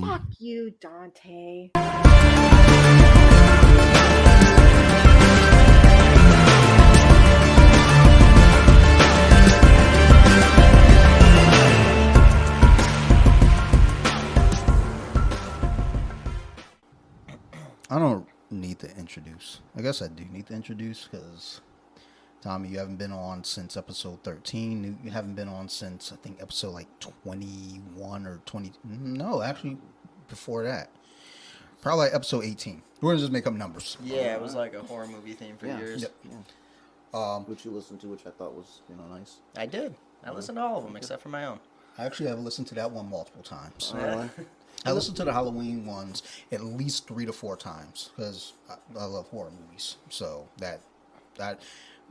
Fuck you, Dante. I don't need to introduce. I guess I do need to introduce because Tommy, you haven't been on since episode 13. You haven't been on since I think episode like 21 or 20. No, actually before that. Probably like episode 18. We're gonna just make up numbers. Yeah, it was like a horror movie theme for years. Yep. Which you listened to, which I thought was nice. I did. I listened to all of them except for my own. I actually have listened to that one multiple times. Really? I listened to the Halloween ones at least 3 to 4 times because I love horror movies. So that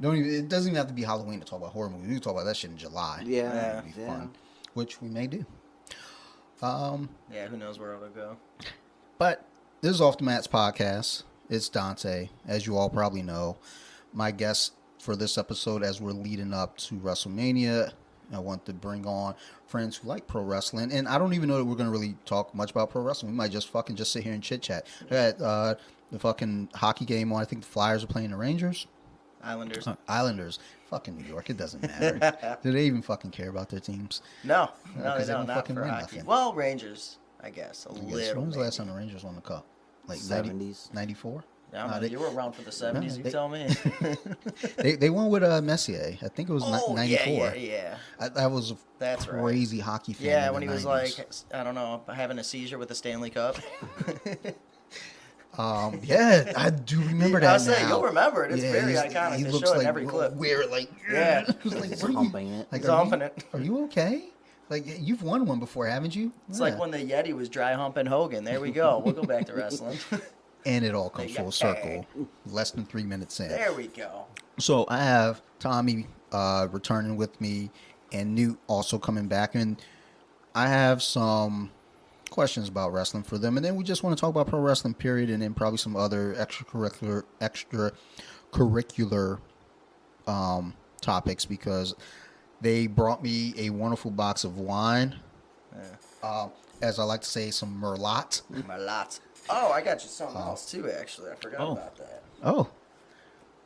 it doesn't even have to be Halloween to talk about horror movies. We can talk about that shit in July. Yeah, It'd be fun, which we may do. Yeah, who knows where it'll go. But this is Off the Mats podcast. It's Dante, as you all probably know. My guest for this episode, as we're leading up to Wrestlemania, I want to bring on friends who like pro wrestling. And I don't even know that we're going to really talk much about pro wrestling. We might just sit here and chit chat. I had the fucking hockey game on. I think the Flyers are playing the Rangers. Islanders. Fucking New York. It doesn't matter. Do they even fucking care about their teams? No, they they don't. don't Not fucking for win hockey. nothing. Well, Rangers, I guess. When was the last time the Rangers won the cup? Like 70s. 94? You were around for the 70s, you tell me. They won with Messier. I think it was 94. Yeah. I was That's crazy hockey fan. Yeah, in when the he was 90s. like, I don't know, having a seizure with the Stanley Cup. Yeah, I do remember that. I'll say, now. you'll remember it. It's very he's- iconic. He They looks show it like in every clip. weird, like Yeah. like, He's what are you- humping it. like, He's humping you, it. Are you okay? Like you've won one before, haven't you? It's like when the Yeti was dry humping Hogan. There we go. We'll go back to wrestling. And it all comes Yeah. full circle. Less than 3 minutes in. There we go. So I have Tommy returning with me, and Newt also coming back, and I have some questions about wrestling for them, and then we just want to talk about pro wrestling, period, and then probably some other extracurricular topics because they brought me a wonderful box of wine. As I like to say, some Merlot. My lots. Oh, I got you something else too. Actually, I forgot about that. Oh,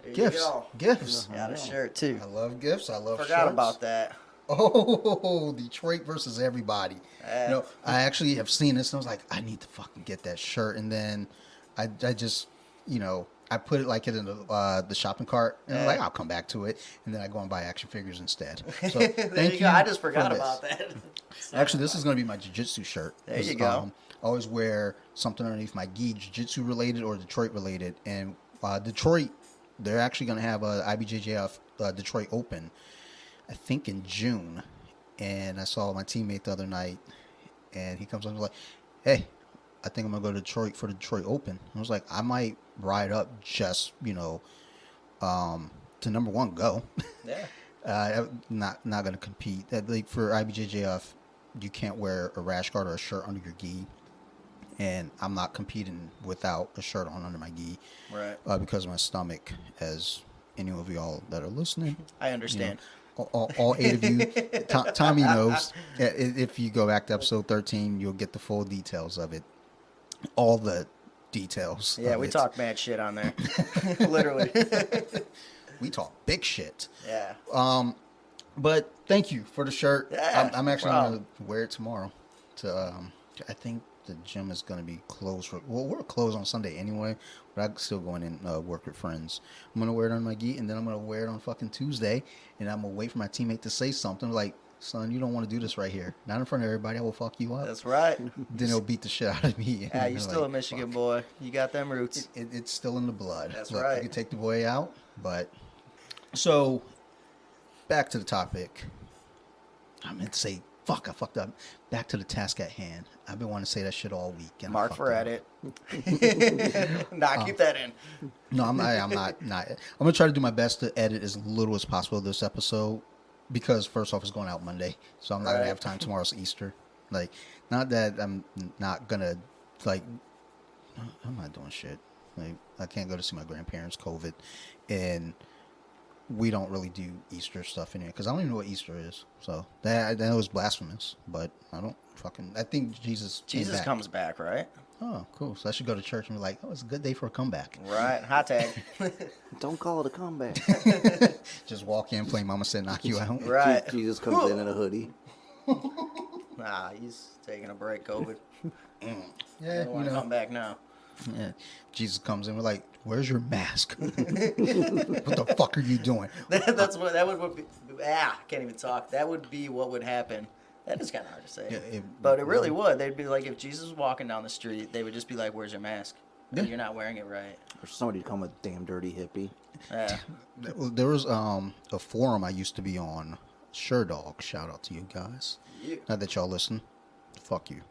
There gifts, you go. gifts. Got a shirt too. I love gifts. I love. Forgot shirts. about that. Oh, Detroit versus everybody. I actually have seen this and I was like, I need to fucking get that shirt. And then I just, I put it like in the shopping cart and I'm like, I'll come back to it. And then I go and buy action figures instead. So thank you. I just forgot for about this. that. Actually, this is going to be my jiu-jitsu shirt. There you go. I always wear something underneath my gi, jiu-jitsu related or Detroit related. And Detroit, they're actually going to have a IBJJF Detroit Open, I think in June. And I saw my teammate the other night, and he comes up and was like, hey, I think I'm going to go to Detroit for the Detroit Open. I was like, I might ride up just, to number one, go. Yeah. I'm not going to compete. Like for IBJJF, you can't wear a rash guard or a shirt under your gi. And I'm not competing without a shirt on under my gi. Right. Because of my stomach, as any of y'all that are listening. I understand. All 8 of you. Tommy knows. If you go back to episode 13, you'll get the full details of it. All the details. Yeah, we talk mad shit on there. Literally. We talk big shit. Yeah. But thank you for the shirt. Yeah, I'm actually wow. going to wear it tomorrow. I think the gym is going to be closed. We're closed on Sunday anyway, but I'm still going in work with friends. I'm going to wear it on my gi, and then I'm going to wear it on fucking Tuesday, and I'm going to wait for my teammate to say something like, son, you don't want to do this right here. Not in front of everybody. I will fuck you up. That's right. Then he'll beat the shit out of me. Yeah, you're still a Michigan boy. You got them roots. It's still in the blood. That's Look, right. You can take the boy out, but... So, back to the topic. I meant to say, I fucked up. Back to the task at hand. I've been wanting to say that shit all week. And Mark for up. edit. Nah, keep that in. No, I'm not. I'm gonna try to do my best to edit as little as possible this episode because first off, it's going out Monday, so I'm not gonna have time. Tomorrow's Easter. Like, not that I'm not gonna like. I'm not doing shit. Like, I can't go to see my grandparents. COVID, and we don't really do Easter stuff in here because I don't even know what Easter is. So that was blasphemous. But I think Jesus came back. comes back, right? Oh, cool. So I should go to church and be like, oh, it's a good day for a comeback. Right. Hot tag. Don't call it a comeback. Just walk in, play Mama Said Knock You Out. Right. Jesus comes in a hoodie. Nah, he's taking a break, COVID. Yeah, Don't want to come back now. Yeah. Jesus comes in, we're like, where's your mask? What the fuck are you doing? That would be. I can't even talk. That would be what would happen. That is kind of hard to say. Yeah, but it really would. They'd be like, if Jesus was walking down the street, they would just be like, where's your mask? Yeah. You're not wearing it right. Or somebody to come a damn dirty hippie. Yeah. There was a forum I used to be on, Sure Dog. Shout out to you guys. Yeah. Not that y'all listen. Fuck you.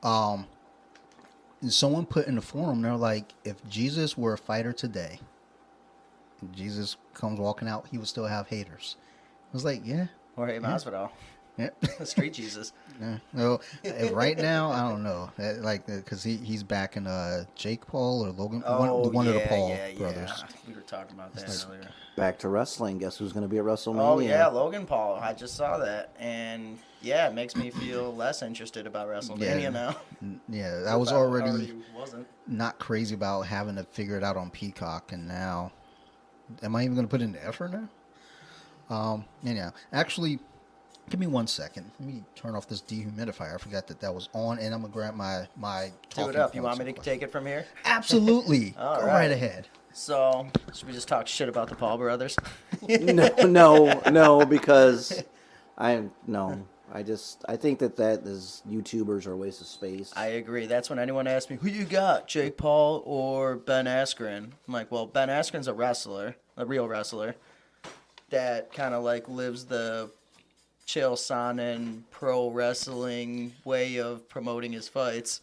And someone put in the forum, they're like, if Jesus were a fighter today, and Jesus comes walking out, he would still have haters. I was like, yeah. Or Hey Masvidal. Yeah. Street Jesus. Yeah. No, right now, I don't know. Because he's back in Jake Paul or Logan, one of the Paul brothers. Yeah. We were talking about that earlier. Back to wrestling. Guess who's going to be at WrestleMania? Oh, yeah, Logan Paul. I just saw that. And, yeah, it makes me feel less interested about WrestleMania now. Yeah, I was already wasn't. not crazy about having to figure it out on Peacock, and now, am I even going to put in the effort now? Anyhow, actually, give me 1 second. Let me turn off this dehumidifier. I forgot that was on, and I'm going to grab my Do it up. You want me to take it from here? Absolutely. All Go right. right ahead. So, should we just talk shit about the Paul brothers? No, because I think that is YouTubers are a waste of space. I agree. That's when anyone asks me, who you got, Jake Paul or Ben Askren? I'm like, well, Ben Askren's a wrestler, a real wrestler, that kind of like lives the Chael Sonnen pro wrestling way of promoting his fights.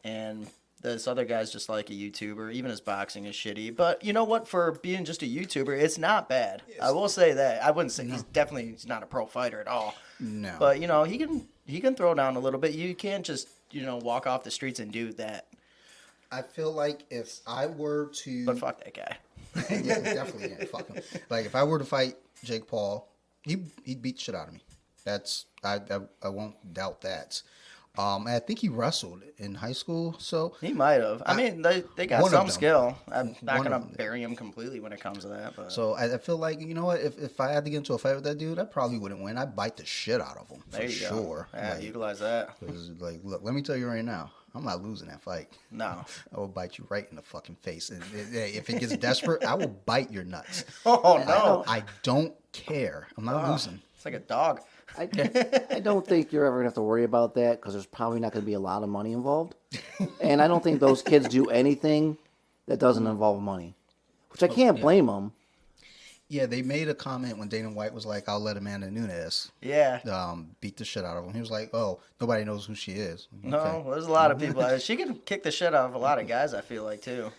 And this other guy's just like a YouTuber. Even his boxing is shitty. But you know what? For being just a YouTuber, it's not bad. I will say that. I wouldn't say he's not a pro fighter at all. No. But, you know, he can throw down a little bit. You can't just, walk off the streets and do that. I feel like if I were to... But fuck that guy. Yeah, definitely. Yeah, fuck him. Like, if I were to fight Jake Paul, he'd beat the shit out of me. I won't doubt that. I think he wrestled in high school, so... He might have. I mean, they got some skill. I'm not One going of to bury him completely when it comes to that. But. So I feel like, you know what, if I had to get into a fight with that dude, I probably wouldn't win. I'd bite the shit out of him, there you sure. Go. Yeah, like, utilize that. Like, look, let me tell you right now, I'm not losing that fight. No. I will bite you right in the fucking face. And if it gets desperate, I will bite your nuts. Oh, no. I don't care. I'm not losing. It's like a dog. I don't think you're ever going to have to worry about that because there's probably not going to be a lot of money involved. And I don't think those kids do anything that doesn't involve money, which I can't blame them. Yeah, they made a comment when Dana White was like, I'll let Amanda Nunes beat the shit out of him. He was like, oh, nobody knows who she is. Okay. No, there's a lot of people. She can kick the shit out of a lot of guys, I feel like, too.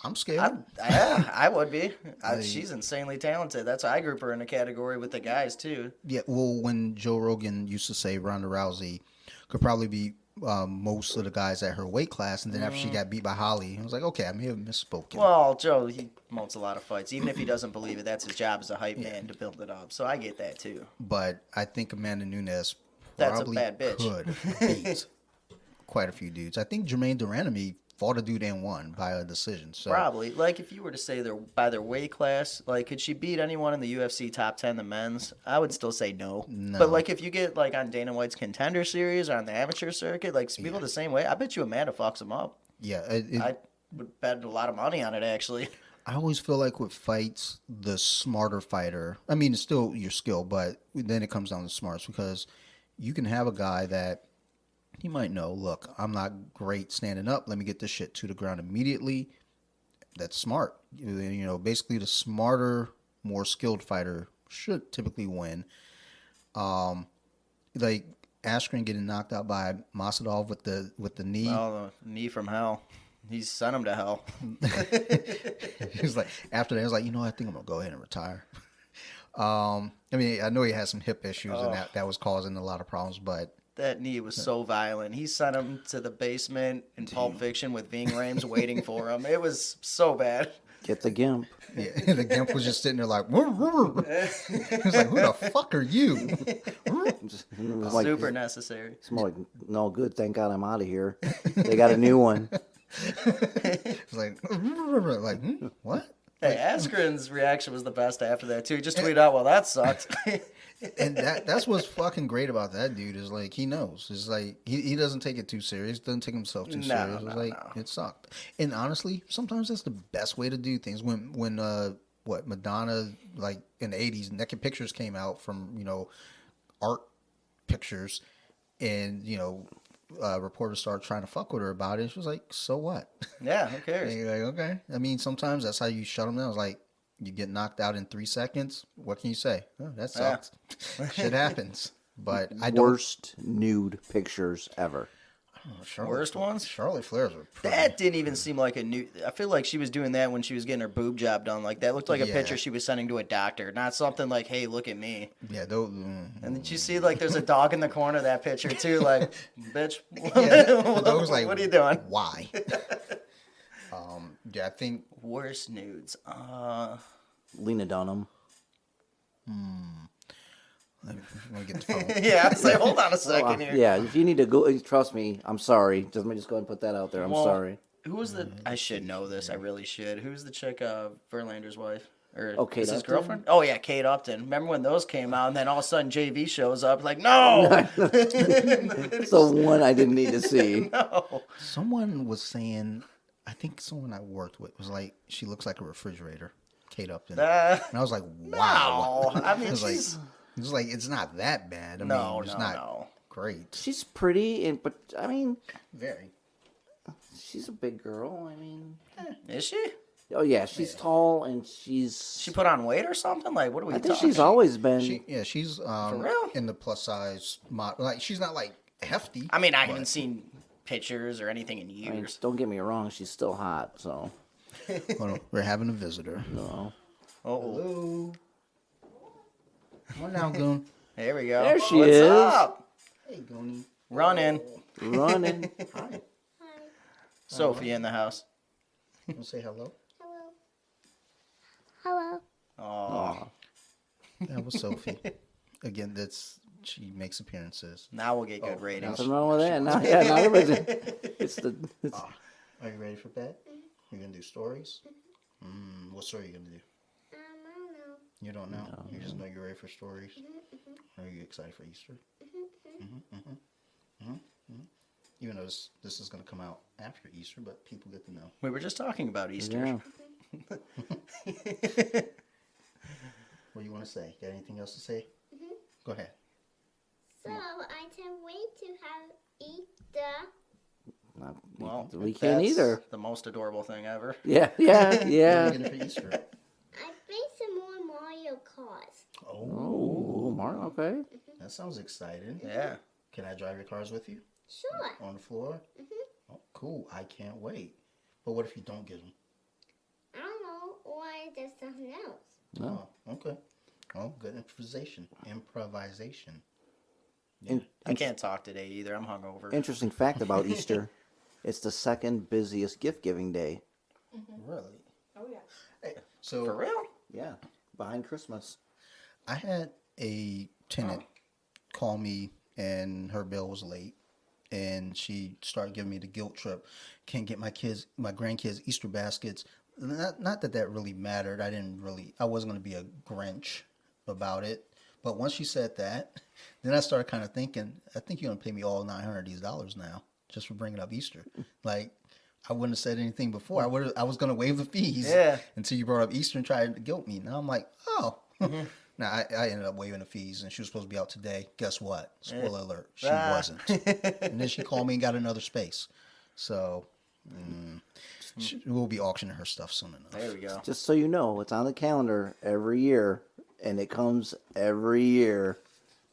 I'm scared. I would be. She's insanely talented. That's why I group her in a category with the guys, too. Yeah, well, when Joe Rogan used to say Ronda Rousey could probably beat most of the guys at her weight class, and then after she got beat by Holly, I was like, okay, I may have misspoken. Well, Joe, he promotes a lot of fights. Even if he doesn't believe it, that's his job as a hype man to build it up. So I get that, too. But I think Amanda Nunes That's a probably bad bitch. could beat quite a few dudes. I think Jermaine Durandamy fought a dude and won by a decision. So probably. Like, if you were to say by their weight class, like, could she beat anyone in the UFC top 10, the men's? I would still say no. But, like, if you get, like, on Dana White's Contender Series or on the amateur circuit, like, people the same way, I bet you Amanda fucks them up. Yeah. I would bet a lot of money on it, actually. I always feel like with fights, the smarter fighter, I mean, it's still your skill, but then it comes down to smarts because you can have a guy that he might know, look, I'm not great standing up. Let me get this shit to the ground immediately. That's smart. You know, basically the smarter, more skilled fighter should typically win. Like Askren getting knocked out by Masvidal with the knee. Oh, the knee from hell. He sent him to hell. He was like, after that, he was like, you know, I think I'm going to go ahead and retire. I mean, I know he had some hip issues and that was causing a lot of problems, but that knee was so violent. He sent him to the basement in Pulp Fiction with Ving Rhames waiting for him. It was so bad. Get the gimp. Yeah, and the gimp was just sitting there like, "Woo, woo." He was like, "Who the fuck are you?" Just, it was like, Super necessary. it's more like, no good. Thank God I'm out of here. They got a new one. It's like, what? Hey, Askren's reaction was the best after that too. He just tweeted out, "Well, that sucked." And that's what's fucking great about that dude is like he knows. It's like he doesn't take it too serious. Doesn't take himself too serious. It's like it sucked. And honestly, sometimes that's the best way to do things. When Madonna, like in the 80s, naked pictures came out from art pictures, and reporters started trying to fuck with her about it. She was like, "So what?" Yeah, who cares? And you're like, okay. I mean, sometimes that's how you shut them down. It's like, you get knocked out in 3 seconds. What can you say? Oh, that sucks. Shit happens. But I don't. Worst nude pictures ever. Worst ones? Charlotte Flair's are pretty. That didn't even seem like a new. I feel like she was doing that when she was getting her boob job done. Like that looked like a Yeah. picture she was sending to a doctor, not something like, "Hey, look at me." Yeah, those. And did you see like there's a dog in the corner of that picture too? Like, bitch, those like, what are you doing? Why? Yeah, I think. Worst nudes. Lena Dunham. Let me get the phone. Yeah, I was like, hold on a second here. Yeah, if you need to go, trust me. I'm sorry. Let me just go ahead and put that out there. I'm Well, sorry. Who was the? I should know this. I really should. Who's the chick? Verlander's wife. Or Oh, Kate is his Upton? girlfriend? Oh yeah, Kate Upton. Remember when those came out, and then all of a sudden JV shows up, like, no, It's the one I didn't need to see. no. Someone was saying, I think someone I worked with was like, she looks like a refrigerator. Kate Upton. And I was like, wow. No. I mean, It was like, she's it's not that bad. I no, mean, it's no, not no. great. She's pretty, but I mean, Very. she's a big girl. I mean, Is she? oh yeah, she's tall and she's. She put on weight or something? Like, what are we I think talking? she's always been. She's real? in the plus size model. Like she's not like hefty. I mean, I haven't seen pictures or anything in I mean, years. don't get me wrong, she's still hot. So Hold on, we're having a visitor. no. Oh, Hello. Come on now, Goon. there we go. There she What's is. up? Hey, Goonie. Running. Running. Hi. Sophie in the house. You want to say hello? Hello. Oh, That was Sophie. Again, she makes appearances. now we'll get good ratings. Nothing wrong with that. Now, yeah, now everything. It's Are you ready for bed? You're gonna do stories. What story are you gonna do? I don't know. You don't know. You just know you're ready for stories. Are you excited for Easter? Even though this is going to come out after Easter, but people get to know. We were just talking about Easter. yeah. What do you want to say? Got anything else to say? Go ahead. So I can't wait to have Easter. Not- Well, we can't that's either. The most adorable thing ever. Yeah, What are yeah. you getting for Easter? I played some more Mario Kart. Oh, Oh, Mark. Okay. that sounds exciting. Yeah. Can I drive your cars with you Sure. on the floor? Oh, cool. I can't wait. But what if you don't get them? I don't know. Or there's something else. No. Oh, okay. Oh, good improvisation. Improvisation. I can't talk today either. I'm hungover. Interesting fact about Easter: it's the second busiest gift giving day. Really? Oh, yeah. Hey, so For real? Yeah, behind Christmas. I had a tenant call me, and her bill was late, and she started giving me the guilt trip. Can't get my grandkids Easter baskets. Not that really mattered. I wasn't going to be a Grinch about it. But once she said that, then I started kind of thinking, I think you're going to pay me all $900 of these dollars now just for bringing up Easter. Like, I wouldn't have said anything before. I was going to waive the fees until you brought up Easter and tried to guilt me. Now I'm like, oh. Now, I ended up waiving the fees, and she was supposed to be out today. Guess what? Spoiler alert. She wasn't. And then she called me and got another space. So, we'll be auctioning her stuff soon enough. There we go. Just so you know, it's on the calendar every year, and it comes every year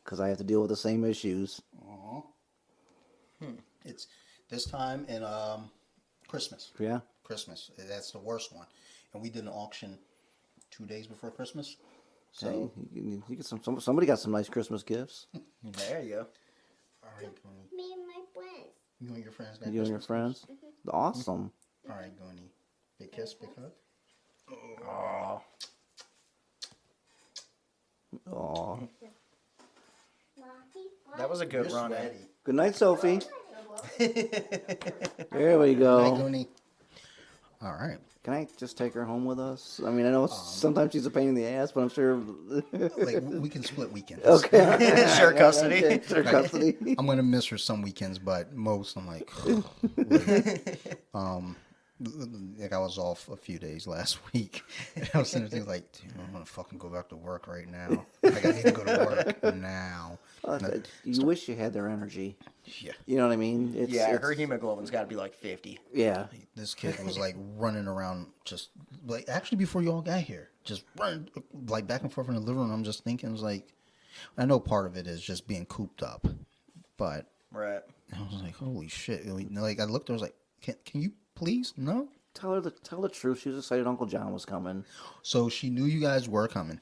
because I have to deal with the same issues. It's this time in Christmas. Yeah. Christmas. That's the worst one. And we did an auction 2 days before Christmas. So, Hey, you get somebody got some nice Christmas gifts. There you go. all right, Goonie. Me and my friends. You and your friends got You and your Christmas friends. Awesome. gifts? All right, Goonie. Big kiss, big hug. Oh. Aw. That was a good run. Good night, Sophie. There we Night, go. Goonie. All right. Can I just take her home with us? I mean, I know sometimes she's a pain in the ass, but I'm sure. Like, we can split weekends. Okay. Share custody. Okay, share custody. I'm gonna miss her some weekends, but most I'm like, like I was off a few days last week. And I was sitting there like, dude, I'm gonna fucking go back to work right now. Like I need to go to work now. You wish you had their energy. Yeah. You know what I mean? Yeah, her hemoglobin's got to be like 50. Yeah. This kid was like running around, just like actually before you all got here, just running like back and forth in the living room. I'm just thinking, it's like, I know part of it is just being cooped up, but Right. I was like, holy shit! Like I looked, I was like, can you please no? Tell the truth. She was excited Uncle John was coming. So she knew you guys were coming.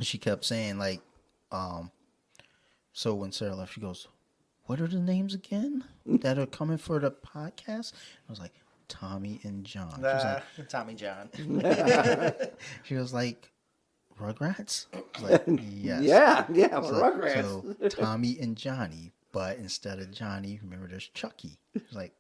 She kept saying like, so when Sarah left, she goes, what are the names again that are coming for the podcast? I was like, Tommy and John. She was like, Tommy John. she was like, Rugrats? I was like, yes. Yeah, So, Rugrats. so Tommy and Johnny, but instead of Johnny, remember there's Chucky. It's like,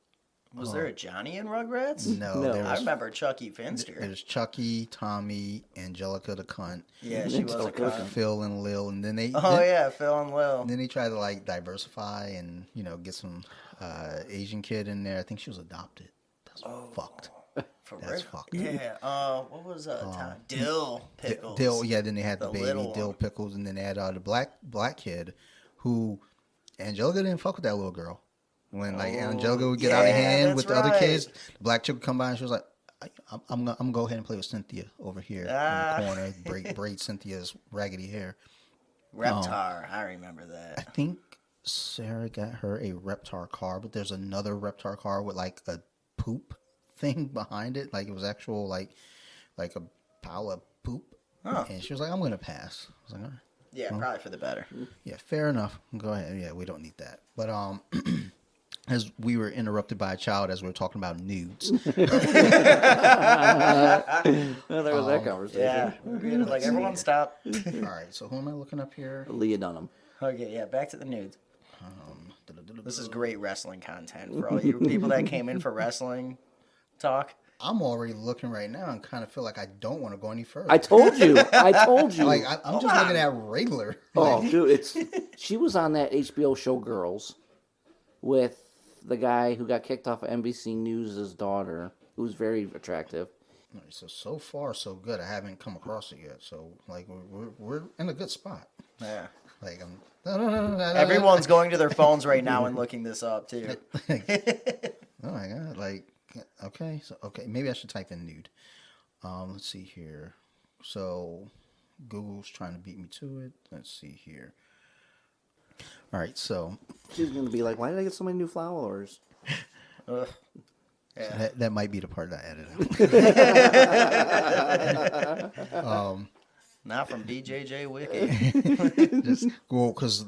Was there a Johnny in Rugrats? no, No. there I was, remember Chucky Finster. there's Chucky, Tommy, Angelica the cunt, Yeah, she was a Angelica. cunt. Phil and Lil, and then they Oh, yeah, Phil and Lil. then they tried to like diversify and get some Asian kid in there. I think she was adopted. That's fucked. For That's real? fucked. Yeah. What was Dill Pickles. Dill, yeah. Then they had the The baby little Dill one. Pickles, and then they had the black kid, who Angelica didn't fuck with that little girl. When like Angelica would get out of yeah, hand that's with the other right. kids, the black chick would come by and she was like, I'm gonna go ahead and play with Cynthia over here in the corner, braid Cynthia's raggedy hair. Reptar. I remember I that. think Sarah got her a Reptar car, but there's another Reptar car with like a poop thing behind it, like it was actual like a pile of poop. Huh. And she was like, I'm gonna pass. I was like, all right. Yeah, probably for the better. Yeah, fair enough. Go ahead. Yeah, we don't need that. But as we were interrupted by a child as we were talking about nudes. Well, there was that conversation. Yeah. Like, everyone stop. All right, so who am I looking up here? Leah Dunham. Okay, yeah, back to the nudes. This is great wrestling content for all you people that came in for wrestling talk. I'm already looking right now and kind of feel like I don't want to go any further. I told you. Like I'm just looking at regular. Oh, dude, she was on that HBO show Girls with the guy who got kicked off of NBC News' daughter, who's very attractive. So far so good. I haven't come across it yet. So like we're in a good spot. Yeah. Like I'm. Everyone's going to their phones right now and looking this up too. Oh my god! Like, okay, maybe I should type in nude. Let's see here. So, Google's trying to beat me to it. Let's see here. All right, so She's gonna be like, "Why did I get so many new followers?" Ugh. Yeah. that might be the part that I edit out. Not from BJJ Wiki. Just well, because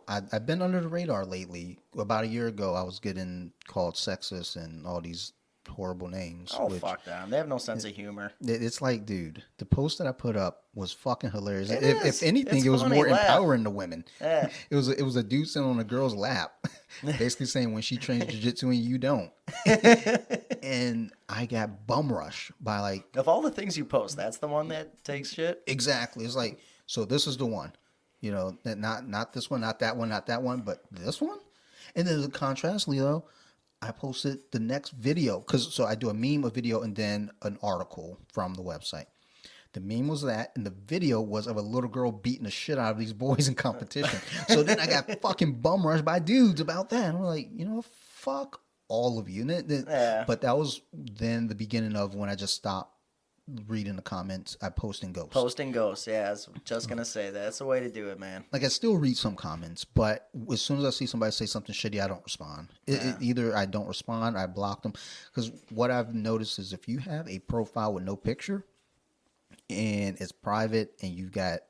I've been under the radar lately. About a year ago, I was getting called sexist and all these horrible names. Oh, fuck them. They have no sense of humor. It's like, dude, the post that I put up was fucking hilarious. It If is. anything, It's it was funny. more Laugh. empowering to women. Yeah. It was a dude sitting on a girl's lap, basically saying when she trains jiu-jitsu and you don't. And I got bum rushed by like Of all the things you post, that's the one that takes shit? exactly. It's like, so this is the one, that not this one, not that one, but this one. And then the contrast, Leo, I posted the next video so I do a meme, a video, and then an article from the website. The meme was that, and the video was of a little girl beating the shit out of these boys in competition. So then I got fucking bum rushed by dudes about that. And I'm like, fuck all of you. Yeah. But that was then the beginning of when I just stopped reading the comments. I post and ghost. Posting ghosts, yeah. I was just going to say that. That's the way to do it, man. Like I still read some comments, but as soon as I see somebody say something shitty, I don't respond. Either I don't respond, I block them. Because what I've noticed is if you have a profile with no picture and it's private and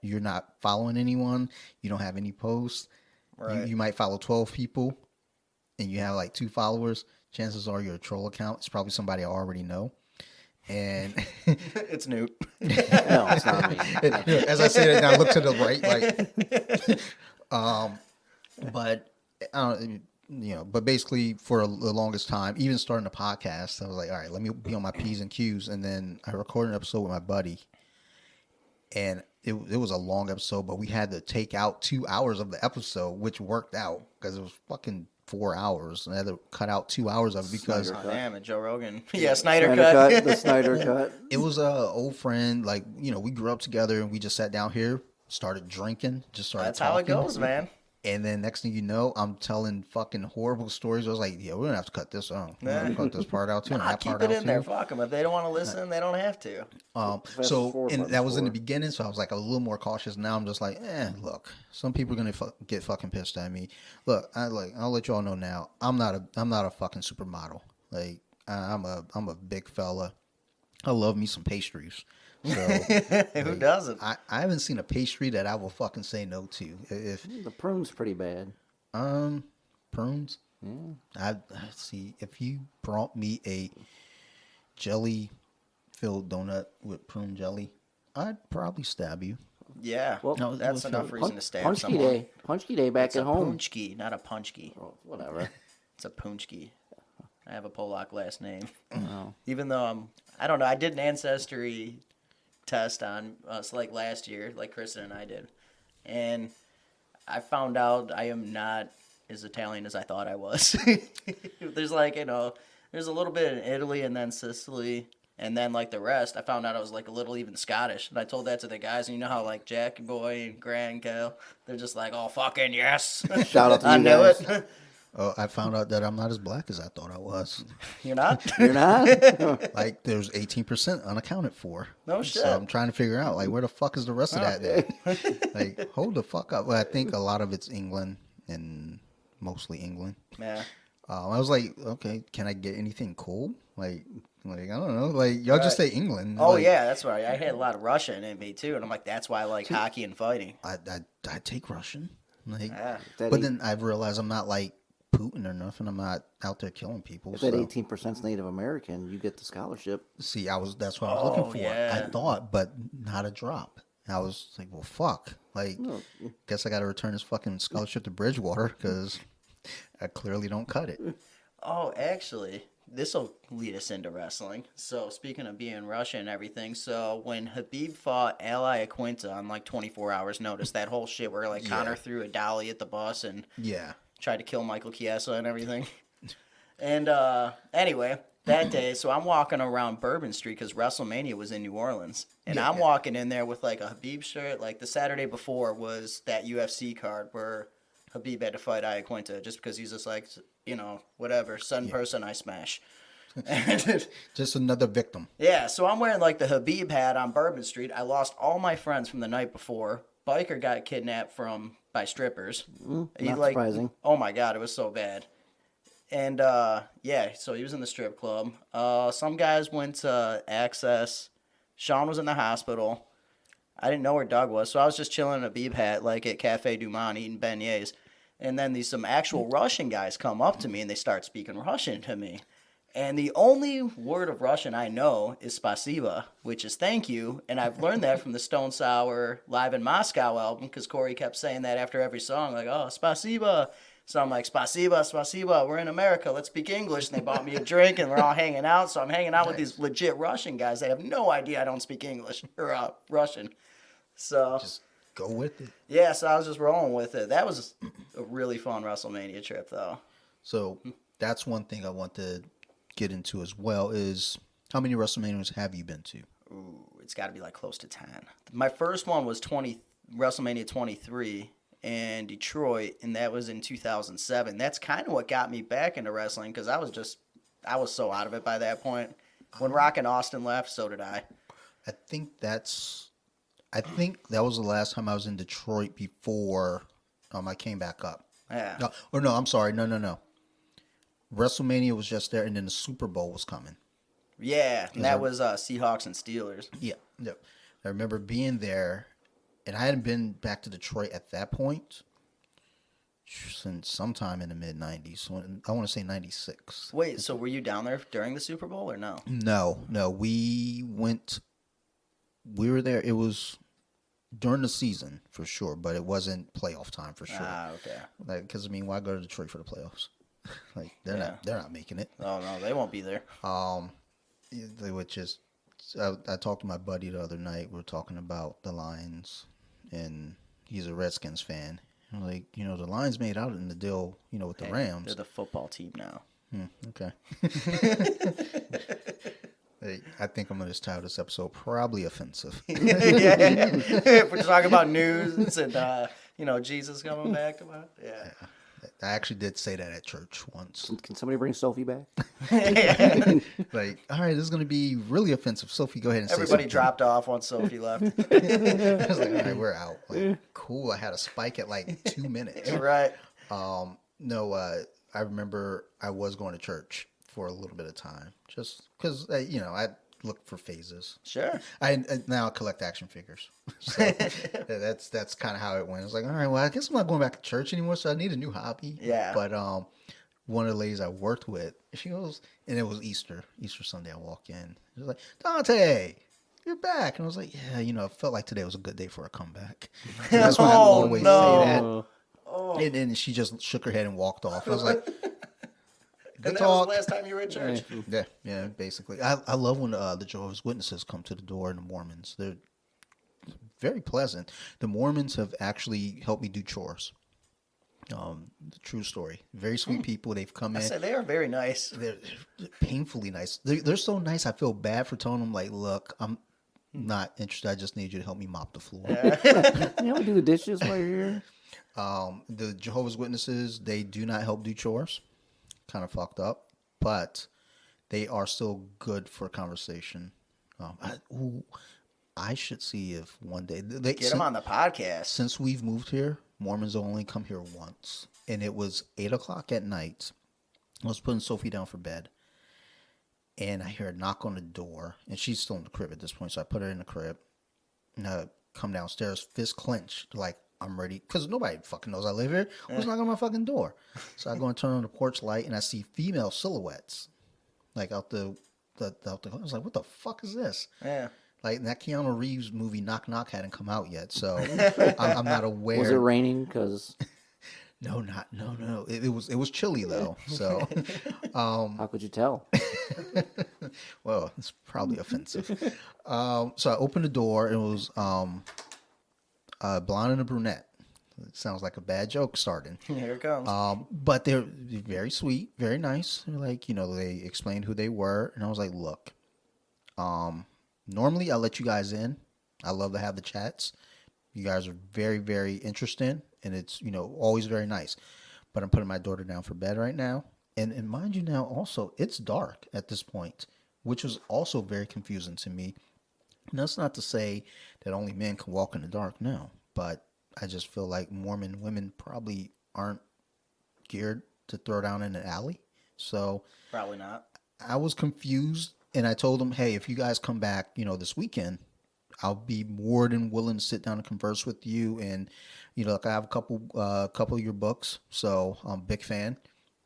you're not following anyone, you don't have any posts, Right. you might follow 12 people and you have like 2 followers, chances are you're a troll account. It's probably somebody I already know. and It's Newt. No, it's not me. as I say that, I look to the right, but I don't, but basically for the longest time, even starting the podcast, I was like, all right, let me be on my P's and Q's, and then I recorded an episode with my buddy, and it was a long episode, but we had to take out 2 hours of the episode, which worked out because it was fucking 4 hours, and I had to cut out 2 hours of it because Oh, damn it, Joe Rogan. Yeah, Snyder cut. The Snyder cut. it was a old friend. Like, we grew up together, and we just sat down here, started drinking, just started That's talking. how it goes, man. And then next thing you know, I'm telling fucking horrible stories. I was like, yeah, we're going to have to cut this out. We're going to cut this part out too. And Nah, that keep part it out in there. too. Fuck them. If they don't want to listen, they don't have to. So forward and button that was in the forward. beginning. So I was like a little more cautious. Now I'm just like, look, some people are going to get fucking pissed at me. Look, I'll let you all know now. I'm not a fucking supermodel. Like I'm a big fella. I love me some pastries. So Who doesn't? I haven't seen a pastry that I will fucking say no to. If The prune's pretty bad. prunes. I see if you brought me a jelly filled donut with prune jelly, I'd probably stab you. Yeah. Well, No, that's it was enough reason to stab Punchki someone. day. Punchki day back It's at a home. punchki, not a punchki. Oh, whatever. It's a punchki. I have a Polak last name. Oh. Even though I don't know, I did an ancestry test on us like last year, like Kristen and I did. And I found out I am not as Italian as I thought I was. There's like, there's a little bit in Italy and then Sicily. And then like the rest, I found out I was like a little even Scottish. And I told that to the guys. And you know how like Jackie Boy and Grant and Cal, they're just like, oh, fucking yes. Shout out to I you knew guys. it. Oh, I found out that I'm not as black as I thought I was. You're not? You're not? Like there's 18% unaccounted for. No shit. So I'm trying to figure out like where the fuck is the rest of that then? Like hold the fuck up. Well, I think a lot of it's England and mostly England. Yeah. I was like, okay, can I get anything cool? Like I don't know. Like y'all just say England. Oh, Like, yeah, that's right. I had a lot of Russian in me, too. And I'm like, that's why I like hockey and fighting. I take Russian. Like, Yeah. but then I realized I'm not like Putin or nothing. I'm not out there killing people. If So. that 18% Native American, you get the scholarship. See, that's what I was looking for. yeah. I thought, but not a drop. And I was like, well, fuck. Like, guess I got to return this fucking scholarship to Bridgewater because I clearly don't cut it. Oh, actually, this will lead us into wrestling. So, speaking of being Russian and everything, so when Habib fought Ali Aquinta on like 24 hours notice, that whole shit where like Connor threw a dolly at the bus and Yeah. tried to kill Michael Chiesa and everything. And anyway, that day, so I'm walking around Bourbon Street because WrestleMania was in New Orleans. And I'm walking in there with like a Habib shirt. Like the Saturday before was that UFC card where Habib had to fight Iaquinta just because he's just like, whatever, person I smash. And Just another victim. yeah, so I'm wearing like the Habib hat on Bourbon Street. I lost all my friends from the night before. Biker got kidnapped by strippers. Not surprising. Oh my god, it was so bad. And so he was in the strip club. Some guys went to Access. Sean was in the hospital. I didn't know where Doug was, so I was just chilling in a Habib hat, like at Cafe Du Monde, eating beignets. And then some actual Russian guys come up to me and they start speaking Russian to me. And the only word of Russian I know is spasiba, which is thank you. And I've learned that from the Stone Sour Live in Moscow album because Corey kept saying that after every song, like, oh, spasiba. So I'm like, spasiba, spasiba, we're in America, let's speak English. And they bought me a drink and we're all hanging out. So I'm hanging out with these legit Russian guys that have no idea I don't speak English or Russian. So Just go with it. yeah, so I was just rolling with it. That was a really fun WrestleMania trip, though. So that's one thing I want to get into as well is how many WrestleManias have you been to? Ooh, it's got to be like close to 10. My first one was WrestleMania 23 in Detroit, and that was in 2007. That's kind of what got me back into wrestling because I was so out of it by that point. When Rock and Austin left, so did I. I think that was the last time I was in Detroit before I came back up. Yeah. No, I'm sorry. No. WrestleMania was just there, and then the Super Bowl was coming. Yeah, and that was Seahawks and Steelers. Yeah. I remember being there, and I hadn't been back to Detroit at that point. since sometime in the mid '90s. I want to say '96. Wait, so were you down there during the Super Bowl or no? No, we went. We were there. It was during the season for sure, but it wasn't playoff time for sure. Ah, okay. Like, because I mean, why go to Detroit for the playoffs? Like, they're not making it. Oh no, they won't be there. They would just. I talked to my buddy the other night. We were talking about the Lions, and he's a Redskins fan. I'm like, the Lions made out in the deal, with the Rams. They're the football team now. Okay. Hey, I think I'm going to just title this episode probably offensive. If we're talking about news and Jesus coming back about it. Yeah. I actually did say that at church once. Can somebody bring Sophie back? Like, all right, this is going to be really offensive. Sophie, go ahead and say Everybody something. dropped off once Sophie left. I was like, all right, we're out. Like, cool. I had a spike at like 2 minutes. Right. No, I remember I was going to church for a little bit of time, just because I look for phases. Sure. I now collect action figures, so that's kind of how it went. I was like, all right, well, I guess I'm not going back to church anymore, so I need a new hobby. Yeah. But one of the ladies I worked with, she goes, and it was Easter Sunday. I walk in, she was like, Dante, you're back, and I was like, yeah, it felt like today was a good day for a comeback. And that's when I always say that. Oh. And she just shook her head and walked off. I was like, And that was the last time you were at church. Yeah, basically. I love when the Jehovah's Witnesses come to the door and the Mormons. They're very pleasant. The Mormons have actually helped me do chores. True story. Very sweet people. They've come in. I said they are very nice. They're painfully nice. They're so nice. I feel bad for telling them, like, look, I'm not interested. I just need you to help me mop the floor. Yeah, we do the dishes while you're here. The Jehovah's Witnesses, they do not help do chores. Kind of fucked up, but they are still good for conversation. I should see if one day Get them on the podcast. Since we've moved here, Mormons only come here once, and it was 8:00 at night. I was putting Sophie down for bed, and I hear a knock on the door, and she's still in the crib at this point. So I put her in the crib, and I come downstairs, fist clenched, like, I'm ready, because nobody fucking knows I live here. Who's knocking on my fucking door? So I go and turn on the porch light, and I see female silhouettes, like out the I was like, what the fuck is this? Yeah. Like, that Keanu Reeves movie Knock Knock hadn't come out yet, so I'm not aware. Was it raining? Because No. It was chilly though, so how could you tell? well, it's probably offensive. So I opened the door, and it was a blonde and a brunette. It sounds like a bad joke starting. Here it comes. But they're very sweet, very nice. Like, they explained who they were, and I was like, look, normally I let you guys in. I love to have the chats. You guys are very, very interesting, and it's, always very nice. But I'm putting my daughter down for bed right now. And mind you now, also, it's dark at this point, which was also very confusing to me. And that's not to say that only men can walk in the dark, no. But I just feel like Mormon women probably aren't geared to throw down in an alley. So Probably not. I was confused, and I told them, hey, if you guys come back, this weekend, I'll be more than willing to sit down and converse with you. And, like, I have a couple of your books, so I'm a big fan.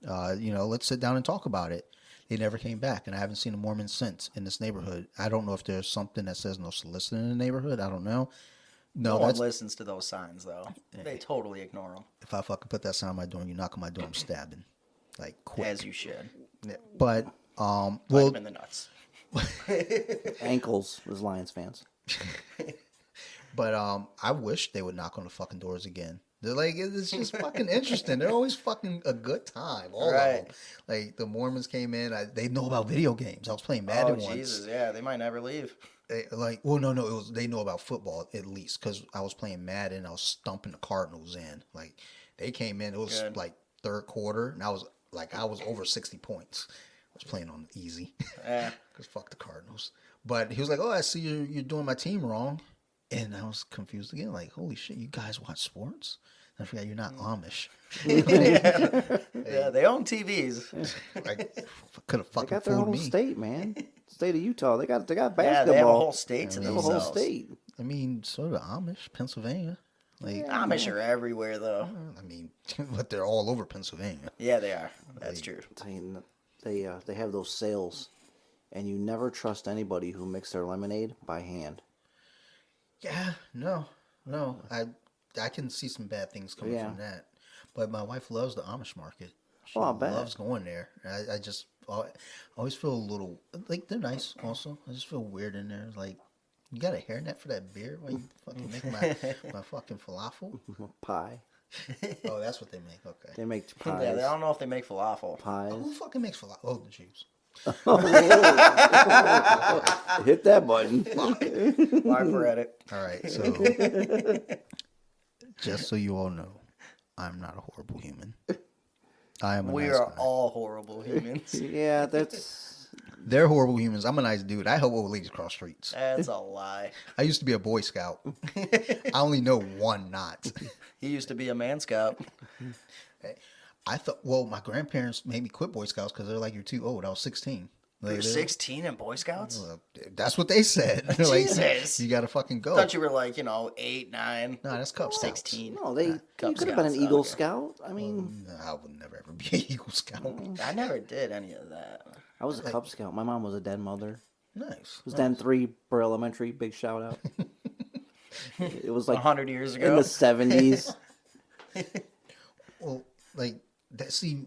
Let's sit down and talk about it. They never came back, and I haven't seen a Mormon since in this neighborhood. I don't know if there's something that says no soliciting in the neighborhood. I don't know. No one listens to those signs, though. They totally ignore them. If I fucking put that sign on my door and you knock on my door, I'm stabbing. Like, quick. As you should. Yeah. But, Bite well, them in the nuts. Ankles as Lions fans. but I wish they would knock on the fucking doors again. They're like, it's just fucking interesting. They're always fucking a good time. All of them. Like, the Mormons came in. They know about video games. I was playing Madden once. Jesus, yeah. They might never leave. No. They know about football at least, because I was playing Madden. I was stumping the Cardinals in. Like, they came in. It was Good. like third quarter, and I was over 60 points. I was playing on easy. Yeah. Because fuck the Cardinals. But he was like, oh, I see you're doing my team wrong. And I was confused again. Like, holy shit, you guys watch sports? I forgot you're not Amish. Yeah, they own TVs. Like, could have They fucking got their fooled own me. state, man. State of Utah. They got basketball. Yeah, they have a whole state to They have a whole themselves. state. I mean, so do the Amish, Pennsylvania. Like, Amish are everywhere, though. I mean, but they're all over Pennsylvania. Yeah, they are. That's true. They have those sales, and you never trust anybody who makes their lemonade by hand. Yeah, no. I can see some bad things coming from that. But my wife loves the Amish market. She I bet. loves going there. I always feel a little, like, they're nice also. I just feel weird in there. Like, you got a hairnet for that beer while you fucking make my fucking falafel? Pie. Oh, that's what they make. Okay. They make pies. Yeah, I don't know if they make falafel. Pies. Who fucking makes falafel? Oh, the Jews. Hit that button. Live Reddit. All right, so just so you all know, I'm not a horrible human. I am a We nice are guy. all horrible humans. Yeah, that's. They're horrible humans. I'm a nice dude. I help old ladies cross streets. That's a lie. I used to be a Boy Scout. I only know one knot. He used to be a man scout. I thought, well, my grandparents made me quit Boy Scouts because they're like, you're too old. I was 16. You're 16 in Boy Scouts? That's what they said. They're like, Jesus. you got to fucking go. I thought you were like, 8, 9. No, that's Cub Scouts. 16. No, you Cub could have been an Scouts, Eagle okay. Scout. I mean, No, I would never ever be an Eagle Scout. I never did any of that. I was a Cub Scout. My mom was a den mother. Nice. It was Den 3 for elementary. Big shout out. It was like 100 years in ago. the 70s. Well, like that. See,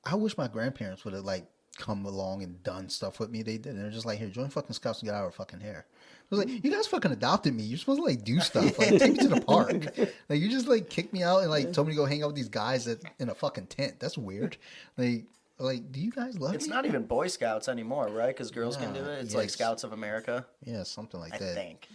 I wish my grandparents would have like come along and done stuff with me. They did. They're just like, here, join fucking Scouts and get out of our fucking hair. I was like, you guys fucking adopted me. You're supposed to like do stuff. Like take me to the park. Like you just like kicked me out and like told me to go hang out with these guys that in a fucking tent. That's weird. Like, do you guys love It's me? not even Boy Scouts anymore, right? Because girls can do Nah, it. It's like yes. Scouts of America, Yeah, something like I that. think.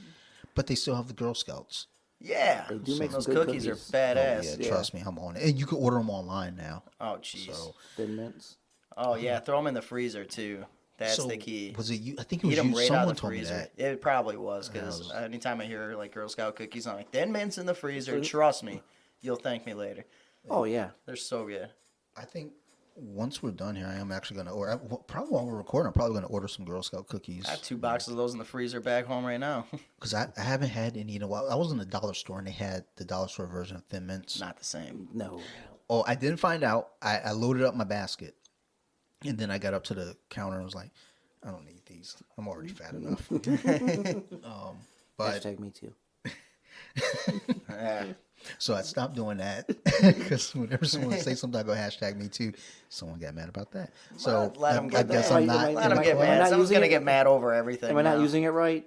But they still have the Girl Scouts. Yeah. They do make Those some good cookies are cookies. badass. Yeah, trust me, I'm on it. And you can order them online now. Oh, jeez. So, Thin mints. Oh, yeah. Throw them in the freezer, too. That's so the key. Was it you? I think it was Eat them you. right out Someone of the told me freezer. that. It probably was, because Yeah, anytime I hear like Girl Scout cookies, I'm like, Thin Mints in the freezer. Trust me. You'll thank me later. Oh, yeah. They're so good. I think once we're done here, I am actually going to order. Probably while we're recording, I'm probably going to order some Girl Scout cookies. I have 2 boxes of those in the freezer back home right now. Because I haven't had any in a while. I was in the dollar store and they had the dollar store version of Thin Mints. Not the same. No. Oh, I didn't find out. I loaded up my basket. And then I got up to the counter and was like, I don't need these. I'm already fat enough. But Hashtag me too. Yeah. so I stopped doing that because whenever someone say something, I go hashtag me too. Someone got mad about that. So Let 'em I get guess mad. I'm not. Let them I- get am I mad. not Someone's using going to it? get mad over everything. Am I not now. using it right?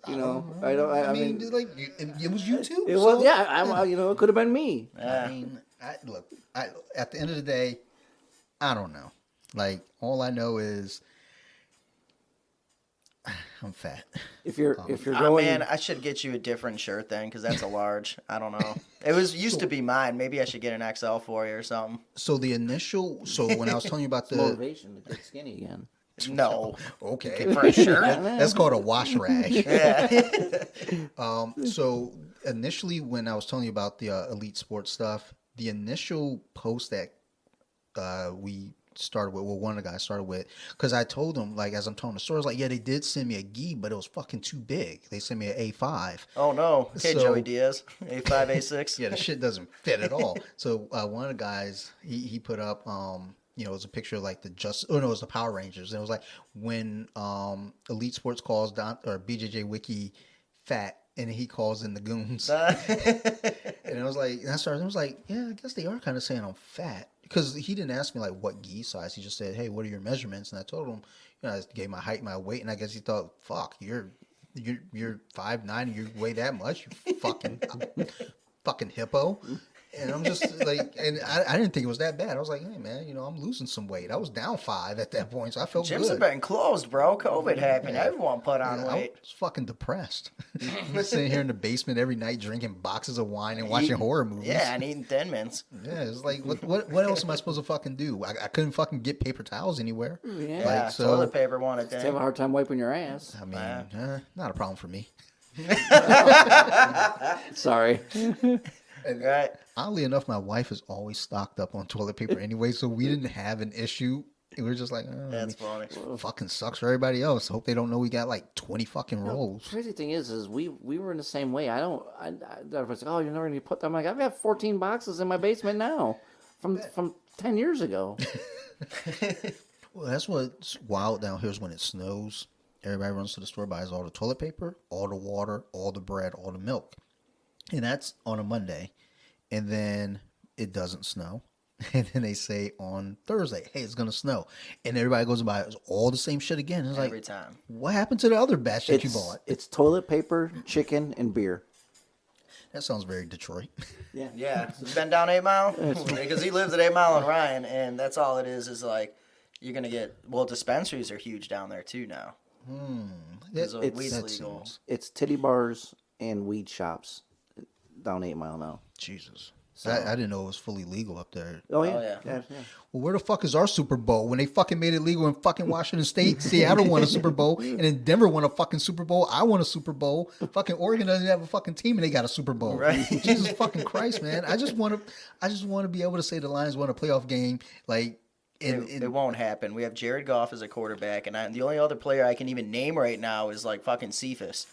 You know, I don't. I I mean, mean, like it was you too. it so- was. Yeah, it could have been me. I mean, look. At the end of the day, I don't know. Like all I know is I'm fat. If you're Oh, going, man, I should get you a different shirt then, because that's a large. I don't know. It used to be mine. Maybe I should get an XL for you or something. So the initial. So when I was telling you about the. motivation to get skinny again. No. Okay. For a shirt? That's called a wash rag. Yeah. So initially, when I was telling you about the elite sports stuff, the initial post that we started with, well, one of the guys started with, because I told them, like, as I'm telling the story, I was like, yeah, they did send me a gi, but it was fucking too big. They sent me an A5. Oh, no. Okay, So- Joey Diaz. A5, A6. Yeah, the shit doesn't fit at all. So one of the guys, he put up, it was a picture of like it was the Power Rangers. And it was like when Elite Sports calls BJJ Wiki fat, and he calls in the goons. And I was like, yeah, I guess they are kind of saying I'm fat. Because he didn't ask me like what gi size. He just said, hey, what are your measurements? And I told him, I gave my height, my weight, and I guess he thought, fuck, you're 5'9", and you weigh that much, you fucking hippo. And I'm just like, and I didn't think it was that bad. I was like, hey man, I'm losing some weight. I was down 5 at that point, so I felt Gyms good. have been closed, bro. COVID happened. Everyone put on I weight. was fucking depressed. Sitting here in the basement every night drinking boxes of wine and watching horror movies. Yeah, and eating Thin Mints. Yeah, it's like, what else am I supposed to fucking do? I couldn't fucking get paper towels anywhere. Yeah. Yeah, so- toilet paper one a Just have day. a hard time wiping your ass. I mean, not a problem for me. Sorry. Right. Oddly enough, my wife is always stocked up on toilet paper anyway, so we didn't have an issue We're just like, oh, That's funny. fucking sucks for everybody else. Hope they don't know we got like 20 fucking rolls. Crazy thing is we were in the same way. I was like, oh, you're never gonna put them. I'm like, I've got 14 boxes in my basement now, from 10 years ago. Well, that's what's wild down here is when it snows. Everybody runs to the store, buys all the toilet paper, all the water, all the bread, all the milk. And that's on a Monday. And then it doesn't snow. And then they say on Thursday, hey, it's going to snow. And everybody goes and buys all the same shit again. It's Every like, time. what happened to the other batch that you bought? It's toilet paper, chicken, and beer. That sounds very Detroit. Yeah. It's been down 8 Mile because he lives at 8 Mile and Ryan, and that's all it is like you're going to get, well, dispensaries are huge down there too now. Weed's legal. It's titty bars and weed shops down 8 Mile now. Jesus. I didn't know it was fully legal up there. Oh, yeah. Oh, yeah. Yeah. Well, where the fuck is our Super Bowl? When they fucking made it legal in fucking Washington State, Seattle won a Super Bowl, and then Denver won a fucking Super Bowl. I won a Super Bowl. Fucking Oregon doesn't have a fucking team, and they got a Super Bowl. Right. Jesus fucking Christ, man! I just want to be able to say the Lions won a playoff game. Like, It won't happen. We have Jared Goff as a quarterback, and the only other player I can even name right now is like fucking Cephas.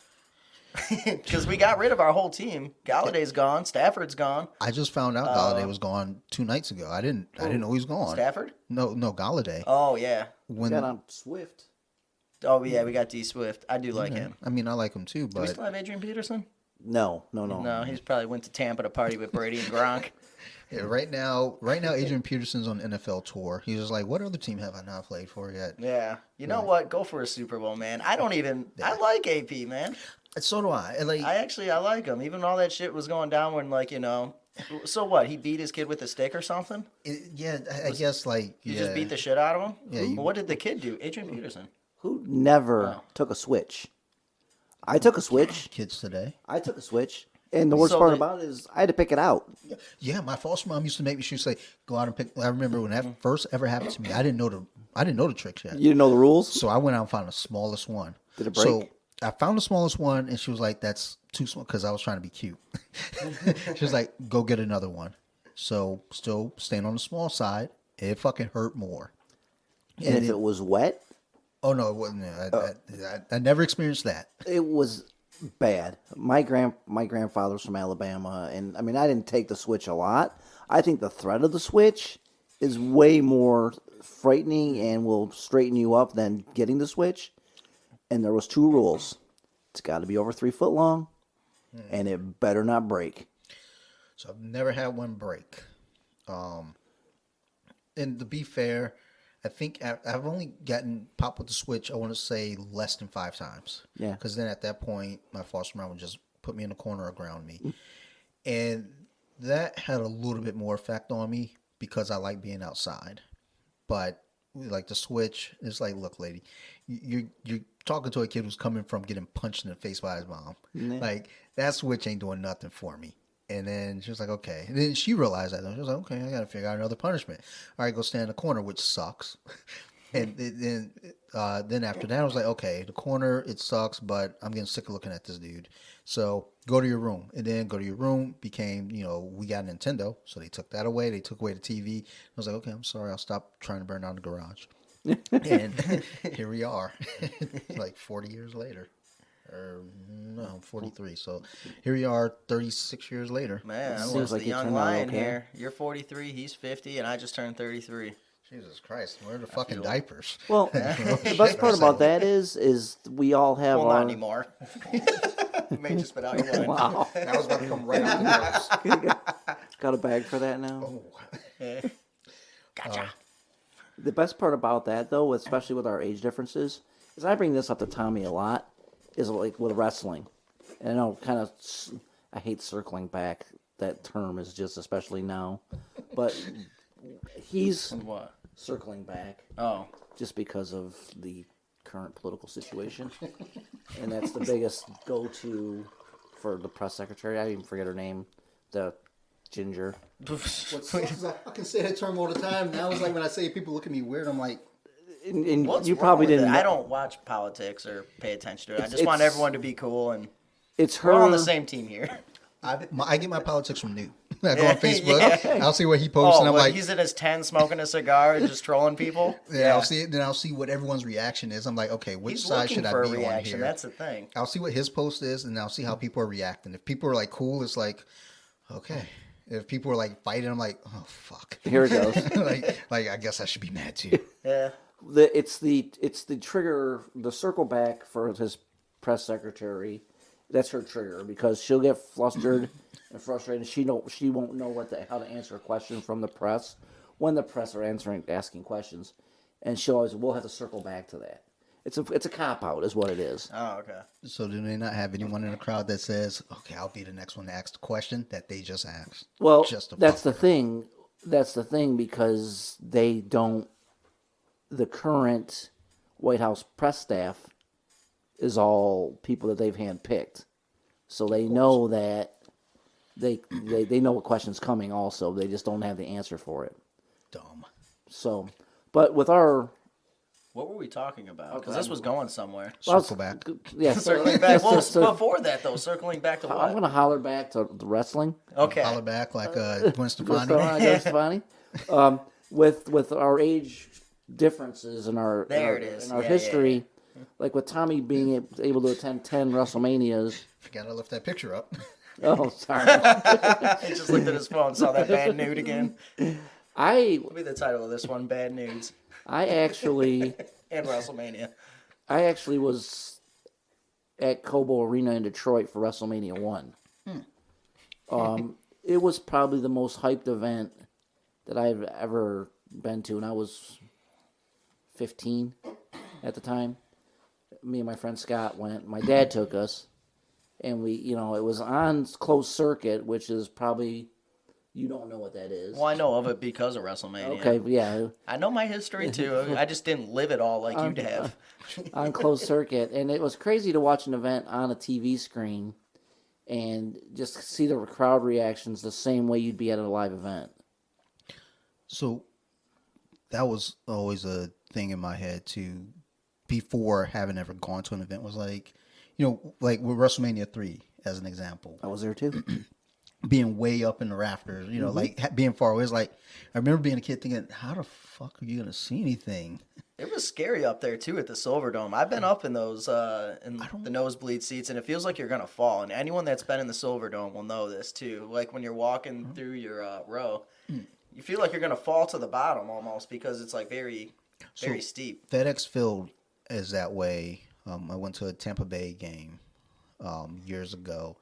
Because we got rid of our whole team. Galladay's gone. Stafford's gone. I just found out Galladay was gone 2 nights ago. I didn't know he was gone. Stafford? No, Galladay. Oh, yeah. We got on Swift. Oh, yeah, we got D Swift. I do like him. I mean, I like him too, Do we but still have Adrian Peterson? No. No, he's probably went to Tampa to party with Brady and Gronk. yeah, right now, Adrian Peterson's on NFL tour. He's just like, what other team have I not played for yet? Yeah. You know what? Go for a Super Bowl, man. I like AP, man. So do I. Like, I like him. Even all that shit was going down when, like, so what? He beat his kid with a stick or something? I guess like You just beat the shit out of him? Yeah, Well, what did the kid do? Adrian Peterson. Who never took a switch? I took a switch. kids today. I took a switch. And the worst So part they- about it is I had to pick it out. Yeah, my foster mom used to make me. She would say, "Go out and pick." I remember when that first ever happened to me. I didn't know the tricks yet. You didn't know the rules? So I went out and found the smallest one. Did it break? So I found the smallest one, and she was like, "That's too small," because I was trying to be cute. She was like, "Go get another one." So still staying on the small side, it fucking hurt more. And if it was wet, Oh no, it wasn't. I never experienced that. it was bad. My grandfather's from Alabama, and I mean, I didn't take the switch a lot. I think the threat of the switch is way more frightening and will straighten you up than getting the switch. And there was 2 rules. It's got to be over 3 foot long, and it better not break. So I've never had one break. And to be fair, I think I've only gotten popped with the switch, I want to say less than 5 times. Yeah. Because then at that point, my foster mom would just put me in the corner or ground me. And that had a little bit more effect on me because I like being outside. But like the switch, it's like, look, lady, you're talking to a kid who's coming from getting punched in the face by his mom. Yeah. Like, that switch ain't doing nothing for me. And then she was like, okay. And then she realized that. She was like, okay, I got to figure out another punishment. All right, go stand in the corner, which sucks. And then after that, I was like, okay, the corner, it sucks, but I'm getting sick of looking at this dude. So go to your room. And then go to your room became, we got a Nintendo. So they took that away. They took away the TV. I was like, okay, I'm sorry. I'll stop trying to burn down the garage. And here we are, like 40 years later. Or no, I'm 43. So here we are, 36 years later. Man, I Seems was like the you young turned out lion okay. here. You're 43, he's 50, and I just turned 33. Jesus Christ, where are the fucking diapers? Well, the best part about that is we all have Well, our... not anymore. You may just spit out your wine. Wow. That was about to come right out the nose. Got a bag for that now? Oh. Gotcha. The best part about that, though, especially with our age differences, is I bring this up to Tommy a lot, is like with wrestling. And I know I hate circling back. That term is just especially now. But he's What? circling back Oh. just because of the current political situation. And that's the biggest go-to for the press secretary. I even forget her name. The ginger. What sucks is I fucking say that term all the time. Now it's like when I say it, people look at me weird. I'm like, And What's you wrong probably with it? didn't. I don't watch politics or pay attention to it. I just want it's- everyone to be cool, and It's we're on her. the same team here. I get my politics from Newt. I go on Facebook. Yeah. I'll see what he posts, and I'm like, he's in his tent smoking a cigar and just trolling people. yeah, I'll see it. Then I'll see what everyone's reaction is. I'm like, okay, which He's side looking should I for be a on reaction. here? That's the thing. I'll see what his post is, and I'll see how people are reacting. If people are like cool, it's like, okay. If people are like fighting, I'm like, oh fuck. Here it goes. like I guess I should be mad too. Yeah. It's the trigger, the circle back for his press secretary. That's her trigger because she'll get flustered and frustrated. She won't know how to answer a question from the press when the press are asking questions, and we'll have to circle back to that. It's a cop out, is what it is. Oh, okay. So do they not have anyone in the crowd that says, okay, I'll be the next one to ask the question that they just asked? Well, Just to that's the fuck thing. That's the thing because they don't. The current White House press staff is all people that they've handpicked, so they know that they know what question's coming. Also, they just don't have the answer for it. Dumb. So, but with our What were we talking about? Because this was going somewhere. Circle back. yeah, Circling back. Well, before that, though, circling back to I'm what? gonna holler back to the wrestling. Okay. Holler back like Gwen Stefani. Stefani. With our age differences and our There it is. and our Yeah, history, like with Tommy being able to attend 10 WrestleManias. Forgot I left that picture up. Oh, sorry. He just looked at his phone, saw that bad nude again. What'll be the title of this one? Bad nudes I actually and WrestleMania. was at Cobo Arena in Detroit for WrestleMania 1. It was probably the most hyped event that I've ever been to, and I was 15 at the time. Me and my friend Scott went. My dad took us, and it was on closed circuit, which is probably, you don't know what that is. Well, I know of it because of WrestleMania. Okay, yeah. I know my history too. I just didn't live it all like you'd have. On closed circuit, and it was crazy to watch an event on a TV screen and just see the crowd reactions the same way you'd be at a live event. So that was always a thing in my head too. Before having ever gone to an event was like, like with WrestleMania 3 as an example, I was there too. being way up in the rafters, like being far away. It's like, I remember being a kid thinking, how the fuck are you going to see anything? It was scary up there too at the Silverdome. I've been up in those in the nosebleed seats, and it feels like you're gonna fall. And anyone that's been in the Silverdome will know this too. Like when you're walking through your row, you feel like you're gonna fall to the bottom almost because it's like very steep. FedEx Field is that way. I went to a Tampa Bay game years ago,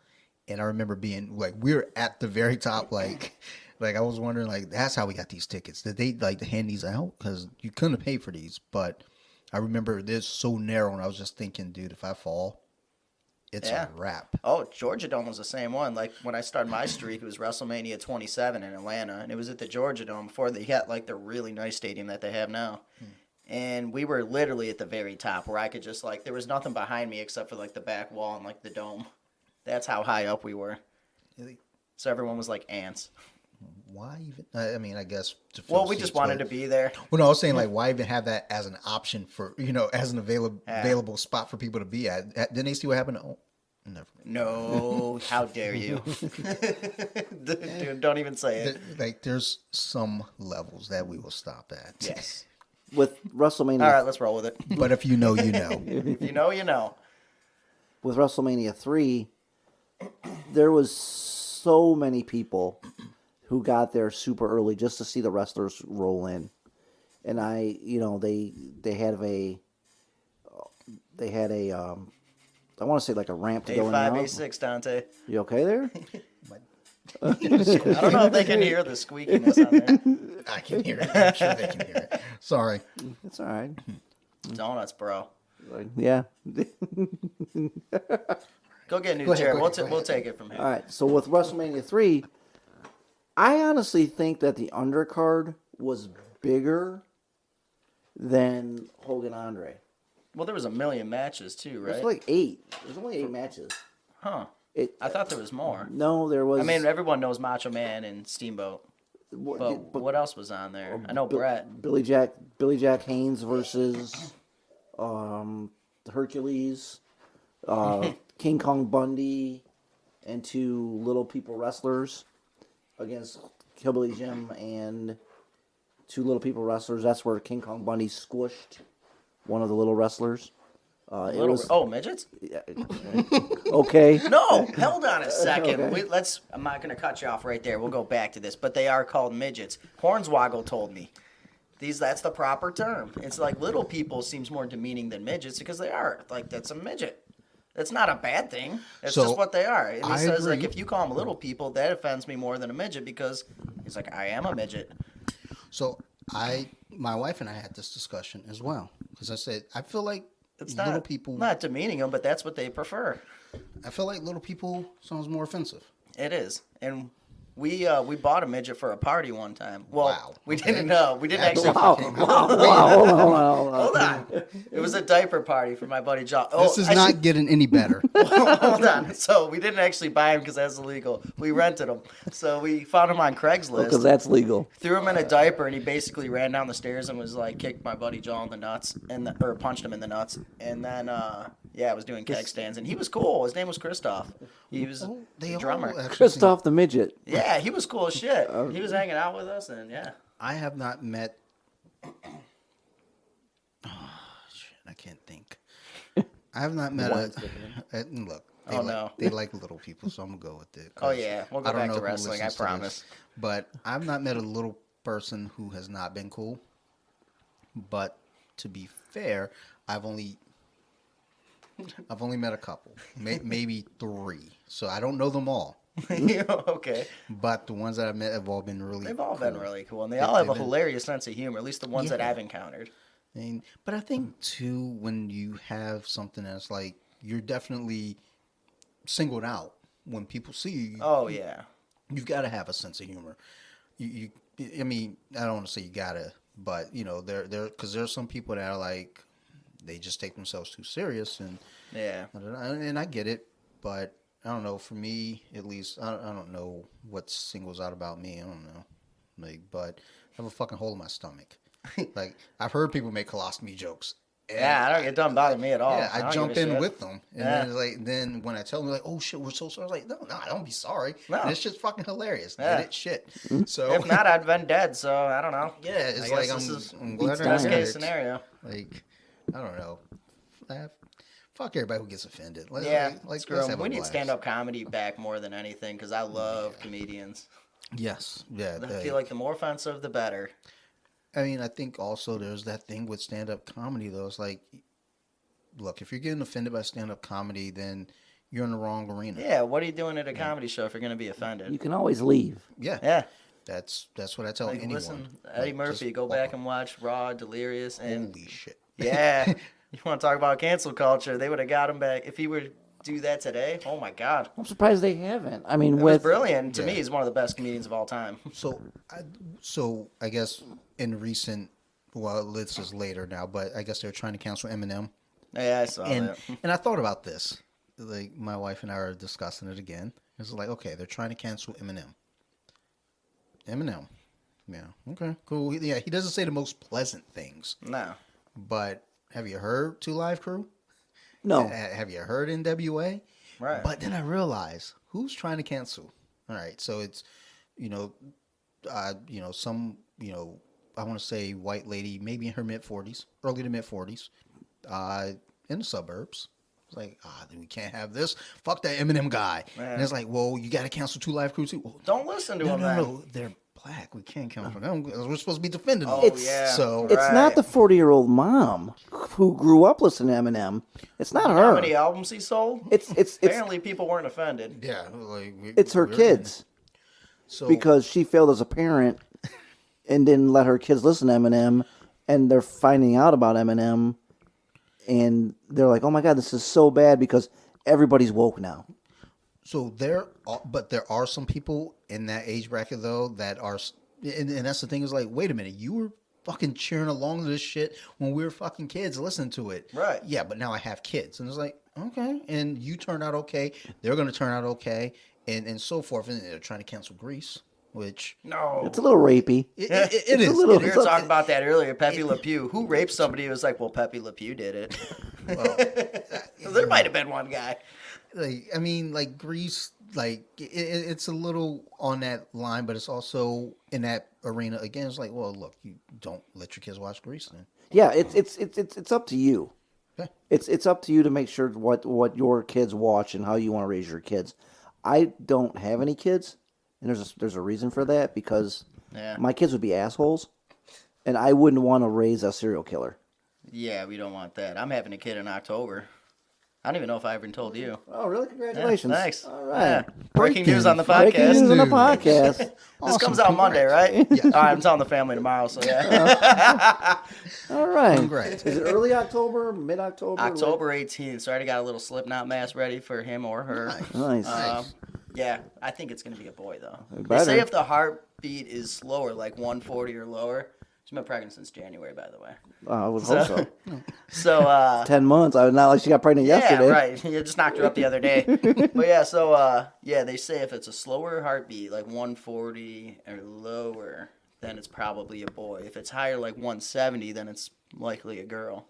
and I remember being like, we were at the very top, like I was wondering, like, that's how we got these tickets. Did they like hand these out? Because you couldn't pay for these. But I remember this so narrow, and I was just thinking, dude, if I fall, it's a wrap. Oh, Georgia Dome was the same one. Like when I started my streak, it was WrestleMania 27 in Atlanta, and it was at the Georgia Dome before they got like the really nice stadium that they have now. And we were literally at the very top where I could just like, there was nothing behind me except for like the back wall and like the dome. That's how high up we were. So everyone was like ants. Why even? I mean, I guess. Well, we just wanted to be there. Well, no, I was saying, like, why even have that as an option for, as an available spot for people to be at? Didn't they see what happened? Oh, never. No, how dare you? Dude, don't even say it. Like, there's some levels that we will stop at. Yes. With WrestleMania, All right, let's roll with it. But if you know, you know. If you know, you know. with WrestleMania 3, there was so many people who got there super early just to see the wrestlers roll in. And they had I want to say like a ramp to go in and A5, out. A6, Dante. You okay there? I don't know if they can hear the squeakiness on there. I can hear it. I'm sure they can hear it. Sorry. It's all right. Donuts, bro. Yeah. Go get a new Go ahead, chair. go We'll ahead. we'll take it from here. All right. So with WrestleMania 3, I honestly think that the undercard was bigger than Hogan Andre. Well, there was a million matches too, right? It's like 8. There's only 8 matches. Huh. I I thought there was more. No, there was. I mean, everyone knows Macho Man and Steamboat. But what else was on there? I know Brett. Billy Jack Haynes versus Hercules, King Kong Bundy, and 2 little people wrestlers. against Hillbilly Jim and two little people wrestlers. That's where King Kong Bundy squished one of the little wrestlers. Midgets? Okay. No, hold on a second. Okay. I'm not going to cut you off right there. We'll go back to this, but they are called midgets. Hornswoggle told me that's the proper term. It's like little people seems more demeaning than midgets because they are like that's a midget. That's not a bad thing. It's just what they are. And he says like if you call them little people, that offends me more than a midget because he's like I am a midget. So my wife and I had this discussion as well because I said I feel like little people not demeaning them, but that's what they prefer. I feel like little people sounds more offensive. It is, and we bought a midget for a party one time. Well, Wow. we didn't know. We didn't actually. Wow. Hold on. It was a diaper party for my buddy John. This is not getting any better. Hold on. So we didn't actually buy him because that's illegal. We rented him. So we found him on Craigslist. Because that's legal. Threw him in a diaper, and he basically ran down the stairs and was like kicked my buddy John in the nuts, or punched him in the nuts, and then I was doing keg stands, and he was cool. His name was Christoph. He was a drummer. Christoph the midget. Yeah, he was cool as shit. He was hanging out with us, and yeah. I have not met. Oh shit! I can't think. I have not met look. They like little people, so I'm gonna go with it. Oh yeah, we'll go back to who wrestling. I listens to promise. this, but I've not met a little person who has not been cool. But to be fair, I've only met a couple, maybe 3. So I don't know them all. Okay. But the ones that I've met have all been really. They've all cool. been really cool, and they all have a hilarious sense of humor. At least the ones that I've encountered. But I think too, when you have something that's like you're definitely singled out when people see you. Oh yeah. You've got to have a sense of humor. I mean, I don't want to say you gotta, but there because there's some people that are like they just take themselves too serious, and and I get it, but I don't know. For me, at least, I don't know what singles out about me. I don't know, but I have a fucking hole in my stomach. Like I've heard people make colostomy jokes. It doesn't bother me at all. Yeah, I jump in with them, and then when I tell them like, "Oh shit, we're so sorry," I was like, "No, don't be sorry." No. And it's just fucking hilarious. Yeah. Get it, shit. So if not, I'd been dead. So I don't know. Yeah, it's like I'm glad I best case scenario. Like I don't know. Fuck everybody who gets offended. Let's have we need stand-up comedy back more than anything because I love comedians. Yes, yeah. I feel like the more offensive, the better. I mean, I think also there's that thing with stand-up comedy, though. It's like, look, if you're getting offended by stand-up comedy, then you're in the wrong arena. Yeah, what are you doing at a comedy show if you're going to be offended? You can always leave. Yeah. That's what I tell anyone. Listen, Eddie Murphy, go back and watch Raw, Delirious, and holy shit. Yeah. You want to talk about cancel culture? They would have got him back if he would do that today. Oh my God! I'm surprised they haven't. I mean, it was brilliant. To me, he's one of the best comedians of all time. So I guess in recent, well, this is later now, but I guess they're trying to cancel Eminem. Yeah, I saw that. And I thought about this. Like my wife and I are discussing it again. It's like, okay, they're trying to cancel Eminem. Yeah. Okay. Cool. Yeah. He doesn't say the most pleasant things. No. But have you heard 2 Live Crew? No. Have you heard NWA? Right. But then I realized who's trying to cancel. All right. So it's, some, I want to say white lady, maybe in her mid-40s, early to mid-40s, in the suburbs. It's like, then we can't have this. Fuck that Eminem guy. Man. And it's like, well, you got to cancel 2 Live Crew too. Well, don't listen to him. No, they're black. We can't cancel them. We're supposed to be defending them. So it's not the 40-year-old mom who grew up listening to Eminem. It's not her. How many albums he sold? It's apparently people weren't offended. Yeah, it's her kids. So because she failed as a parent and didn't let her kids listen to Eminem, and they're finding out about Eminem, and they're like, "Oh my God, this is so bad," because everybody's woke now. So there are some people in that age bracket though that are, and that's the thing is like, wait a minute, you were fucking cheering along to this shit when we were fucking kids listening to it, right? Yeah, but now I have kids, and it's like, okay, and you turned out okay, they're gonna turn out okay, and so forth, and they're trying to cancel Grease, which it's a little rapey. It is. We were talking about that earlier. Pepe Le Pew, who raped somebody, was like, well, Pepe Le Pew did it. Well, there might have been one guy. Like, I mean, like Grease, like it's a little on that line, but it's also in that arena again. It's like, well, look, you don't let your kids watch Grease then. Yeah, it's up to you. Okay. It's up to you to make sure what your kids watch and how you want to raise your kids. I don't have any kids, and there's a reason for that because Yeah. my kids would be assholes, and I wouldn't want to raise a serial killer. Yeah, we don't want that. I'm having a kid in October. I don't even know if I ever told you. Oh, really? Congratulations! Yeah, thanks. All right. Yeah. Breaking news on the Breaking podcast. news on the Dude. podcast. This Awesome. comes out Monday, right? Yes. All right, I'm telling the family tomorrow, so yeah. All right. Congrats. Is it early October, mid October? October 18th, so I already got a little Slipknot mask ready for him or her. Nice. Yeah, I think it's going to be a boy, though. They better. say if the heartbeat is slower, like 140 or lower, she's been pregnant since January, by the way. I would hope so. So, 10 months. I was not like she got pregnant yesterday. yeah, right. You just knocked her up the other day. But yeah, so, yeah, they say if it's a slower heartbeat, like 140 or lower, then it's probably a boy. If it's higher, like 170, then it's likely a girl.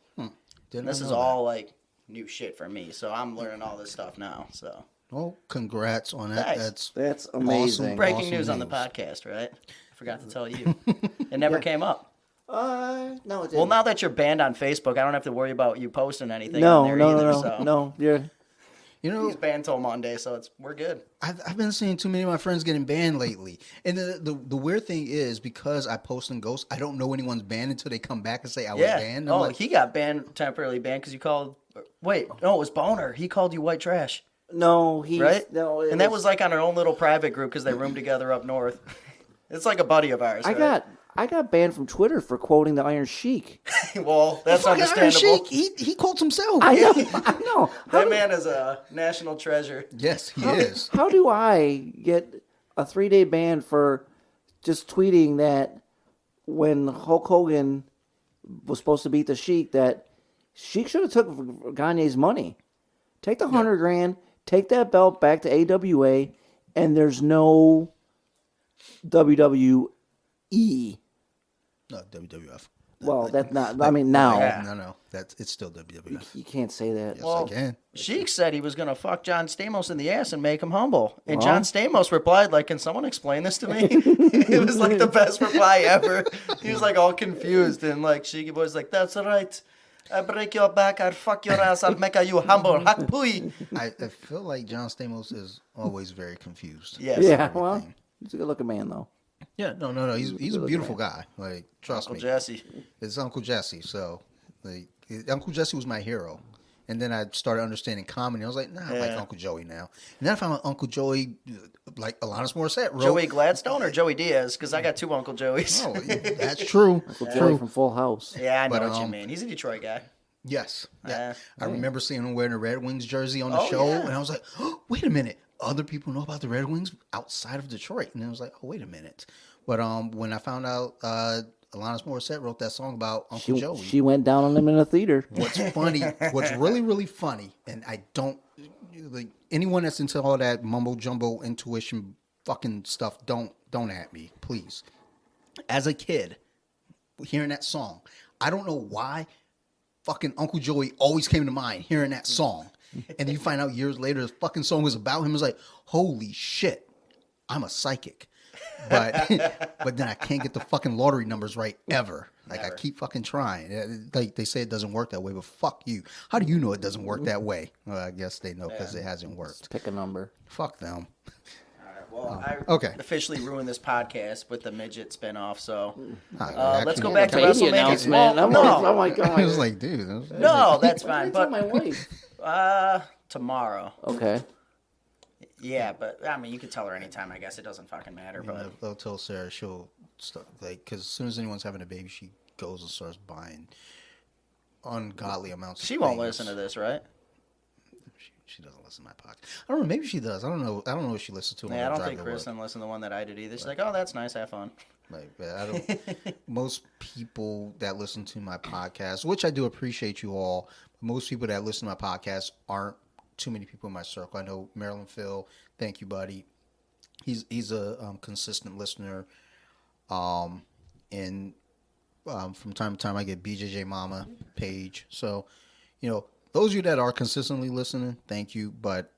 Didn't This I is know all, like, new shit for me, so I'm learning all this stuff now, so. that? Well, congrats on that. Nice. That's amazing. Breaking Awesome news on the news. podcast, right? I forgot to tell you. It never came up. No, it didn't. Well, now that you're banned on Facebook, I don't have to worry about you posting anything no, on there no, either. no, So no. You're You know, he's banned till Monday, so we're good. I've been seeing too many of my friends getting banned lately. And the weird thing is, because I post in Ghost, I don't know anyone's banned until they come back and say I was Yeah. banned. Oh, I'm like, he got banned, temporarily banned, because you called. Wait, no, it was Boner. He called you white trash, no, he's right? no, and that was like on our own little private group because they roomed together up north. It's like a buddy of ours. I got banned from Twitter for quoting the Iron Sheik. Well, that's fucking Iron understandable. Sheik, he quotes himself. I know. That man is a national treasure. Yes, he is. How do I get a 3-day ban for just tweeting that when Hulk Hogan was supposed to beat the Sheik, that Sheik should have took Gagne's money. Take the $100,000, take that belt back to AWA, and there's no WWE. No, WWF. Well, that's not. I mean, now Yeah. No, it's still WWF. you can't say that. Yes, Well, I can. Sheik said he was going to fuck John Stamos in the ass and make him humble. And John Stamos replied, like, can someone explain this to me? It was like the best reply ever. He was like all confused. And like Sheiky Boy's like, that's right. I break your back, I'll fuck your ass, I'll make you humble. Hakpui. I feel like John Stamos is always very confused. Yes. Yeah, well, he's a good-looking man, though. Yeah, no. He's a beautiful guy. Like, trust Uncle me. Jesse. It's Uncle Jesse. So, like, Uncle Jesse was my hero. And then I started understanding comedy. I was like, nah, I like Yeah. Uncle Joey now. And then I found out Uncle Joey, like Alanis Morissette, wrote. Joey Gladstone or Joey Diaz? Because I got two Uncle Joeys. Oh, that's true. Uncle True. Joey from Full House. Yeah, I know But, what you mean. He's a Detroit guy. Yes. Yeah. Yeah. I remember seeing him wearing a Red Wings jersey on the Oh, show. yeah. And I was like, oh, wait a minute. Other people know about the Red Wings outside of Detroit. And I was like, oh, wait a minute. But when I found out Alanis Morissette wrote that song about Uncle Joey. She went down on him in a theater. What's funny, what's really, really funny, and I don't, like, anyone that's into all that mumbo jumbo intuition fucking stuff, don't at me, please. As a kid, hearing that song, I don't know why fucking Uncle Joey always came to mind hearing that song. And then you find out years later the fucking song was about him. It's like, holy shit, I'm a psychic. But then I can't get the fucking lottery numbers right ever. Like, I keep fucking trying. Like, they say it doesn't work that way, but fuck you. How do you know it doesn't work that way? Well, I guess they know because it hasn't worked. Pick a number. Fuck them. Well, I okay. officially ruined this podcast with the midget spinoff, so Let's let's go back to Baby WrestleMania. announcement. Well, I'm no, like, oh my god. I was like, dude. no, that's fine. Tell my But wife. tomorrow, Okay. yeah. But I mean, you could tell her anytime. I guess it doesn't fucking matter. But I'll tell Sarah she'll start, like, because as soon as anyone's having a baby, she goes and starts buying ungodly amounts of she won't things. listen to this, right? She doesn't listen to my podcast. I don't know. Maybe she does. I don't know. I don't know if she listens to it. Yeah, I on don't the think drive to work. Kristen listened to the one that I did either. She's like, oh, that's nice. Have fun. Like, I don't. Most people that listen to my podcast, which I do appreciate you all, most people that listen to my podcast aren't too many people in my circle. I know Maryland Phil. Thank you, buddy. He's a consistent listener. And from time to time, I get BJJ Mama page. So, those of you that are consistently listening, thank you. But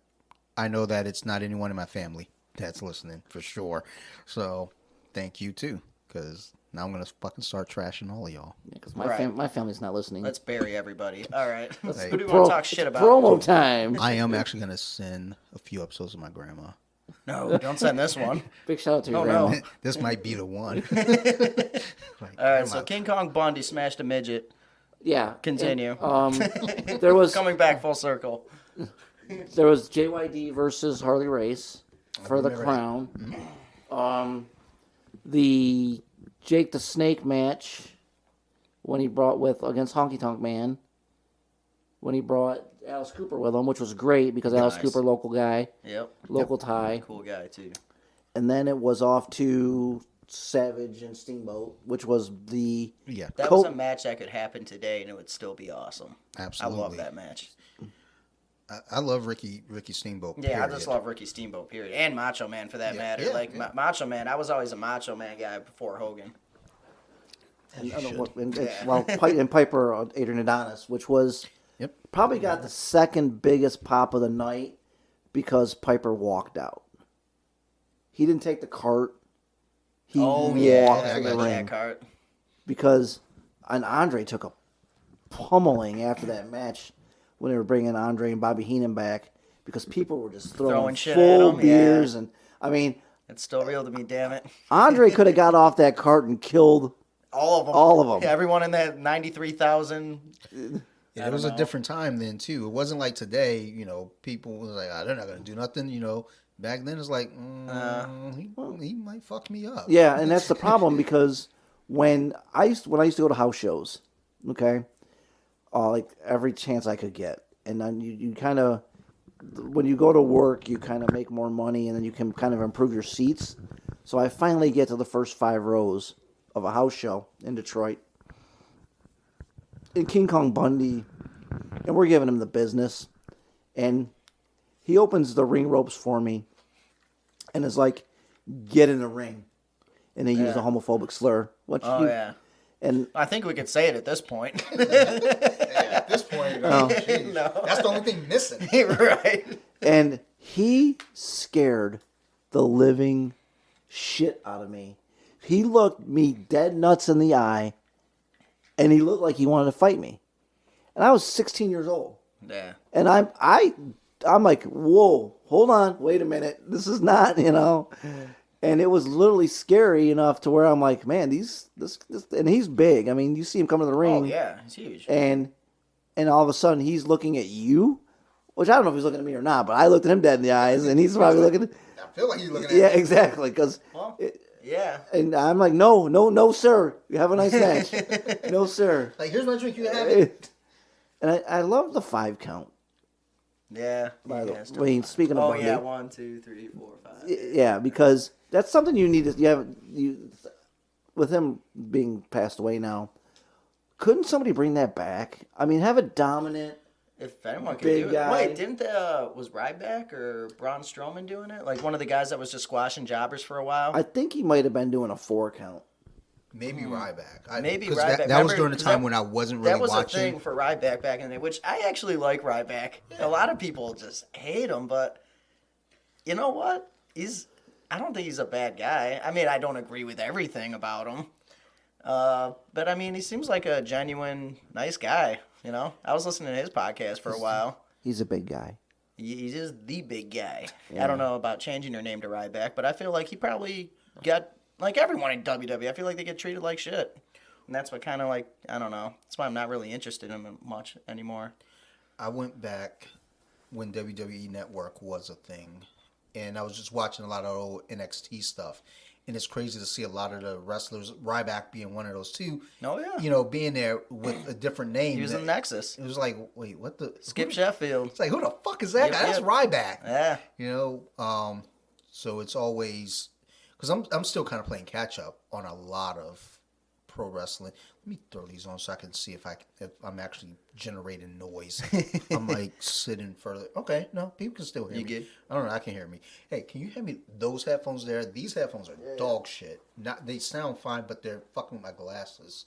I know that it's not anyone in my family that's listening for sure. So thank you too, because now I'm gonna fucking start trashing all of y'all. Because Right. my family's not listening. Let's bury everybody. All right. Hey. Who do you want to talk shit about? Promo time. I am actually gonna send a few episodes of my grandma. No, don't send this one. Big shout out to your Oh, grandma. no. This might be the one. All right, so King Kong Bundy smashed a midget. Yeah. Continue. And, there was Coming back full circle. JYD versus Harley Race for the remember crown. Mm-hmm. The Jake the Snake match when he brought against Honky Tonk Man. When he brought Alice Cooper with him, which was great because Alice Nice. Cooper, local guy, Yep. local tie. Cool guy, too. And then it was off to Savage and Steamboat, which was the Yeah, That was a match that could happen today, and it would still be awesome. absolutely. I love that match. I love Ricky Steamboat. Yeah, I period. just love Ricky Steamboat, period. And Macho Man, for that Yeah, matter. yeah, like, yeah. Macho Man, I was always a Macho Man guy before Hogan. and, Yeah. and Piper Adrian Adonis, which was Yep. probably got the second biggest pop of the night because Piper walked out. He didn't take the cart. He walked I to the got ring that cart. because Andre took a pummeling after that match when they were bringing Andre and Bobby Heenan back because people were just throwing Shit full at him, beers yeah. and I mean It's still real to me, damn it. Andre could have got off that cart and killed All of them. all of them. Everyone in that 93,000. Yeah, it was a different time then too. It wasn't like today. People was like, they're not gonna do nothing. Back then it's like, he might fuck me up. Yeah, and that's the problem because when I used to go to house shows, okay, like every chance I could get, and then you kind of when you go to work, you kind of make more money, and then you can kind of improve your seats. So I finally get to the first 5 rows of a house show in Detroit, and King Kong Bundy, and we're giving him the business, and he opens the ring ropes for me, and is like, "Get in the ring," and they use a homophobic slur. Yeah. And I think we could say it at this point. At this point, geez, that's the only thing missing. Right. and he scared the living shit out of me. He looked me dead nuts in the eye, and he looked like he wanted to fight me. And I was 16 years old. Yeah. And I'm like, whoa, hold on, wait a minute. This is not, And it was literally scary enough to where I'm like, man, this and he's big. I mean, you see him come to the ring. Oh, yeah. It's huge. And all of a sudden he's looking at you, which I don't know if he's looking at me or not, but I looked at him dead in the eyes, and he's probably looking at. I feel like he's looking at Yeah, me. exactly. Because. Well, yeah. And I'm like, no, sir. You have a nice match. No, sir. Like, here's my drink. You have it. And I love the 5 count. Yeah. By the Yeah, way, speaking of Oh, Bundy, yeah. 1, 2, 3, 4, 5. yeah, because that's something you need to. With him being passed away now, couldn't somebody bring that back? I mean, have a dominant. If anyone could Big do it. guy. Wait, didn't was Ryback or Braun Strowman doing it? Like one of the guys that was just squashing jobbers for a while? I think he might have been doing a 4 count. Maybe Ryback. Maybe 'cause Ryback. That was during Remember, the time 'cause when I wasn't really that was watching. a thing for Ryback back in the day, which I actually like Ryback. A lot of people just hate him, but you know what? I don't think he's a bad guy. I mean, I don't agree with everything about him. But I mean, he seems like a genuine, nice guy. I was listening to his podcast for a while. He's a big guy. He's just the big guy. I don't know about changing your name to Ryback, but I feel like he probably got, like everyone in WWE, I feel like they get treated like shit. And that's what kind of like, I don't know. That's why I'm not really interested in him much anymore. I went back when WWE Network was a thing, and I was just watching a lot of old NXT stuff. And it's crazy to see a lot of the wrestlers, Ryback being one of those too. Oh, yeah. Being there with a different name. He was in Nexus. It was like, wait, what the? Skip Sheffield. It's like, who the fuck is that Yep, guy? That's yep. Ryback. Yeah. So it's always, because I'm still kind of playing catch up on a lot of pro wrestling. Let me throw these on so I can see if I'm actually generating noise. I'm like sitting further. Okay, no, people can still hear You me. good? I don't know. I can hear me. Hey, can you hear me? Those headphones there. These headphones are dog shit. They sound fine, but they're fucking with my glasses.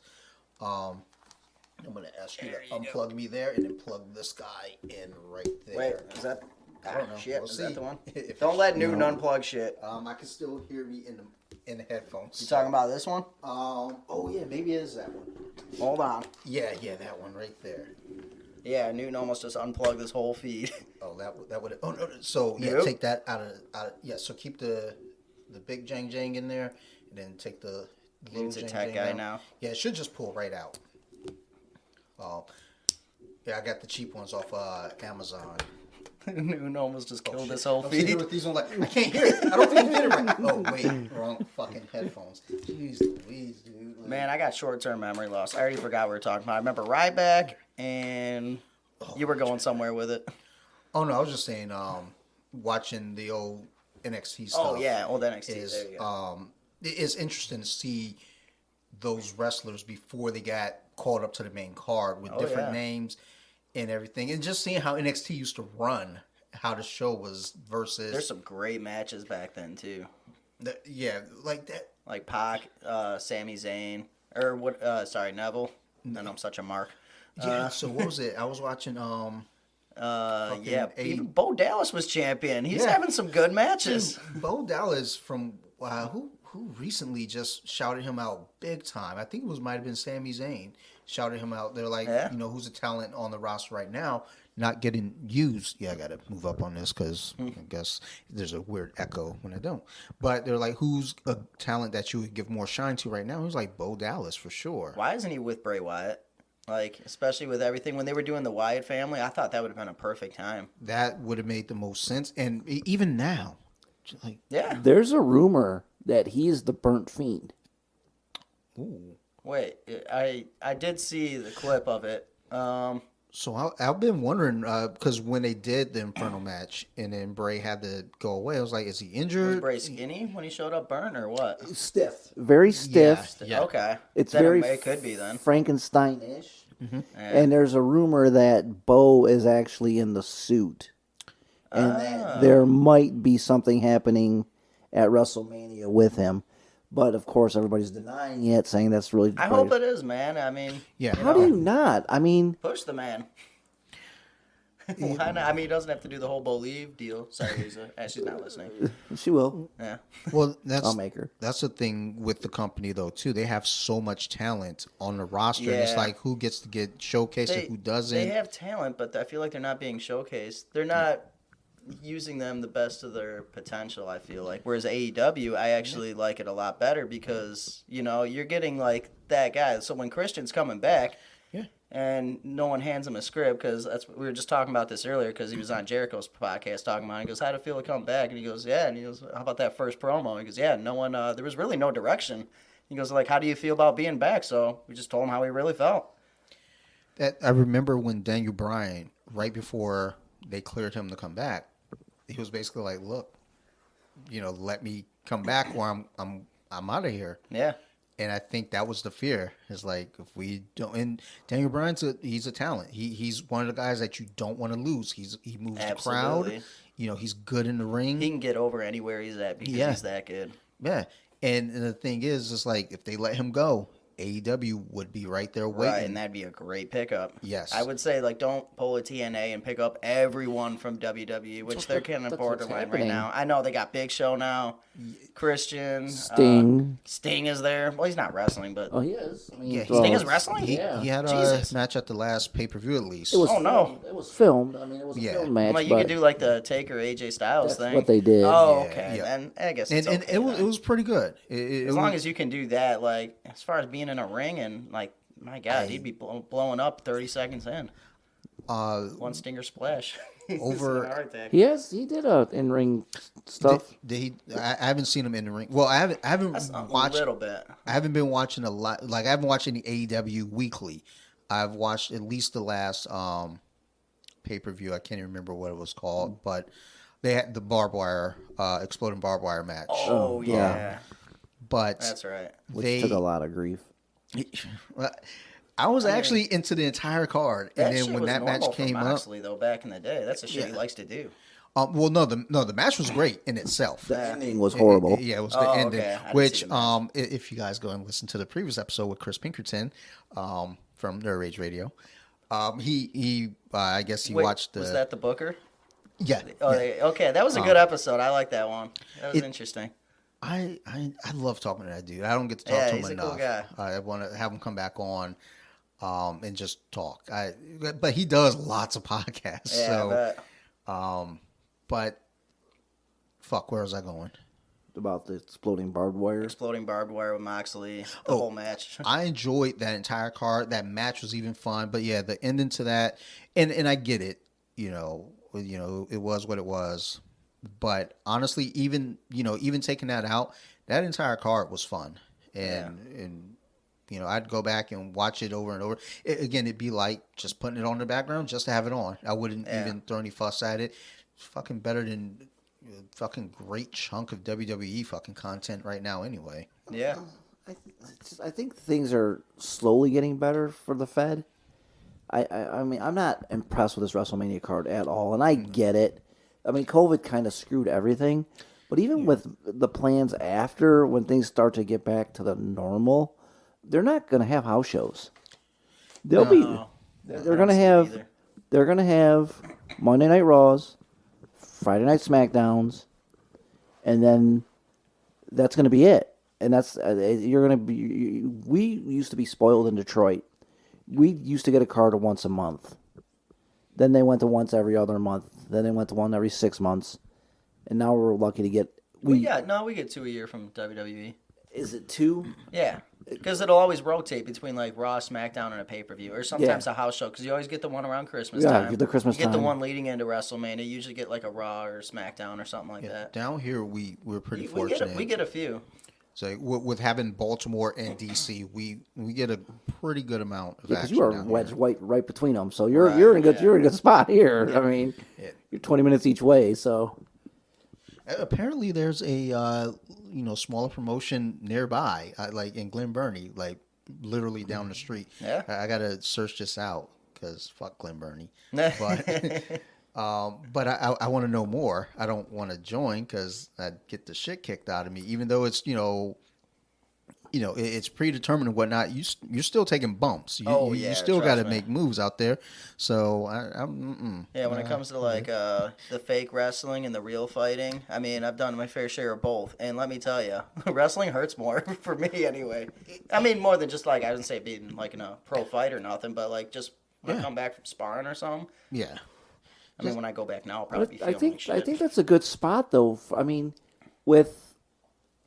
I'm gonna ask you to unplug me there and then plug this guy in right there. Wait, is that I don't know. Shit, We'll is see. that the one? If Don't let it's- Newt unplug shit. I can still hear me in the headphones. You talking about this one? Oh yeah, maybe it is that one. Hold on. Yeah, that one right there. Yeah, Newton almost just unplugged this whole feed. Oh, that would. Oh no. So yeah, Nope. take that out of. Yeah. So keep the big jang jang in there, and then take the little Newt's a jang tech jang guy out. now. Yeah, it should just pull right out. Yeah, I got the cheap ones off Amazon. Newton almost just killed shit. this whole I'm sitting here feed. with these on like I can't hear it. I don't think you did it right. Oh wait, wrong fucking headphones. Jeez Louise, dude. Like, Man, I got short-term memory loss. I already forgot what we were talking about. I remember Ryback, and you were going somewhere with it. Oh no, I was just saying, watching the old NXT stuff. Oh, yeah, old NXT. Is There you go. it's interesting to see those wrestlers before they got called up to the main card with different yeah. names and everything, and just seeing how NXT used to run, how the show was versus. There's some great matches back then, too. Yeah, like that. Like Pac, Sami Zayn, or what? Neville. And I'm such a mark. Yeah. So what was it? I was watching. Yeah, A- even Bo Dallas was champion. He's Yeah. having some good matches. Bo Dallas from who recently just shouted him out big time. I think it might have been Sami Zayn shouted him out. They're like, Yeah. who's a talent on the roster right now, not getting used. Yeah, I got to move up on this because I guess there's a weird echo when I don't. But they're like, who's a talent that you would give more shine to right now? It was like Bo Dallas for sure. Why isn't he with Bray Wyatt? Like, especially with everything when they were doing the Wyatt family, I thought that would have been a perfect time. That would have made the most sense. And even now, like, Yeah. There's a rumor that he's the burnt fiend. ooh. Wait, I did see the clip of it. So I've been wondering because when they did the Inferno match and then Bray had to go away, I was like, is he Was injured? Bray skinny when he showed up burnt or what? Stiff. Very stiff. Yeah. Okay. It's Then very it could be then. Frankenstein-ish. Yeah. And there's a rumor that Bo is actually in the suit. And that there might be something happening at WrestleMania with him. But, of course, everybody's denying it, saying that's really... I hope it is, man. I mean, Yeah. How do you not? I mean... push the man. Why not? I mean, he doesn't have to do the whole believe deal. Sorry, Lisa. She's not listening. She will. Yeah. Well, I'll make her. that's the thing with the company though too. They have so much talent on the roster, and it's Yeah. like who gets to get showcased and who doesn't. They have talent, but I feel like they're not being showcased. They're not using them the best of their potential, I feel like. Whereas AEW, I actually like it a lot better because, you're getting like that guy. So when Christian's coming back, Yeah. and no one hands him a script because we were just talking about this earlier because he was on Jericho's podcast talking about it. He goes, how'd it feel to come back? And he goes, yeah. And he goes, how about that first promo? He goes, yeah, no one, there was really no direction. He goes, like, how do you feel about being back? So we just told him how he really felt. I remember when Daniel Bryan, right before they cleared him to come back, he was basically like, look, let me come back or I'm out of here. Yeah. And I think that was the fear. It's like if we don't. And Daniel Bryan's he's a talent. He's one of the guys that you don't want to lose. He moves the crowd. Absolutely. He's good in the ring. He can get over anywhere he's at because Yeah. he's that good. Yeah. And the thing is, it's like if they let him go, AEW would be right there waiting. Right, and that'd be a great pickup. Yes. I would say, don't pull a TNA and pick up everyone from WWE, which they're kind of that's what's borderline right happening. now. I know they got Big Show now, Christian. Sting. Sting is there. Well, he's not wrestling, but Oh, he is. I mean, Yeah, Sting is wrestling? He Yeah. had a Jesus. match at the last pay-per-view at least. It was Oh, no. filmed. It was filmed. I mean, it was a Yeah. film match. Well, you but could do like the Taker AJ Styles that's thing. what they did. Oh, Yeah, okay. yeah. Then I guess and it's and okay it was then. pretty good. As long as you can do that, like as far as being in a ring and like, my God, he'd be blowing up 30 seconds in. One stinger splash. Over- Heart attack. He did a in-ring stuff. I haven't seen him in the ring. Well, I haven't That's a watched. little bit. I haven't been watching a lot. Like I haven't watched any AEW weekly. I've watched at least the last pay-per-view. I can't even remember what it was called, but they had the exploding barbed wire match. Oh, yeah. yeah. But That's right. Which took a lot of grief. I was actually into the entire card, That and then shit when was that match normal for came up, Moxley, though, back in the day. That's the shit he Yeah. likes to do. well, the match was great in itself. The ending was horrible. Yeah, it was the Oh, ending. okay. I didn't Which, see the match. If you guys go and listen to the previous episode with Chris Pinkerton, from Nerd Rage Radio, he I guess he Wait, watched the. was that the Booker? Yeah. Oh, yeah. okay, that was a good episode. I like that one. That was interesting. I love talking to that dude. I don't get to talk Yeah, to him he's a enough. cool guy. I want to have him come back on, and just talk. But he does lots of podcasts. Yeah, I So, bet. but fuck, where was I going? About the exploding barbed wire. Exploding barbed wire with Moxley, the whole match. I enjoyed that entire card. That match was even fun. But yeah, the ending to that, and I get it. You know, it was what it was. But honestly, even taking that out, that entire card was fun, and I'd go back and watch it over and over. Again, it'd be like just putting it on the background just to have it on. I wouldn't even throw any fuss at it. It's fucking better than a fucking great chunk of WWE fucking content right now anyway. Yeah. I think things are slowly getting better for the Fed. I mean, I'm not impressed with this WrestleMania card at all, and I get it. I mean, COVID kind of screwed everything, but even with the plans after, when things start to get back to the normal, they're not going to have house shows. They're going to have Monday Night Raws, Friday Night SmackDowns, and then that's going to be it. And that's you're going to be. We used to be spoiled in Detroit. We used to get a card once a month. Then they went to once every other month. Then they went to one every 6 months. And now we're lucky to get... We get 2 a year from WWE. Is it 2? Yeah. Because it'll always rotate between like Raw, SmackDown, and a pay-per-view. Or sometimes a house show. Because you always get the one around Christmas time. Yeah, the Christmas time. You get time. the one leading into WrestleMania. You usually get like a Raw or SmackDown or something like that. Down here, we're pretty fortunate. We get a few. So with having Baltimore and DC, we get a pretty good amount of action. Because you are down wedged here. right between them, so you're in a good spot here. Yeah. I mean, Yeah. you're 20 minutes each way, so Apparently, there's a smaller promotion nearby, like in Glen Burnie, like literally down the street. Yeah. I gotta search this out because fuck Glen Burnie. But but I want to know more. I don't want to join because I'd get the shit kicked out of me. Even though it's it's predetermined and whatnot. You're still taking bumps. You still got to make moves out there. So I'm when it comes to like the fake wrestling and the real fighting, I mean, I've done my fair share of both, and let me tell you, wrestling hurts more for me anyway. I mean, more than just like I wouldn't say being like in a pro fight or nothing, but like just when I come back from sparring or something. Yeah. I mean, when I go back now, I'll probably be feeling like shit. I think that's a good spot though. I mean, with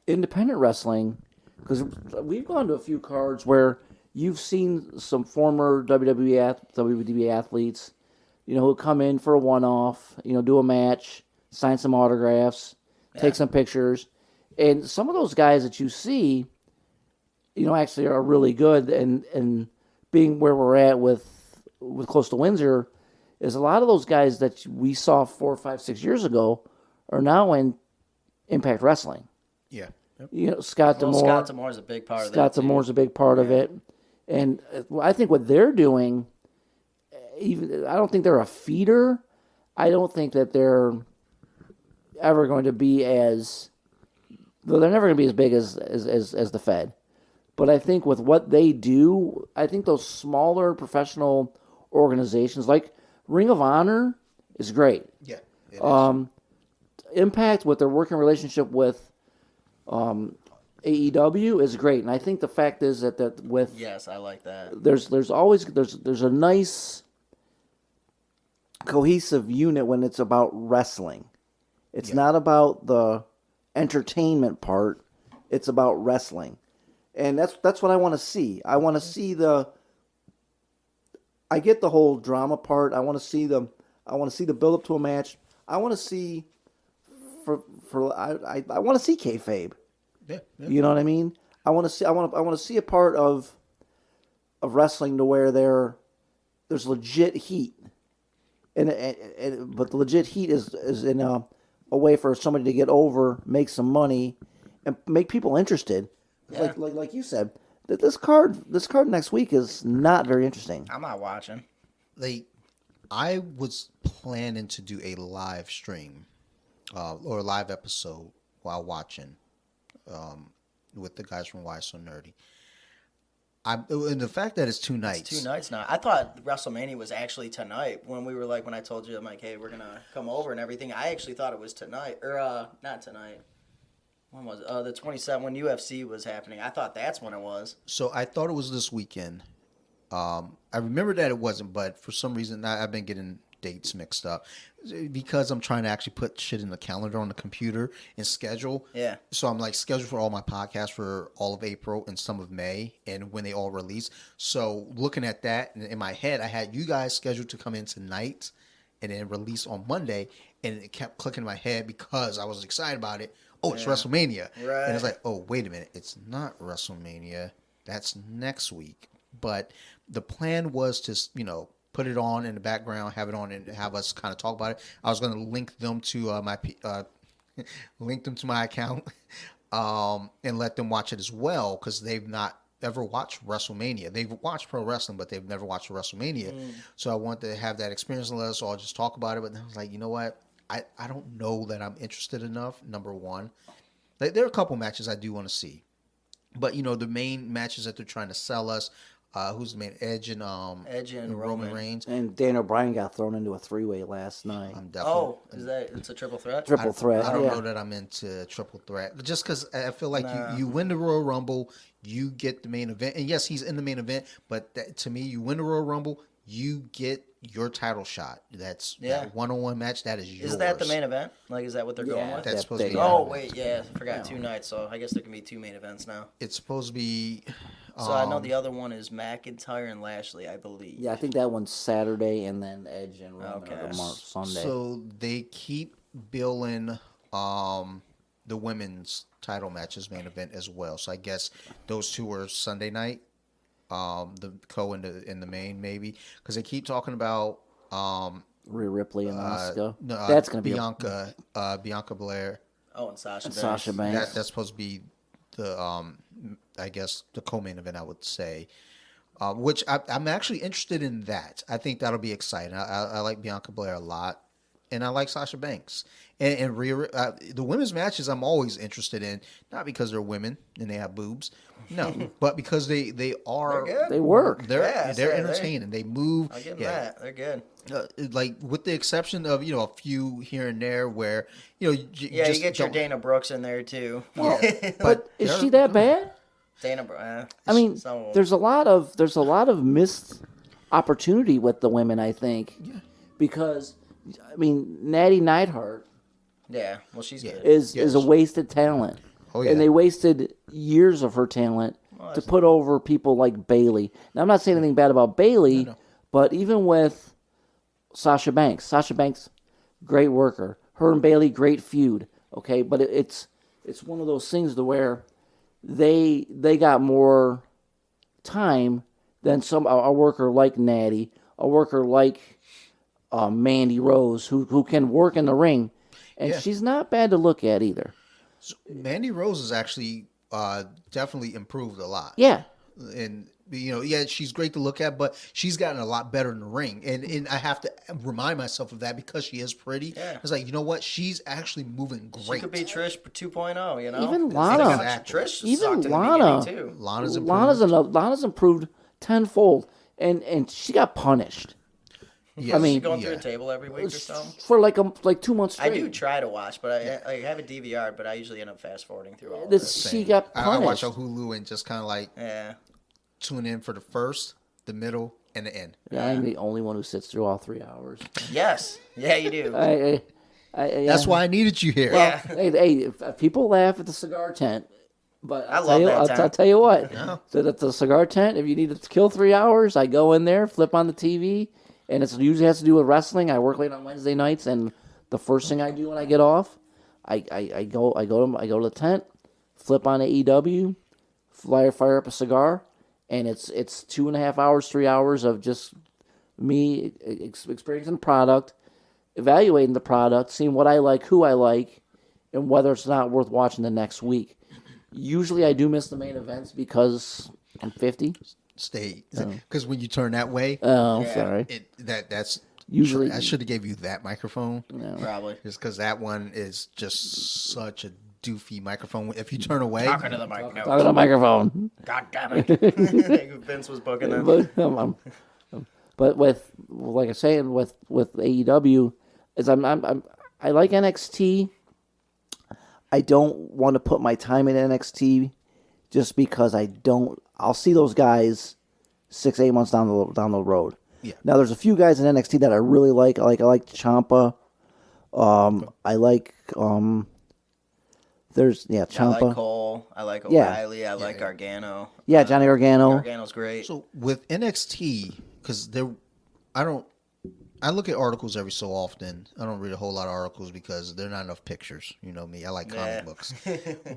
independent wrestling. Because we've gone to a few cards where you've seen some former WWE athletes, who come in for a one-off, do a match, sign some autographs, take some pictures. And some of those guys that you see, actually are really good. And being where we're at with close to Windsor, is a lot of those guys that we saw 4, 5, 6 years ago are now in Impact Wrestling. Yeah. Scott D'Amore. Scott D'Amore's a big part of that. Scott D'Amore's a big part of it. And I think what they're doing, I don't think they're a feeder. I don't think that they're ever going to be they're never going to be as big as the Fed. But I think with what they do, I think those smaller professional organizations like Ring of Honor is great. Yeah. It is. Impact, with their working relationship with AEW is great, and I think the fact is that with I like that. There's always a nice cohesive unit when it's about wrestling. It's not about the entertainment part. It's about wrestling, and that's what I want to see. I want to see I get the whole drama part. I want to see the build up to a match. I want to see I want to see kayfabe. Yeah. You know what I mean? I want to see a part of wrestling to where there's legit heat, but the legit heat is in a way for somebody to get over, make some money, and make people interested. Yeah. Like you said, that this card next week is not very interesting. I'm not watching. I was planning to do a live stream or a live episode while watching with the guys from Why So Nerdy. And the fact that it's 2 nights. It's 2 nights now. I thought WrestleMania was actually tonight. When we were like, when I told you, I'm like, hey, we're gonna come over and everything. I actually thought it was tonight, or not tonight. When was it? The 27th when UFC was happening. I thought that's when it was. So I thought it was this weekend. I remember that it wasn't, but for some reason I've been getting dates mixed up because I'm trying to actually put shit in the calendar on the computer and schedule. Yeah. So I'm like scheduled for all my podcasts for all of April and some of May and when they all release. So looking at that in my head, I had you guys scheduled to come in tonight and then release on Monday, and it kept clicking in my head because I was excited about it. Oh, it's WrestleMania. Right. And it's like, oh, wait a minute. It's not WrestleMania. That's next week. But the plan was to, put it on in the background, have it on, and have us kind of talk about it. I was going to link them to my account, and let them watch it as well because they've not ever watched WrestleMania. They've watched pro wrestling, but they've never watched WrestleMania. So I wanted to have that experience and let us all just talk about it. But then I was like, you know what? I don't know that I'm interested enough. Number one, like, there are a couple matches I do want to see, but the main matches that they're trying to sell us. Who's the main? Edge and Roman Reigns. And Daniel Bryan got thrown into a 3-way last night. I'm definitely. It's a triple threat? Triple threat. I don't yeah. know that I'm into triple threat, just because I feel like you win the Royal Rumble, you get the main event, and yes, he's in the main event, but to me, you win the Royal Rumble, you get your title shot. That's that one-on-one match. That is yours. Is that the main event? Like, is that what they're going with? That's supposed to be. Oh wait, yeah, I forgot 2 nights. So I guess there can be 2 main events now. It's supposed to be. So I know the other one is McIntyre and Lashley, I believe. Yeah, I think that one's Saturday, and then Edge and Roman Okay. are Sunday. So they keep billing the women's title matches main event as well. So I guess those two were Sunday night. The co in the main maybe because they keep talking about Rhea Ripley and Asuka. no, That's going to be Bianca Belair. Oh, and Sasha Banks. Sasha Banks. That's supposed to be the I guess the co-main event, I would say, which I'm actually interested in that. I think that'll be exciting. I like Bianca Belair a lot, and I like Sasha Banks. And Rhea, the women's matches I'm always interested in, not because they're women and they have boobs, no, but because they are. They're good. They work. They're entertaining. They move. I'll give them that. They're good. Like with the exception of a few here and there where You get your Dana Brooks in there too. Well, but is she that bad? Dana Brooks. I mean, there's a lot of missed opportunity with the women. I think because Natty Neidhart well, she's good. is a wasted talent. Oh, yeah. And they wasted years of her talent to put over people like Bailey. Now, I'm not saying anything bad about Bailey, but even with Sasha Banks, great worker. Her and Bailey, great feud. Okay, but it's one of those things to where they got more time than a worker like Natty, a worker like Mandy Rose, who can work in the ring, and she's not bad to look at either. So Mandy Rose has actually definitely improved a lot. Yeah. And she's great to look at, but she's gotten a lot better in the ring. And I have to remind myself of that because she is pretty. Yeah. It's like, you know what? She's actually moving great. She could be Trish 2.0, Even Lana. Trish Even sucked Lana. in the beginning, too. Lana's improved tenfold, and she got punished. Yeah. She's going through a table every week or something. For like 2 months straight. I do try to watch, but I have a DVR, but I usually end up fast forwarding through all of it. She got punished. I watch on Hulu and just kind of like Yeah. tune in for the first, the middle, and the end. Yeah, I'm the only one who sits through all 3 hours. Yes. Yeah, you do. That's why I needed you here. Yeah. Hey, people laugh at the cigar tent, but I love that tent. I'll tell you what. So at the cigar tent, if you need to kill 3 hours, I go in there, flip on the TV, and it usually has to do with wrestling. I work late on Wednesday nights, and the first thing I do when I get off, I go to the tent, flip on AEW, fire up a cigar, and it's 2.5 hours, 3 hours of just me experiencing the product, evaluating the product, seeing what I like, who I like, and whether it's not worth watching the next week. Usually I do miss the main events because I'm 50. Stay. Because when you turn that way, Sorry. That's Usually I should have gave you that microphone. Probably. Just because that one is just such a doofy microphone. If you turn away, Talking to the mic. No. Talking to the microphone. God damn it. Vince was booking them. But with, like I say, with AEW, is I like NXT. I don't want to put my time in NXT just because I'll see those guys 6-8 months down the road. Yeah. Now there's a few guys in NXT that I really like. I like Ciampa. I like there's Ciampa. I like Cole. I like O'Reilly. I like Gargano. Yeah, Johnny Gargano. Gargano's great. So with NXT, because I look at articles every so often. I don't read a whole lot of articles because there are not enough pictures. You know me. I like comic books.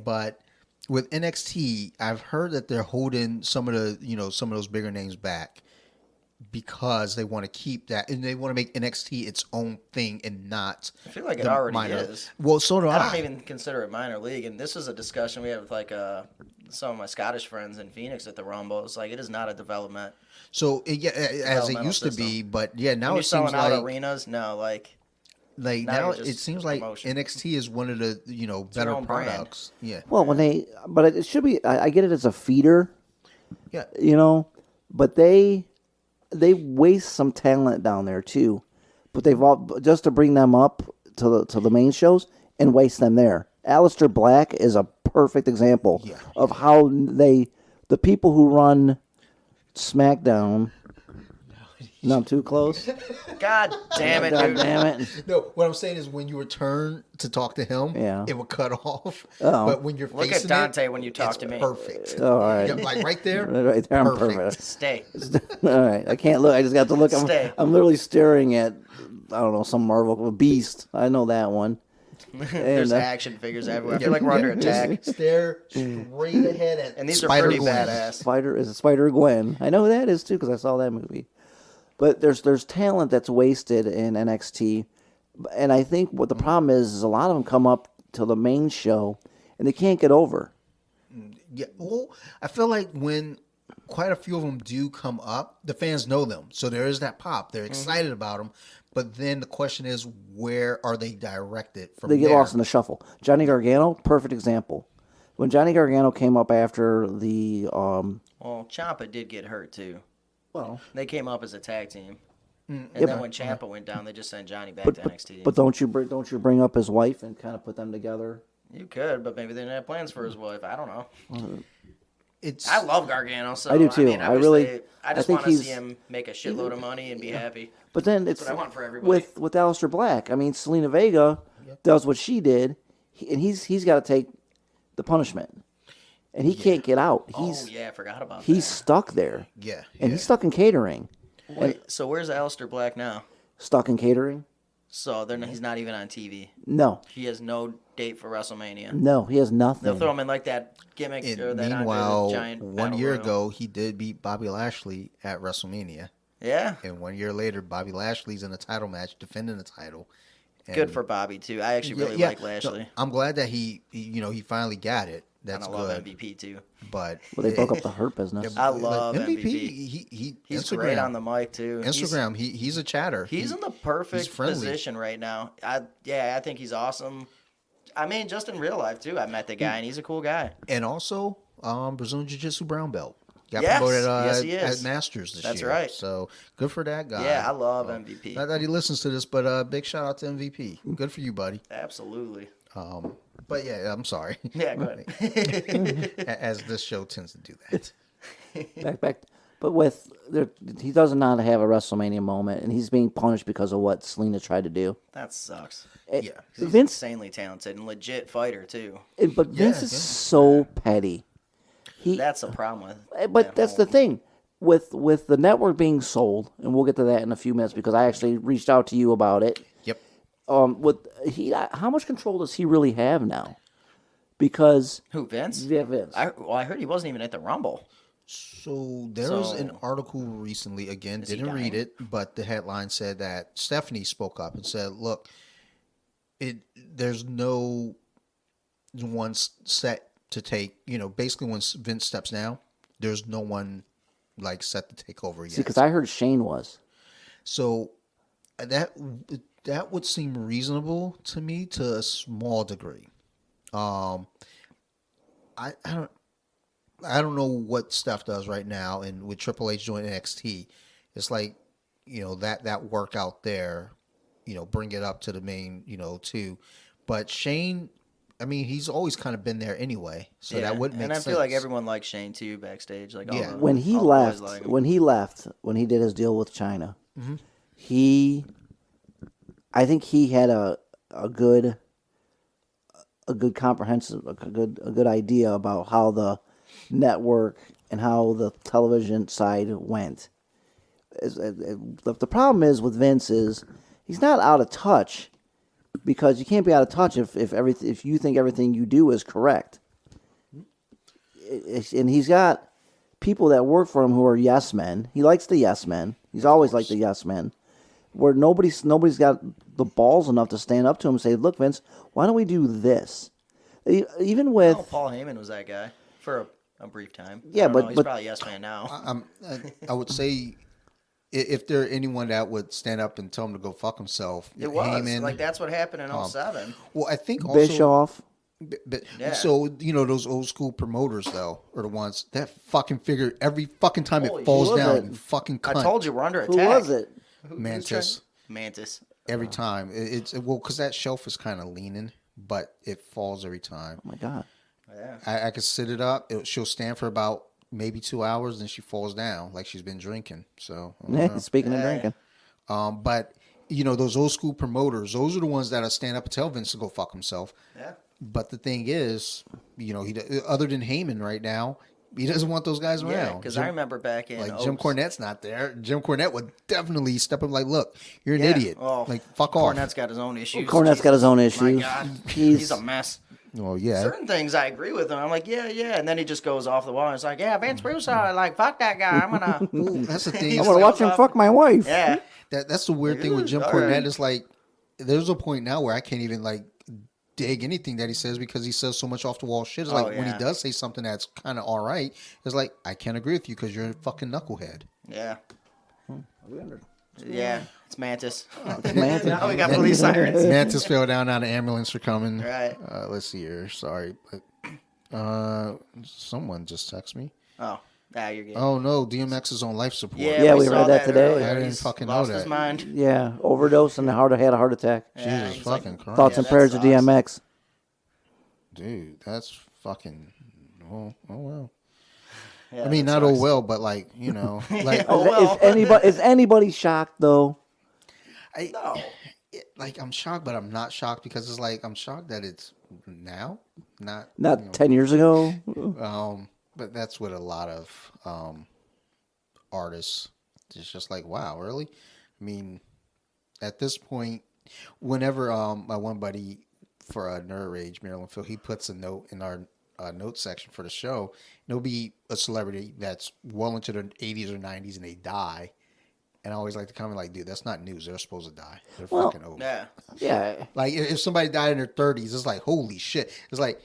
But with NXT, I've heard that they're holding some of those bigger names back because they want to keep that and they want to make NXT its own thing and not. I feel like it already is. Well, so do I. I don't even consider it minor league, and this is a discussion we had with some of my Scottish friends in Phoenix at the Rumble. It's like it is not a development. So as it used to be, but now When it seems out like arenas. No, like now you're it just seems a like promotion. NXT is one of the better own brand. products. Yeah, Well, but it should be. I get it as a feeder, yeah. but they waste some talent down there too. But they've all just to bring them up to the main shows and waste them there. Aleister Black is a perfect example of how the people who run SmackDown. Not too close. God damn it, God dude. damn it. No, what I'm saying is when you return to talk to him, it will cut off. Oh. But when you're Look facing at Dante it, when you talk it's to me. perfect. All right. Yeah, like right there. Right there, I'm perfect. Stay. All right. I can't look. I just got to look. Stay. I'm literally staring at, I don't know, some Marvel Beast. I know that one. There's action figures everywhere. I feel like we're under attack. Stare straight ahead at And these are Spider pretty Gwen. badass. Is it Spider Gwen? I know who that is too because I saw that movie. But there's talent that's wasted in NXT, and I think what the problem is a lot of them come up to the main show and they can't get over. Yeah, well, I feel like when quite a few of them do come up, the fans know them, so there is that pop. They're excited about them, but then the question is, where are they directed from? They get there? lost in the shuffle. Johnny Gargano, perfect example. When Johnny Gargano came up after the Well, Ciampa did get hurt too. well, They came up as a tag team. And Yeah, then when Ciampa went down, they just sent Johnny back but to NXT. but don't you bring up his wife and kind of put them together? You could, but maybe they didn't have plans for his wife. I don't know. It's I love Gargano, so I do too. I mean, I really- I I just think want to see he's- him make a shitload of money and be happy. But then it's what I want for everybody. with Aleister Black. I mean, Selena Vega does what she did, and he's got to take the punishment, and he can't get out. He's I forgot about he's that. stuck there, yeah, and he's stuck in catering. Wait, so where's Aleister Black now? Stuck in catering? So he's not even on TV. No, He has no date for WrestleMania. no, he has They'll nothing. throw him in like that gimmick And or that Andre the meanwhile, Giant 1 battle year royal. ago, he did beat Bobby Lashley at WrestleMania. Yeah, And 1 year later, Bobby Lashley's in a title match, defending the title. And good for Bobby too. I actually really like Lashley. No, I'm glad that he finally got it. That's and I love good. MVP too. But Well, they broke up the Hurt business. I love MVP. MVP. He's Instagram, great on the mic too. Instagram. He's a chatter. He's in the perfect friendly. position right now. I think he's awesome. I mean, just in real life too. I met the guy and he's a cool guy. And also, Brazilian Jiu Jitsu brown belt. Got Yes, promoted yes, he at is. Masters this That's year. right. So good for that guy. Yeah, I love MVP. Not that he listens to this, but big shout out to MVP. Good for you, buddy. Absolutely. But yeah, I'm sorry. Yeah, go ahead. As this show tends to do that. back. But he does not have a WrestleMania moment, and he's being punished because of what Selena tried to do. That sucks. Yeah. He's Vince, insanely talented and legit fighter too. but Vince is so petty. That's the problem with. But that's the thing with the network being sold, and we'll get to that in a few minutes because I actually reached out to you about it. Yep. How much control does he really have now? Because Who, Vince? Vince. I heard he wasn't even at the Rumble. So there was an article recently, again, Is he didn't read dying? it, but the headline said that Stephanie spoke up and said, look, there's no one set to take, basically when Vince steps down, there's no one like set to take over yet. because I heard Shane was. So that would seem reasonable to me to a small degree. I don't know what Steph does right now, and with Triple H doing NXT, it's like, that work out there, bring it up to the main, too. But Shane, I mean, he's always kind of been there anyway, so that would make sense. And I feel like everyone likes Shane too backstage. Like Yeah. When he left, when he did his deal with China, I think he had a good comprehensive, a good idea about how the network and how the television side went. The problem is with Vince is he's not out of touch, because you can't be out of touch if you think everything you do is correct. And he's got people that work for him who are yes men. He likes the yes men. He's always liked the yes men. Where nobody's got the balls enough to stand up to him and say, "Look, Vince, why don't we do this?" Even with Paul Heyman was that guy for a brief time. Yeah, but he's probably a yes man now. I would say, if there anyone that would stand up and tell him to go fuck himself, It was Heyman, like that's what happened in 07. Well, I think also Bischoff. Yeah. So those old school promoters though are the ones that fucking figure every fucking time Holy it falls shit. down. Who was You it? fucking cunt. I told you we're under Who attack. was it? Mantis. Mantis. Every time because that shelf is kind of leaning, but it falls every time. Oh my God. Yeah. I could sit it up. She'll stand for about maybe 2 hours, then she falls down like she's been drinking. So I don't know. Speaking of drinking, But those old school promoters, those are the ones that'll stand up and tell Vince to go fuck himself. Yeah. But the thing is, he other than Heyman right now, he doesn't want those guys Yeah, around. because I remember back in Jim Cornette's not there. Jim Cornette would definitely step up like, look, you're an idiot. Oh, like, fuck off. Cornette's got his own issues. Cornette's got his own My issues. God, he's a mess. Well, yeah. Certain things I agree with him. I'm like, yeah, and then he just goes off the wall and it's like, yeah, Vince Russo, like, fuck that guy. I'm gonna. Well, that's the thing. I want to watch him fuck my wife. Yeah. That's the weird thing with Jim All Cornette right. is like, there's a point now where I can't even dig anything that he says because he says so much off the wall shit. It's like when he does say something that's kind of all right, it's like, I can't agree with you because you're a fucking knucklehead. Yeah. Yeah, it's Mantis. Mantis. Now we got police sirens. Mantis fell down. Now the ambulance are coming. Right. Let's see here. Sorry, but someone just texted me. Oh, you're good. Oh no, DMX is on life support. Yeah, we saw read that today. earlier. I didn't He's fucking know lost that. his mind. Yeah, overdose and had a heart attack. Yeah, Jesus he's like, fucking Christ. Thoughts and that prayers to sucks. DMX. Dude, that's fucking. Oh well. yeah, I mean, that not oh sucks. well, but like Oh, well. Is anybody shocked though? No. I'm shocked, but I'm not shocked because it's like I'm shocked that it's now, not 10 years ago. But that's what a lot of artists. It's just like, wow, really? I mean, at this point, whenever my one buddy for Nerd Rage, Maryland Phil, he puts a note in our note section for the show. There'll be a celebrity that's well into their 80s or 90s and they die. And I always like to comment like, dude, that's not news. They're supposed to die. They're fucking over. Yeah. Yeah. Like if somebody died in their 30s, it's like, holy shit. It's like,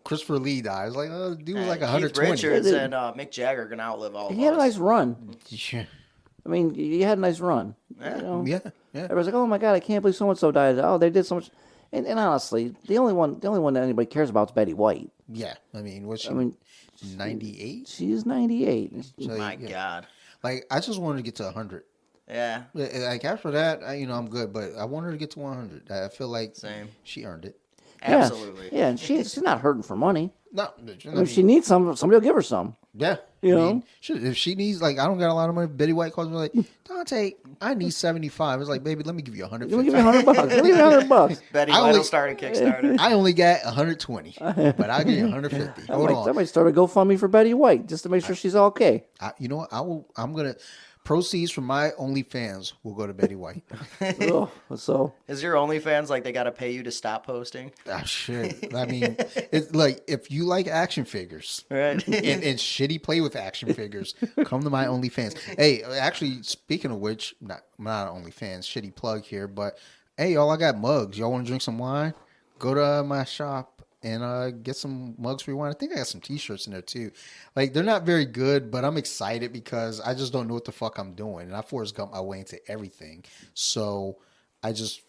Christopher Lee died. It's like, oh, the dude was like Keith 120. Richards and Mick Jagger are gonna outlive all of He had a us. nice run. Yeah. I mean, he had a nice run. Yeah. You know? Yeah. Everybody's like, "Oh my God, I can't believe so and so died." Oh, they did so much. And honestly, the only one that anybody cares about is Betty White. Yeah. I mean, what's she? 98? She's 98. My God. Like, I just wanted to get to 100. Yeah. Like, after that, I'm good. But I want her to get to 100. I feel like Same. she earned it. Absolutely. Yeah, and she's not hurting for money. No. If she needs some, somebody will give her some. Yeah. You I know? mean, if she needs, like, I don't got a lot of money. Betty White calls me like, Dante, I need 75. It's like, baby, let me give you 150. Let me give you $100. Let me give you $100. Betty I White only- will start a Kickstarter. I only got 120, but I'll give you 150. Hold on. Somebody start a GoFundMe for Betty White just to make sure she's okay. You know what? I'm gonna proceeds from my OnlyFans will go to Betty White. Ugh, so Is your OnlyFans like they gotta pay you to stop posting? Ah, shit. I mean, it's like if you like action figures Right. and shitty play with action figures, come to my OnlyFans. Hey, actually, speaking of which, not OnlyFans, shitty plug here, but hey, y'all, I got mugs. Y'all want to drink some wine? Go to my shop and get some mugs for your wine. I think I got some T-shirts in there too. Like, they're not very good, but I'm excited because I just don't know what the fuck I'm doing, and I Forrest Gump my way into everything. So I just,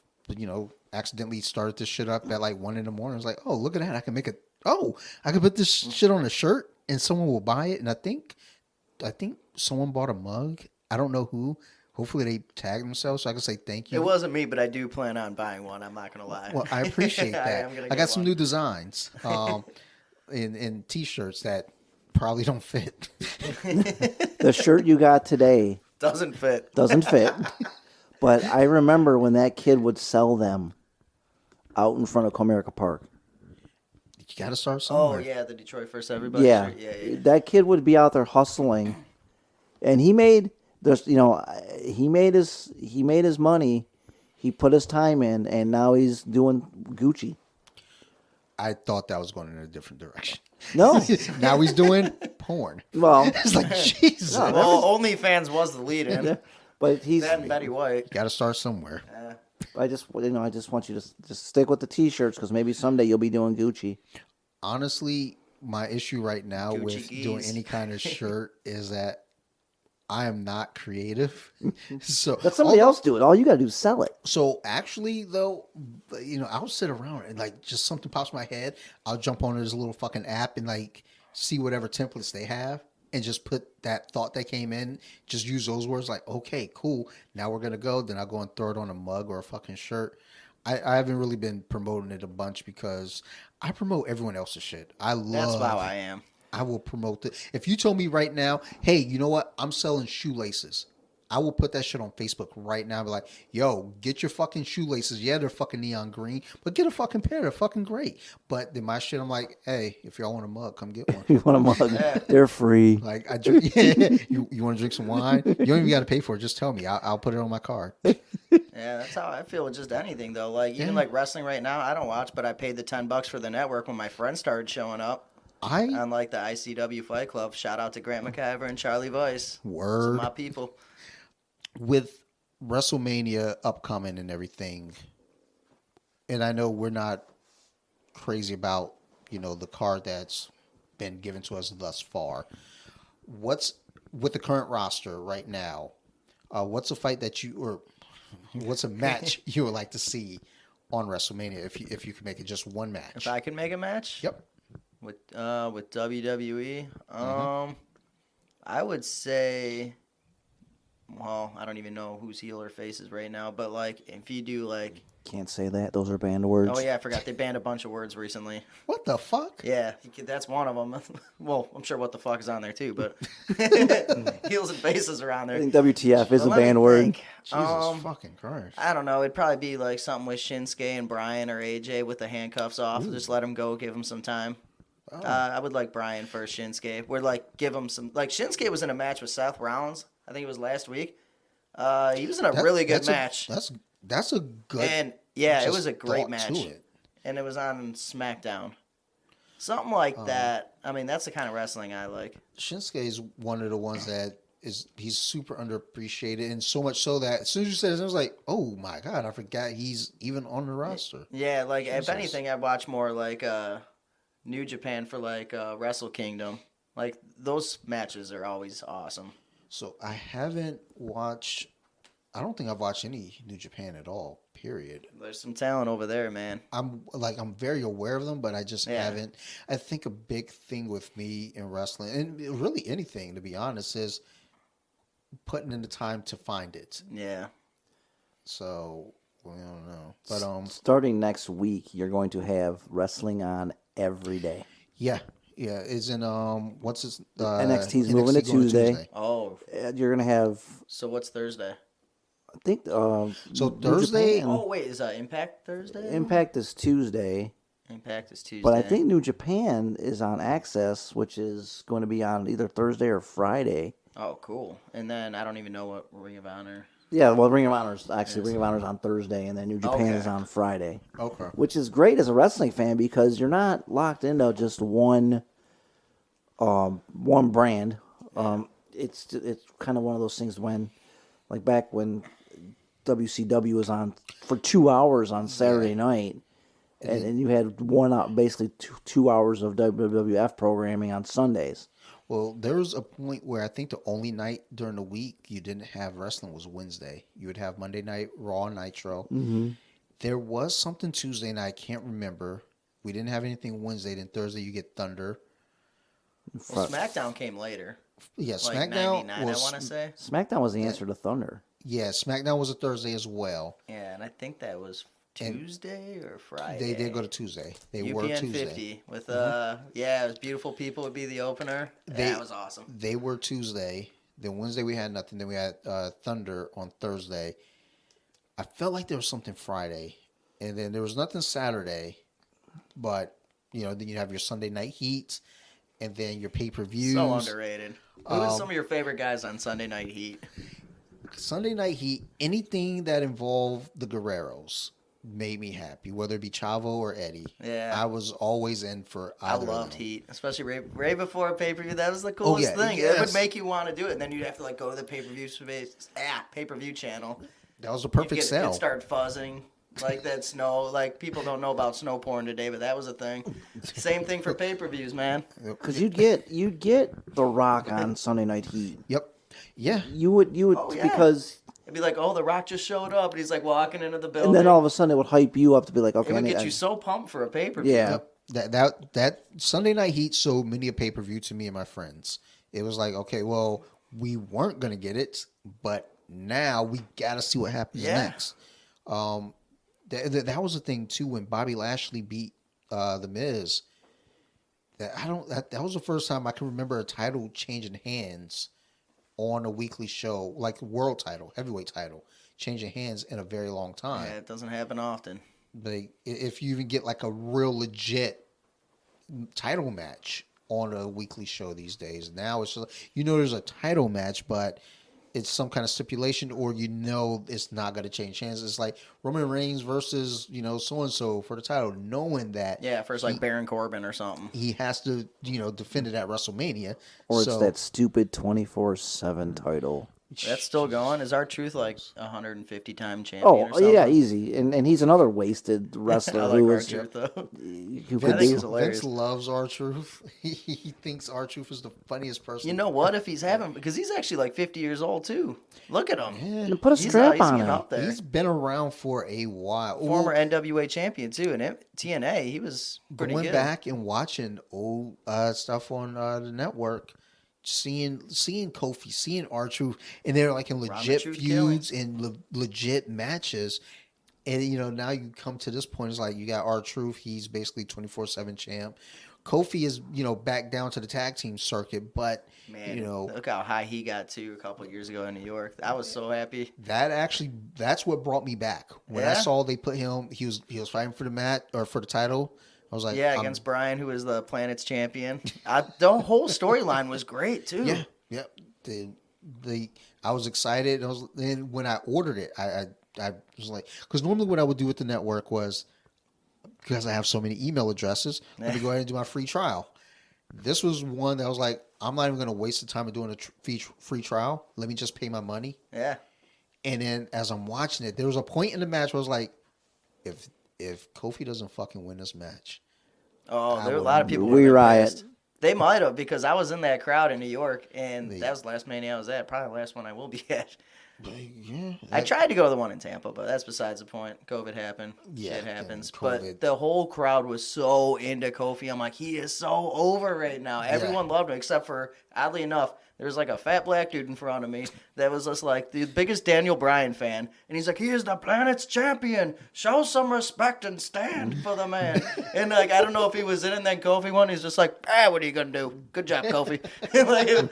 accidentally started this shit up at like 1 in the morning. I was like, oh, look at that. I can make it. Oh, I can put this shit on a shirt and someone will buy it. And I think someone bought a mug. I don't know who. Hopefully they tagged themselves so I can say thank you. It wasn't me, but I do plan on buying one. I'm not going to lie. Well, I appreciate that. am gonna I get got some one. new designs in T-shirts that probably don't fit. The shirt you got today Doesn't fit. doesn't fit. But I remember when that kid would sell them out in front of Comerica Park. You got to start Oh, somewhere. yeah, the Detroit First Everybody Yeah. shirt. Yeah. That kid would be out there hustling, and he made he made his money. He put his time in, and now he's doing Gucci. I thought that was going in a different direction. No, Now he's doing porn. well, It's like, Jesus. No, Well, OnlyFans was the lead-in. but he's. Then Betty White. Got to start somewhere. I just want you to just stick with the T-shirts because maybe someday you'll be doing Gucci. Honestly, my issue right now Gucci with geese. doing any kind of shirt is that I am not creative. So Let somebody else do it. All you got to do is sell it. So actually, though, I'll sit around and like just something pops in my head. I'll jump on this little fucking app and like see whatever templates they have and just put that thought that came in. Just use those words like, okay, cool. Now we're gonna go. Then I'll go and throw it on a mug or a fucking shirt. I haven't really been promoting it a bunch because I promote everyone else's shit. That's how I am. I will promote it. If you told me right now, hey, you know what? I'm selling shoelaces. I will put that shit on Facebook right now. Be like, yo, get your fucking shoelaces. Yeah, they're fucking neon green, but get a fucking pair. They're fucking great. But then my shit, I'm like, hey, if y'all want a mug, come get one. You want a mug? They're free. Like I drink. You want to drink some wine? You don't even got to pay for it. Just tell me. I'll put it on my card. Yeah, that's how I feel with just anything, though. Like, even like wrestling right now, I don't watch, but I paid the $10 for the network when my friends started showing up. On like the ICW Fight Club. Shout out to Grant McIver and Charlie Vice. Word. Some of my people. With WrestleMania upcoming and everything, and I know we're not crazy about, the card that's been given to us thus far. What's with the current roster right now? What's a fight that what's a match you would like to see on WrestleMania if you could make it just one match? If I could make a match? Yep. With WWE, I would say, well, I don't even know who's heel or faces right now, but like if you do like, Can't say that. Those are banned words. oh yeah, I forgot they banned a bunch of words recently. What the fuck? Yeah, that's one of them. Well, I'm sure what the fuck is on there too, but heels and faces are on there. I think WTF is But a let me banned word. think. Jesus fucking Christ. I don't know. It'd probably be like something with Shinsuke and Brian or AJ with the handcuffs off. Just let them go, give them some time. I would like Brian first, Shinsuke. We're like, give him some. Like, Shinsuke was in a match with Seth Rollins. I think it was last week. He was in a really good match. That's a good. And yeah, it just was a great thought match. to it. And it was on SmackDown. Something like that. I mean, that's the kind of wrestling I like. Shinsuke is one of the ones that he's super underappreciated, and so much so that as soon as you said it, I was like, oh my god, I forgot he's even on the roster. Yeah, like Jesus. if anything, I'd watch more like New Japan for like Wrestle Kingdom. Like those matches are always awesome. So I haven't watched. I don't think I've watched any New Japan at all. Period. There's some talent over there, man. I'm very aware of them, but I just haven't. I think a big thing with me in wrestling, and really anything, to be honest, is putting in the time to find it. Yeah. So I don't know, but Starting next week, you're going to have wrestling on every day. yeah. It's in what's this? NXT's moving to going Tuesday. Oh, You're going to have, so what's Thursday? I think, So New Thursday. Japan. Oh wait, is Impact Thursday? Impact is Tuesday, Impact is Tuesday. but I think New Japan is on Access, which is going to be on either Thursday or Friday. Oh, cool. And then I don't even know what Ring of Honor. Yeah, well, Ring of Honor's on Thursday, and then New Japan is on Friday. Okay. Which is great as a wrestling fan because you're not locked into just one brand. It's kind of one of those things when, like back when WCW was on for 2 hours on Saturday night, and you had basically 2 hours of WWF programming on Sundays. Well, there was a point where I think the only night during the week you didn't have wrestling was Wednesday. You would have Monday Night Raw, Nitro, There was something Tuesday night. I can't remember. We didn't have anything Wednesday. Then Thursday you get Thunder. Well, SmackDown came later. Yeah, Like SmackDown 99, was. I want to say. SmackDown was the answer to Thunder. Yeah, SmackDown was a Thursday as well. Yeah, and I think that was Tuesday or Friday. They did go to Tuesday. They UPN were Tuesday. 50 with it was Beautiful People would be the opener. That was awesome. They were Tuesday. Then Wednesday we had nothing. Then we had Thunder on Thursday. I felt like there was something Friday, and then there was nothing Saturday. But then you have your Sunday night heat, and then your pay-per-views. So underrated. Who are some of your favorite guys on Sunday Night Heat? Sunday night heat. Anything that involved the Guerreros made me happy, whether it be Chavo or Eddie. Yeah. I was always in for either I of loved them. Heat, especially right before a pay-per-view. That was the coolest thing. It yes. would make you want to do it, and then you'd have to go to the pay-per-view channel. That was a perfect sell. It'd start fuzzing like that snow. Like people don't know about snow porn today, but that was a thing. Same thing for pay-per-views, man. Because you'd get The Rock on Sunday Night Heat. Yep. Yeah. You would Oh, yeah. because, It'd be like, oh, The Rock just showed up, and he's walking into the building. and then all of a sudden it would hype you up to be like, okay, it would I need- get you so pumped for a pay-per-view. yeah. Yep. That Sunday night heat sold many a pay-per-view to me and my friends. It was like, okay, well, we weren't gonna get it, but now we gotta see what happens next. That was the thing too when Bobby Lashley beat the Miz. That was the first time I can remember a title changing hands on a weekly show, like world title, heavyweight title, changing hands in a very long time. Yeah, it doesn't happen often. But if you even get like a real legit title match on a weekly show these days, now it's just, there's a title match, but it's some kind of stipulation, or it's not going to change hands. It's like Roman Reigns versus so and so for the title, knowing that First Baron Corbin or something. he has to defend it at WrestleMania, Or it's that stupid 24/7 title. That's still going. Is R-Truth 150-time champion? Oh, or something? yeah, easy. And he's another wasted I wresler like who is R-Truth though. who I could think do. he's hilarious. Vince loves R-Truth. He thinks R-Truth is the funniest person. You know what? If he's having, because he's actually 50 years old too. Look at him. And put a strap on getting him. up there. He's been around for a while. Former NWA champion too, and TNA. He was pretty Going good. back and watching old stuff on the network, seeing Kofi, seeing R-Truth, and they're in legit Truth feuds and legit matches. And now you come to this point, it's like you got R-Truth, he's basically 24/7 champ. Kofi is back down to the tag team circuit, but Man, look how high he got to a couple of years ago in New York. I was so happy. that's what brought me back when I Yeah? saw they put him. He was fighting for the mat or for the title. I was like, Against Brian, who is the Planet's champion. The whole storyline was great too. Yeah. I was excited. Then when I ordered it, I was like, because normally what I would do with the network was, because I have so many email addresses, let me go ahead and do my free trial. This was one that I was like, I'm not even going to waste the time of doing a free trial. Let me just pay my money. Yeah. And then as I'm watching it, there was a point in the match where I was like, if Kofi doesn't fucking win this match. Oh, there were a lot of people. We who were riot. pissed. They might have, because I was in that crowd in New York, and that was the last Mania I was at. Probably the last one I will be at. Yeah. I tried to go to the one in Tampa, but that's besides the point. COVID happened. Yeah, Shit happens. COVID. But the whole crowd was so into Kofi. I'm like, he is so over right now. Everyone loved him, except for, oddly enough, there was a fat black dude in front of me that was just the biggest Daniel Bryan fan. And he's like, he is the Planet's champion. Show some respect and stand for the man. And I don't know if he was in it, and then Kofi won. He's just like, what are you going to do? Good job, Kofi.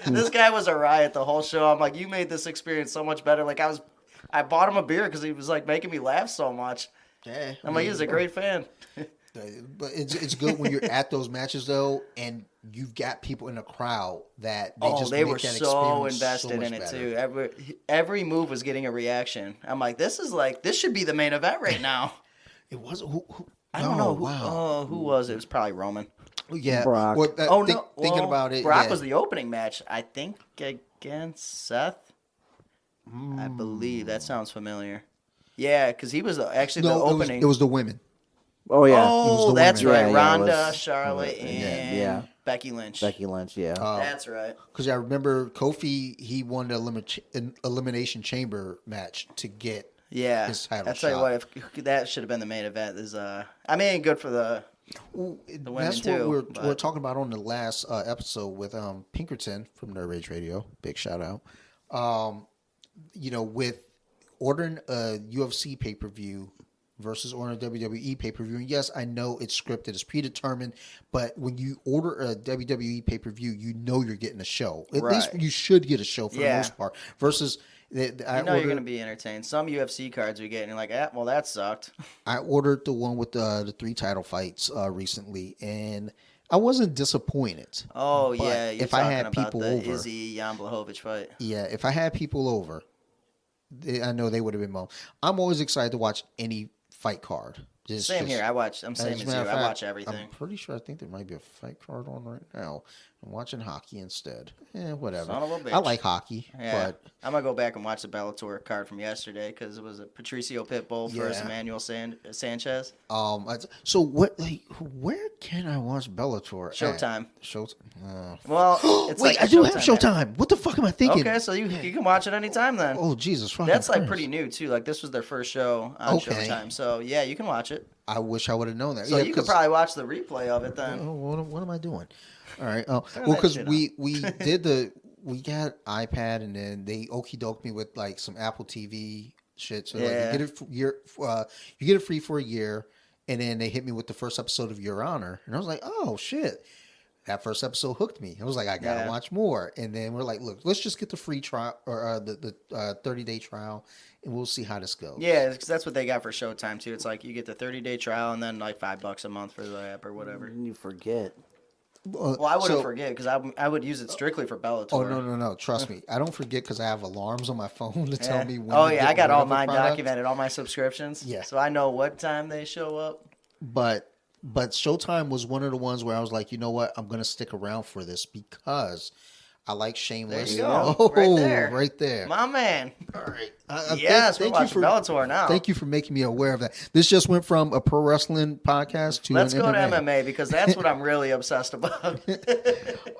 This guy was a riot the whole show. I'm like, you made this experience so much better. I bought him a beer because he was making me laugh so much. Yeah. I'm like, he's a great fan. But it's good when you're at those matches though, and you've got people in the crowd that They were make that so experience invested so much in it better. too. Every move was getting a reaction. I'm like, this should be the main event right now. It wasn't who I don't know. Wow. Who was it? It was probably Roman. Yeah. Brock. Well, thinking about it, Brock yeah. was the opening match, I think, against Seth. I believe that sounds familiar. Yeah, because he was actually the opening. It was the women. Oh yeah. Oh, the that's women. right. Yeah, yeah, it Ronda, was- Charlotte, and yeah. Becky Lynch. Becky Lynch, yeah. That's right. Because I remember Kofi, he won the elimination chamber match to get Yeah, his title I tell you shot. what, if that should have been the main event. Good for the women That's too. what we're talking about on the last episode with Pinkerton from Nerd Rage Radio. Big shout out. With ordering a UFC pay per view versus ordering a WWE pay per view. And yes, I know it's scripted, it's predetermined, but when you order a WWE pay per view, you know you're getting a show. At least you should get a show for the most part. Versus, you're going to be entertained. Some UFC cards we get, and you're like, well, that sucked. I ordered the one with the 3 title fights recently, and I wasn't disappointed. Oh, but yeah. You're if I talking had about people the over, Izzy Jan Blachowicz fight. yeah, if I had people over, I know they would have been bummed. I'm always excited to watch any fight card. Same here. I'm same as you. I watch everything. I'm pretty sure. I think there might be a fight card on right now. I'm watching hockey instead. Whatever. Son of a bitch. I like hockey, but I'm gonna go back and watch the Bellator card from yesterday because it was a Patricio Pitbull versus Emmanuel Sanchez. So what? Like, where can I watch Bellator? Showtime. Showtime. Well, it's wait, like I do have Showtime. What the fuck am I thinking? Okay, so you can watch it anytime then. Oh Jesus, fucking that's like Christ. pretty new too. Like this was their first show on Showtime, so yeah, you can watch it. I wish I would have known that. So you could probably watch the replay of it then. Oh, what am I doing? All right. Well, because we got iPad and then they okie doked me with like some Apple TV shit. So like, you get it free for a year, and then they hit me with the first episode of Your Honor, and I was like, oh shit. That first episode hooked me. I was like, I gotta watch more. And then we're like, look, let's just get the free trial or the 30-day trial, and we'll see how this goes. Yeah, because that's what they got for Showtime too. It's like you get the 30-day trial and then like $5 a month for the app or whatever. You forget. Well, I wouldn't forget because I would use it strictly for Bellator. Oh no! Trust me, I don't forget because I have alarms on my phone to tell me when. Oh yeah, I got all mine documented, all my subscriptions. Yeah, so I know what time they show up. But Showtime was one of the ones where I was like, you know what, I'm gonna stick around for this because I like Shameless. There you go. Oh, right there, my man. All right. Yes, we're watching Bellator now. Thank you for making me aware of that. This just went from a pro wrestling podcast to Let's go to MMA because that's what I'm really obsessed about.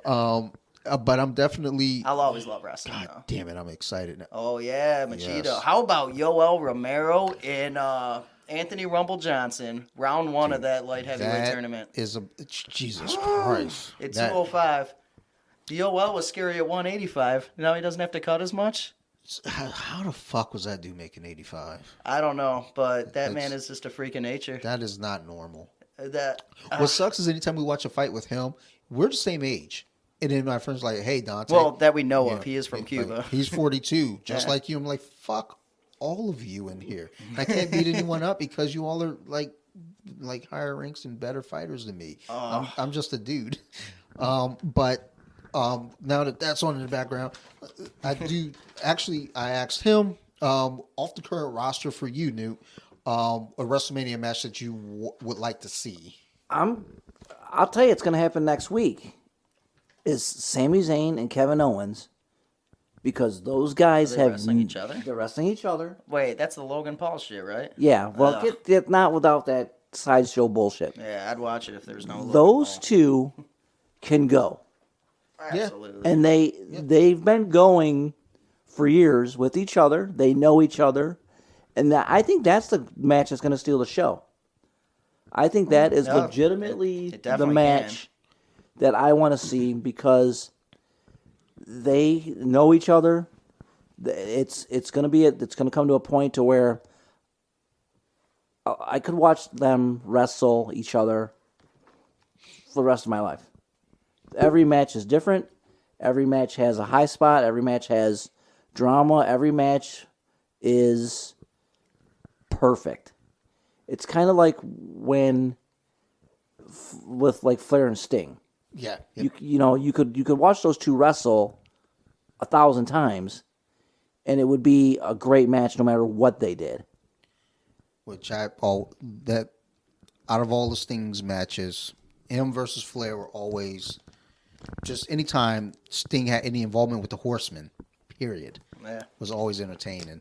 But I'm definitely. I'll always love wrestling. God though. damn it, I'm excited now. Oh yeah, Machida. Yes. How about Yoel Romero and Anthony Rumble Johnson, round 1 of that light heavyweight tournament? Jesus Christ. It's 205. Yoel was scary at 185. Now he doesn't have to cut as much. How the fuck was that dude making 85? I don't know, but that man is just a freak of nature. That is not normal. What sucks is anytime we watch a fight with him, we're the same age. And then my friend's like, hey, Dante. Well, that we know of. He is from Cuba. Like, he's 42, just like you. I'm like, fuck all of you in here. I can't beat anyone up because you all are like higher ranks and better fighters than me. I'm just a dude. But now that that's on in the background, I asked him off the current roster for you, Newt, a WrestleMania match that you would like to see. I'll tell you, it's going to happen next week. Is Sami Zayn and Kevin Owens, because those guys have wrestling each other. They're wrestling each other. Wait, that's the Logan Paul shit, right? Yeah. Well, get not without that sideshow bullshit. Yeah, I'd watch it if there's no. Those two can go. Absolutely. And they've been going for years with each other. They know each other, and I think that's the match that's going to steal the show. I think that is legitimately the match that I want to see because they know each other. It's going to come to a point to where I could watch them wrestle each other for the rest of my life. Every match is different. Every match has a high spot. Every match has drama. Every match is perfect. It's kind of like when with like Flair and Sting. Yeah. You could watch those two wrestle 1,000 times, and it would be a great match no matter what they did. Out of all the Sting's matches, him versus Flair were always just anytime Sting had any involvement with the Horsemen, period, was always entertaining.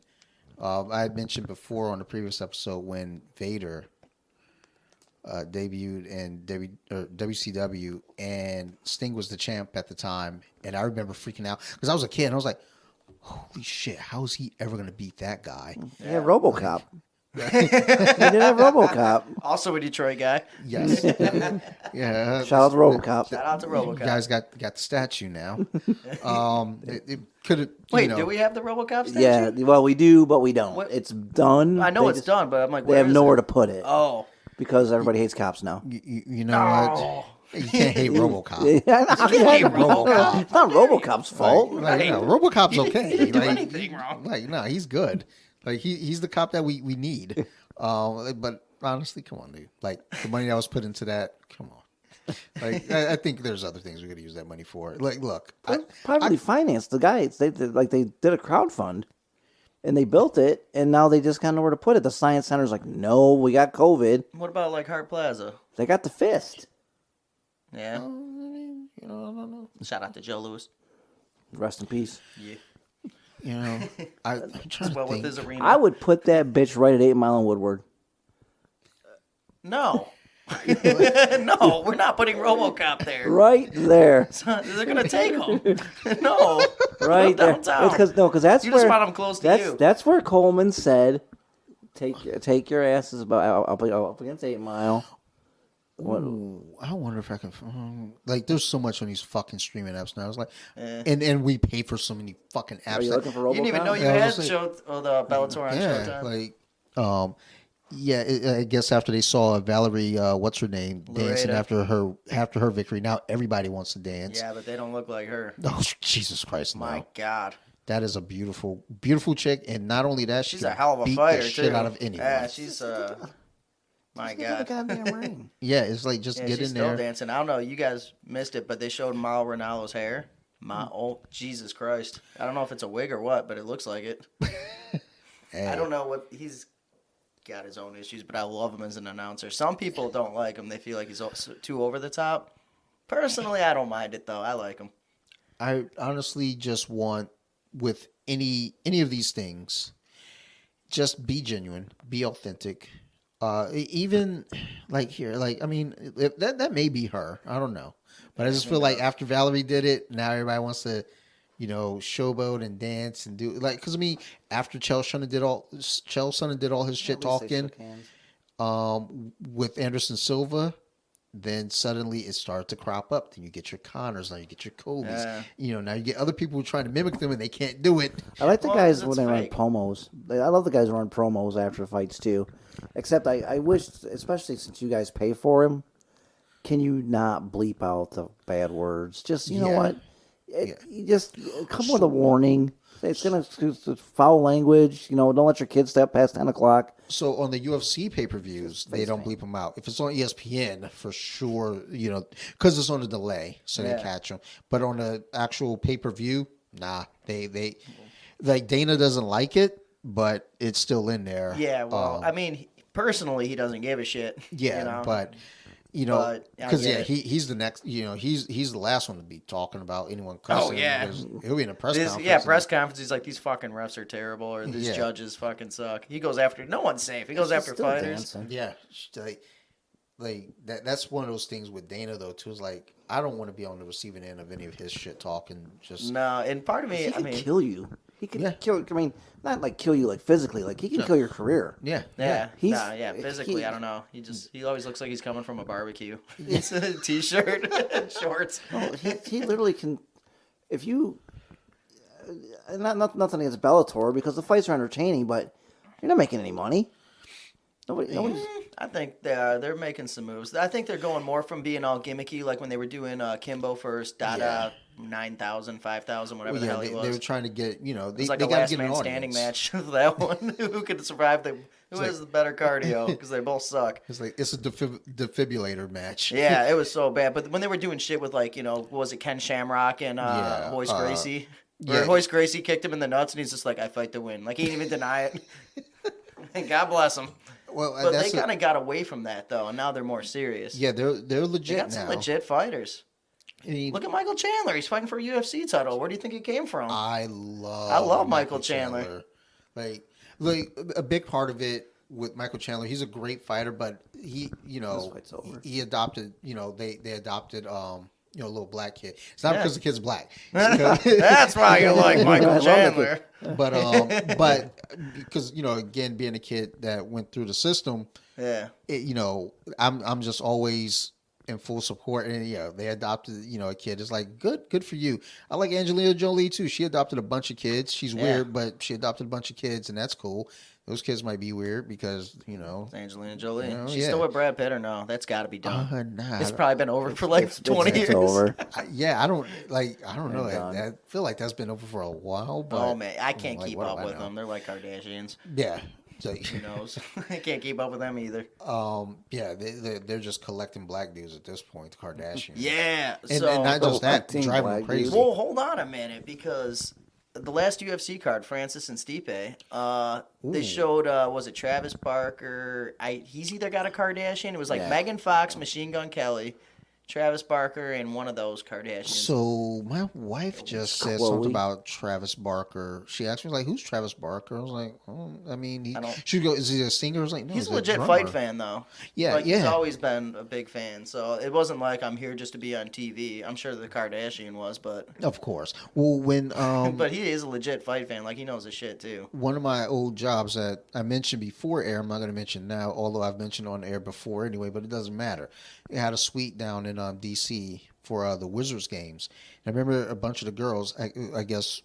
I had mentioned before on the previous episode when Vader debuted in WCW and Sting was the champ at the time, and I remember freaking out because I was a kid and I was like, holy shit, how is he ever gonna beat that guy? Yeah, RoboCop. He did have RoboCop. Also a Detroit guy. Yes. Yeah. Shout out to RoboCop. Shout out to You RoboCop. guys got the statue now. It could have. Wait, do we have the RoboCop statue? Yeah, well, we do, but we don't. What? It's done. I know They it's just- done, but I'm like, They where have is nowhere it? to put it Oh. because everybody hates cops now. You know what? You can't hate RoboCop. RoboCop. It's not RoboCop's fault. RoboCop's okay. He didn't do anything wrong. No, he's good. Like he's the cop that we need. But honestly, come on, dude. Like the money that was put into that, come on. Like I think there's other things we could use that money for. Like, look, Privately financed. The guys, they did a crowdfund, and they built it, and now they just got nowhere to put it. The science center's like, no, we got COVID. What about like Hart Plaza? They got the fist. Yeah. I don't know. Shout out to Joe Louis. Rest in peace. Yeah. I'm trying to Well, with think. his arena. I would put that bitch right at 8 Mile and Woodward. No. No, we're not putting RoboCop there. Right there. They're gonna take him. No. Right there. Downtown. Because that's You where just want him close to you. That's where Coleman said, "Take your asses up against 8 Mile." What? Ooh, I wonder if I can. Like, there's so much on these fucking streaming apps now. It's like, and we pay for so many fucking apps. Are you that- looking for RoboCop? You didn't even know you Yeah, I had was gonna say- the Bellator on yeah, Showtime. I guess after they saw Valerie, what's her name, dancing Loretta. after her victory, now everybody wants to dance. Yeah, but they don't look like her. Oh, Jesus Christ! My No. God. That is a beautiful, beautiful chick, and not only that, she She's can a hell of a beat fighter, the shit too. out of anyone. Yeah, she's my Just get God. the goddamn ring. Yeah, it's like just Yeah, get she's in still there. dancing. I don't know. You guys missed it, but they showed Milo Ronaldo's hair. Oh, Jesus Christ. I don't know if it's a wig or what, but it looks like it. Hey. I don't know what he's got his own issues, but I love him as an announcer. Some people don't like him. They feel like he's too over the top. Personally, I don't mind it, though. I like him. I honestly just want, with any of these things, just be genuine, be authentic. Even like here, like I mean, that may be her. I don't know, but I just feel like after Valerie did it, now everybody wants to, showboat and dance and do like. Because I mean, after Chael Sonnen did all his shit At least they talking, shook hands. with Anderson Silva, then suddenly it started to crop up. Then you get your Connors, now you get your Colbys. Yeah. Now you get other people trying to mimic them and they can't do it. I like the Well, guys 'cause when it's they fake. run promos. I love the guys who run promos after fights too. Except I wish, especially since you guys pay for him, can you not bleep out the bad words? Just you know Yeah. what? You just come with a warning. It's it's foul language. Don't let your kids stay up past 10:00. So on the UFC pay-per-views, they don't bleep them out. If it's on ESPN, for sure, because it's on a delay, so they catch them. But on the actual pay-per-view, nah, they like Dana doesn't like it, but it's still in there. Yeah, well, I mean, personally, he doesn't give a shit. Yeah, but But I because get it. he's the next. He's the last one to be talking about anyone Oh, cussing. yeah. because he'll be in a press conference. Yeah, press conference. He's like, these fucking refs are terrible, or these Yeah. judges fucking suck. He goes after. No one's safe. He goes after Still fighters. dancing. Yeah, like that. That's one of those things with Dana though too. Is like I don't want to be on the receiving end of any of his shit talking. Just No, and part of me, He I can mean, kill you. He can Yeah. kill. I mean, not like kill you like physically. Like he can kill your career. yeah, yeah, He's- physically, he- I don't know. He always looks like he's coming from a barbecue. It's a t-shirt, and shorts. Oh, he literally can. If you, nothing against Bellator because the fights are entertaining, but you're not making any money. Nobody's. I think they're making some moves. I think they're going more from being all gimmicky, like when they were doing Kimbo first, Dada 9,000, 5,000, whatever the hell he was. they were trying to get they, It's like they a gotta last get an man standing audience. match with that one. Who could survive who has the better cardio? Because they both suck. It's like it's a defibrillator match. Yeah, it was so bad. But when they were doing shit with what was it, Ken Shamrock and Yeah, Hoist Gracie? yeah. Where Hoist Gracie kicked him in the nuts and he's just like, I fight to win. Like he didn't even deny it. And God bless him. Well, But that's they kind of got away from that though, and now they're more serious. yeah, they're They legit got some now. legit fighters. I mean, Look at Michael Chandler. He's fighting for a UFC title. Where do you think he came from? I love Michael Chandler. Like a big part of it with Michael Chandler, he's a great fighter, but he This fight's over. he adopted they adopted little black kid. It's not Yeah. because the kid's black. That's why you like I Michael love Chandler. But because again, being a kid that went through the system, Yeah. I'm just always in full support. And they adopted a kid. It's like good for you. I like Angelina Jolie too. She adopted a bunch of kids. She's weird, but she adopted a bunch of kids, and that's cool. Those kids might be weird because It's Angelina Jolie. She's yeah. still with Brad Pitt or no? That's got to be done. nah, It's probably been over for like 20 It's years. over. I don't know. done. I feel like that's been over for a while. But Oh man, I can't like, keep what do up I with know? them. They're like Kardashians. Yeah. So, Who knows? I can't keep up with them either. yeah, they're just collecting black dudes at this point, the Kardashians. Yeah. And, So and not just that, Collecting driving them black crazy. dudes. well, hold on a minute because the last UFC card, Francis and Stipe, they showed was it Travis Barker? He's either got a Kardashian. It was like Yeah. Megan Fox, Machine Gun Kelly, Travis Barker, and one of those Kardashians. So my wife just said Chloe. something about Travis Barker. She asked me like, "Who's Travis Barker?" I was like, I mean, I don't- she go, "Is he a singer?" I was like, "No, He's a a legit drummer." fight fan, though. Yeah, like, He's yeah. always been a big fan, so it wasn't like I'm here just to be on TV. I'm sure the Kardashian was, but Of course. Well, when but he is a legit fight fan. Like, he knows his shit, too. one of my old jobs that I mentioned before air, I'm not going to mention now, although I've mentioned on air before anyway, but it doesn't matter. It had a suite down in D.C. for the Wizards games. And I remember a bunch of the girls, I guess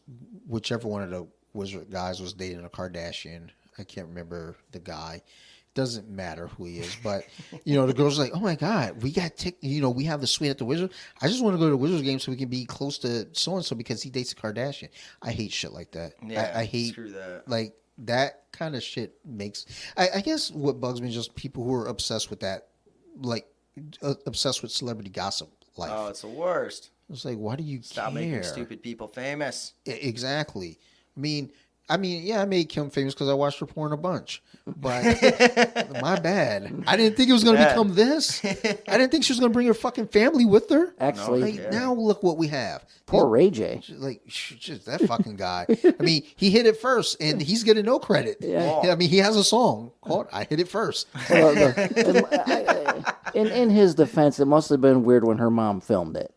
whichever one of the Wizard guys was dating a Kardashian. I can't remember the guy. Doesn't matter who he is, but the girls are like, "Oh my God, we got we have the suite at the Wizard. I just want to go to the Wizards game so we can be close to so and so because he dates a Kardashian." I hate shit like that. Yeah, I hate screw that. like that kind of shit makes. I guess what bugs me is just people who are obsessed with that, like obsessed with celebrity gossip life. Oh, it's the worst. It's like, why do you Stop care? making stupid people famous. Exactly. I mean, yeah, I made Kim famous because I watched her porn a bunch. But my bad. I didn't think it was going to Yeah. become this. I didn't think she was going to bring her fucking family with her. Actually, Like, now look what we have. poor Ray J. Like, just that fucking guy. I mean, he hit it first, and he's getting no credit. Yeah. I mean, he has a song called "I Hit It First." Well, in his defense, it must have been weird when her mom filmed it.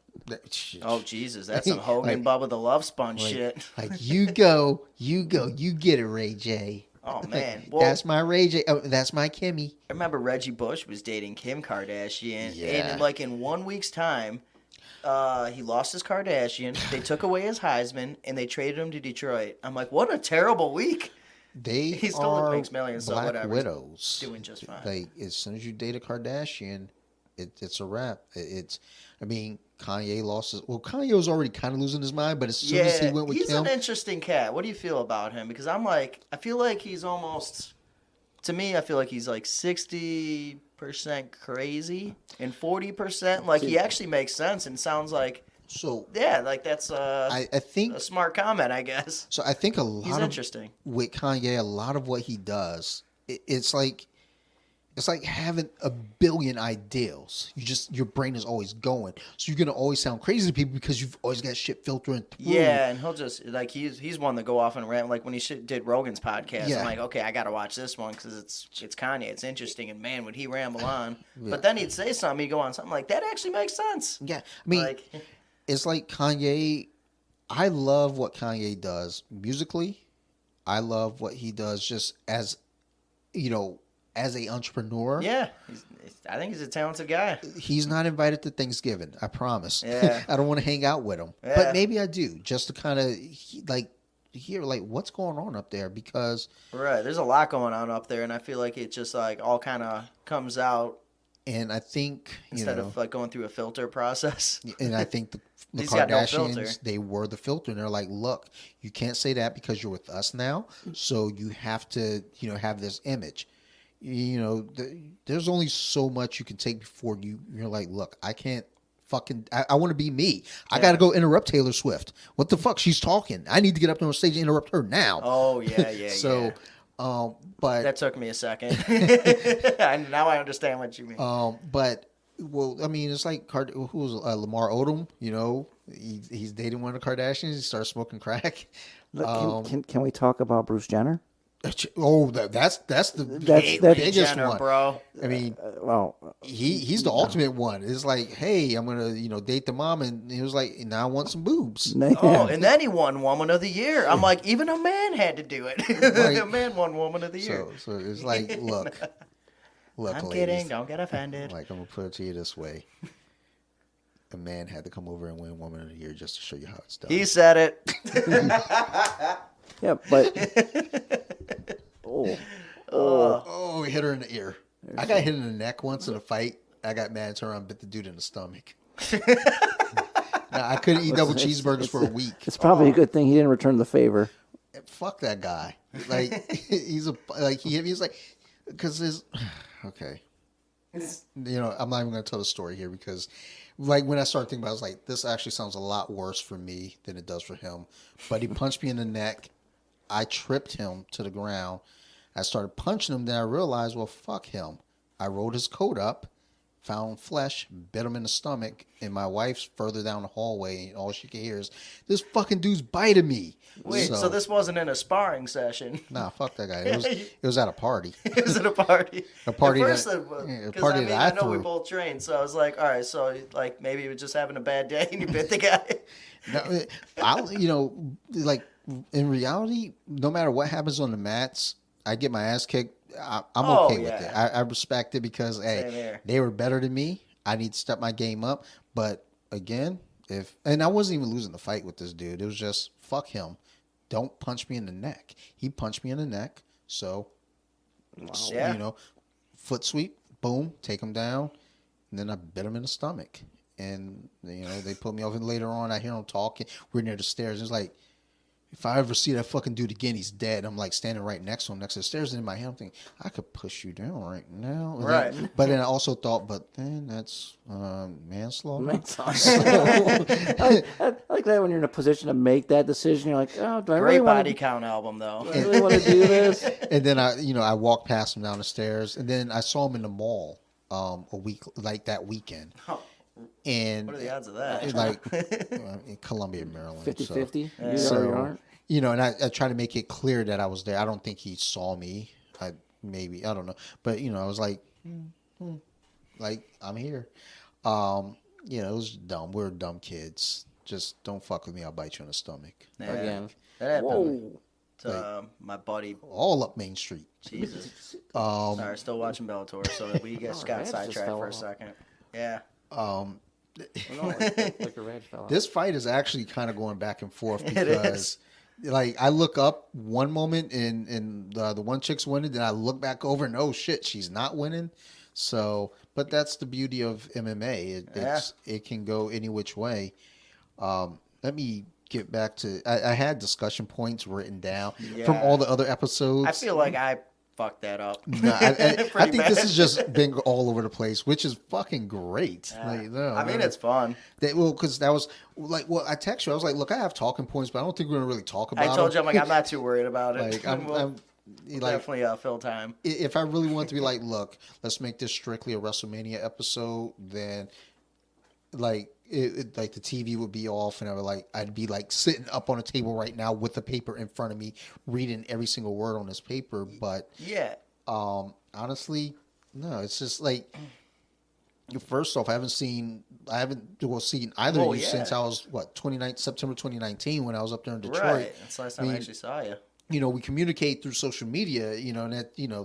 Oh, Jesus. That's some Hogan Bubba the Love Sponge shit. Like, you get it, Ray J. Oh, man. Well, That's my Ray J. Oh, that's my Kimmy. I remember Reggie Bush was dating Kim Kardashian, Yeah. and like in 1 week's time, he lost his Kardashian. They took away his Heisman, and they traded him to Detroit. I'm like, what a terrible week. They He still are makes millions, so Black whatever. widows. Doing just fine. Like, as soon as you date a Kardashian, it's a wrap. I mean, Kanye lost his. Well, Kanye was already kind of losing his mind, but as soon as he went with he's Kim, an interesting cat. What do you feel about him? Because I feel like he's almost, to me, I feel like he's like 60% crazy and 40%. Like, he actually makes sense and sounds like, so yeah, like that's I think a smart comment, I guess. so. I think a He's lot of interesting. with Kanye, a lot of what he does, it's like having a billion ideals. Your brain is always going, so you're gonna always sound crazy to people because you've always got shit filtering through. Yeah, and he'll just like he's one to go off and rant. Like when he did Rogan's podcast, Yeah. I'm like, okay, I gotta watch this one because it's Kanye. It's interesting, and man, would he ramble on? But then he'd say something, he'd go on something like that actually makes sense. Yeah. I mean, Like, it's like Kanye. I love what Kanye does musically. I love what he does just as as a entrepreneur. yeah, I think he's a talented guy. He's not invited to Thanksgiving. I promise. Yeah. I don't want to hang out with him, Yeah. but maybe I do, just to kind of hear like what's going on up there, because Right, there's a lot going on up there, and I feel like it just like all kind of comes out and I think instead of like going through a filter process. and I think the He's got no filter. Kardashians, they were the filter, and they're like, look, you can't say that because you're with us now, so you have to have this image. There's only so much you can take before you're like, look, I can't fucking, I want to be me. I got to go interrupt Taylor Swift. What the fuck? She's talking. I need to get up on stage and interrupt her now. Oh yeah. So, but that took me a second. Now I understand what you mean. but well, I mean, it's like who was Lamar Odom? He's dating one of the Kardashians. He starts smoking crack. Look, can we talk about Bruce Jenner? Oh, that's the That's biggest Jenner, one, bro. I mean, well, he's the ultimate one. It's like, hey, I'm gonna date the mom, and he was like, now I want some boobs. man. Oh, and then he won Woman of the Year. I'm like, even a man had to do it. Right. A man won Woman of the Year. So it's like, look, I'm ladies, kidding. Don't get offended. like, I'm gonna put it to you this way: a man had to come over and win Woman of the Year just to show you how it's done. He said it. Yeah, but Oh, he hit her in the ear. I got hit in the neck once in a fight. I got mad at her and bit the dude in the stomach. Now, I couldn't eat double cheeseburgers for a week. it's probably a good thing he didn't return the favor. Fuck that guy. Like he hit me. He's like, because his okay. I'm not even gonna tell the story here because, like, when I started thinking about it, I was like, this actually sounds a lot worse for me than it does for him. But he punched me in the neck. I tripped him to the ground. I started punching him. Then I realized, well, fuck him. I rolled his coat up, found flesh, bit him in the stomach, and my wife's further down the hallway, and all she could hear is, this fucking dude's biting me. Wait, so this wasn't in a sparring session? Nah, fuck that guy. It was at a party. Is it a party? A party At first, a because party that I I know we threw. both trained, so I was like, all right, so like maybe he was just having a bad day and you bit the guy. No, like in reality, no matter what happens on the mats, I get my ass kicked. I'm Oh, okay with yeah. it. I respect it because Same hey, here. they were better than me. I need to step my game up. But again, and I wasn't even losing the fight with this dude. It was just fuck him. Don't punch me in the neck. He punched me in the neck. So, Yeah. foot sweep, boom, take him down, and then I bit him in the stomach. And they put me off. And later on, I hear him talking. We're near the stairs. It's like, if I ever see that fucking dude again, he's dead. I'm like standing right next to him, next to the stairs. And in my head, I'm thinking, I could push you down right now. And Right. but then I also thought, but then that's manslaughter. I like that when you're in a position to make that decision. You're like, oh, do I really Great want body to? count album though. I really want to do this? And then I walked past him down the stairs, and then I saw him in the mall a week like that weekend. Oh, And what are the odds of that? like in Columbia, Maryland. 50-50? Yeah. You So, are, you aren't? and I try to make it clear that I was there. I don't think he saw me. I don't know. But, I was like, like, I'm here. It was dumb. We're dumb kids. Just don't fuck with me. I'll bite you in the stomach. Yeah. Again. That happened Whoa. to my buddy. All up Main Street. Jesus. Sorry, still watching Bellator, so we just got Reds just sidetracked fell for a off. second. Yeah. No, like a red fella. This fight is actually kind of going back and forth It because, like, I look up one moment and the one chick's winning, then I look back over and oh shit, she's not winning. So, but that's the beauty of MMA. It can go any which way. Let me get back to. I had discussion points written down from Yeah. all the other episodes. I feel like I fucked that up. No, I Pretty think this bad. has just been all over the place, which is fucking great. Like, no, I mean, it's fun. because that was like, well, I texted you. I was like, look, I have talking points, but I don't think we're gonna really talk about. I told you, them. I'm like, I'm not too worried about it. Like, We'll I'm like, definitely fill time. if I really want to be like, look, let's make this strictly a WrestleMania episode, then like like the TV would be off, and I'd be like sitting up on a table right now with the paper in front of me, reading every single word on this paper. But Yeah. honestly, no, it's just like. First off, I haven't seen either of you yeah. since I was September 2019 when I was up there in Detroit. Right. That's the last time I mean, actually saw you. We communicate through social media, and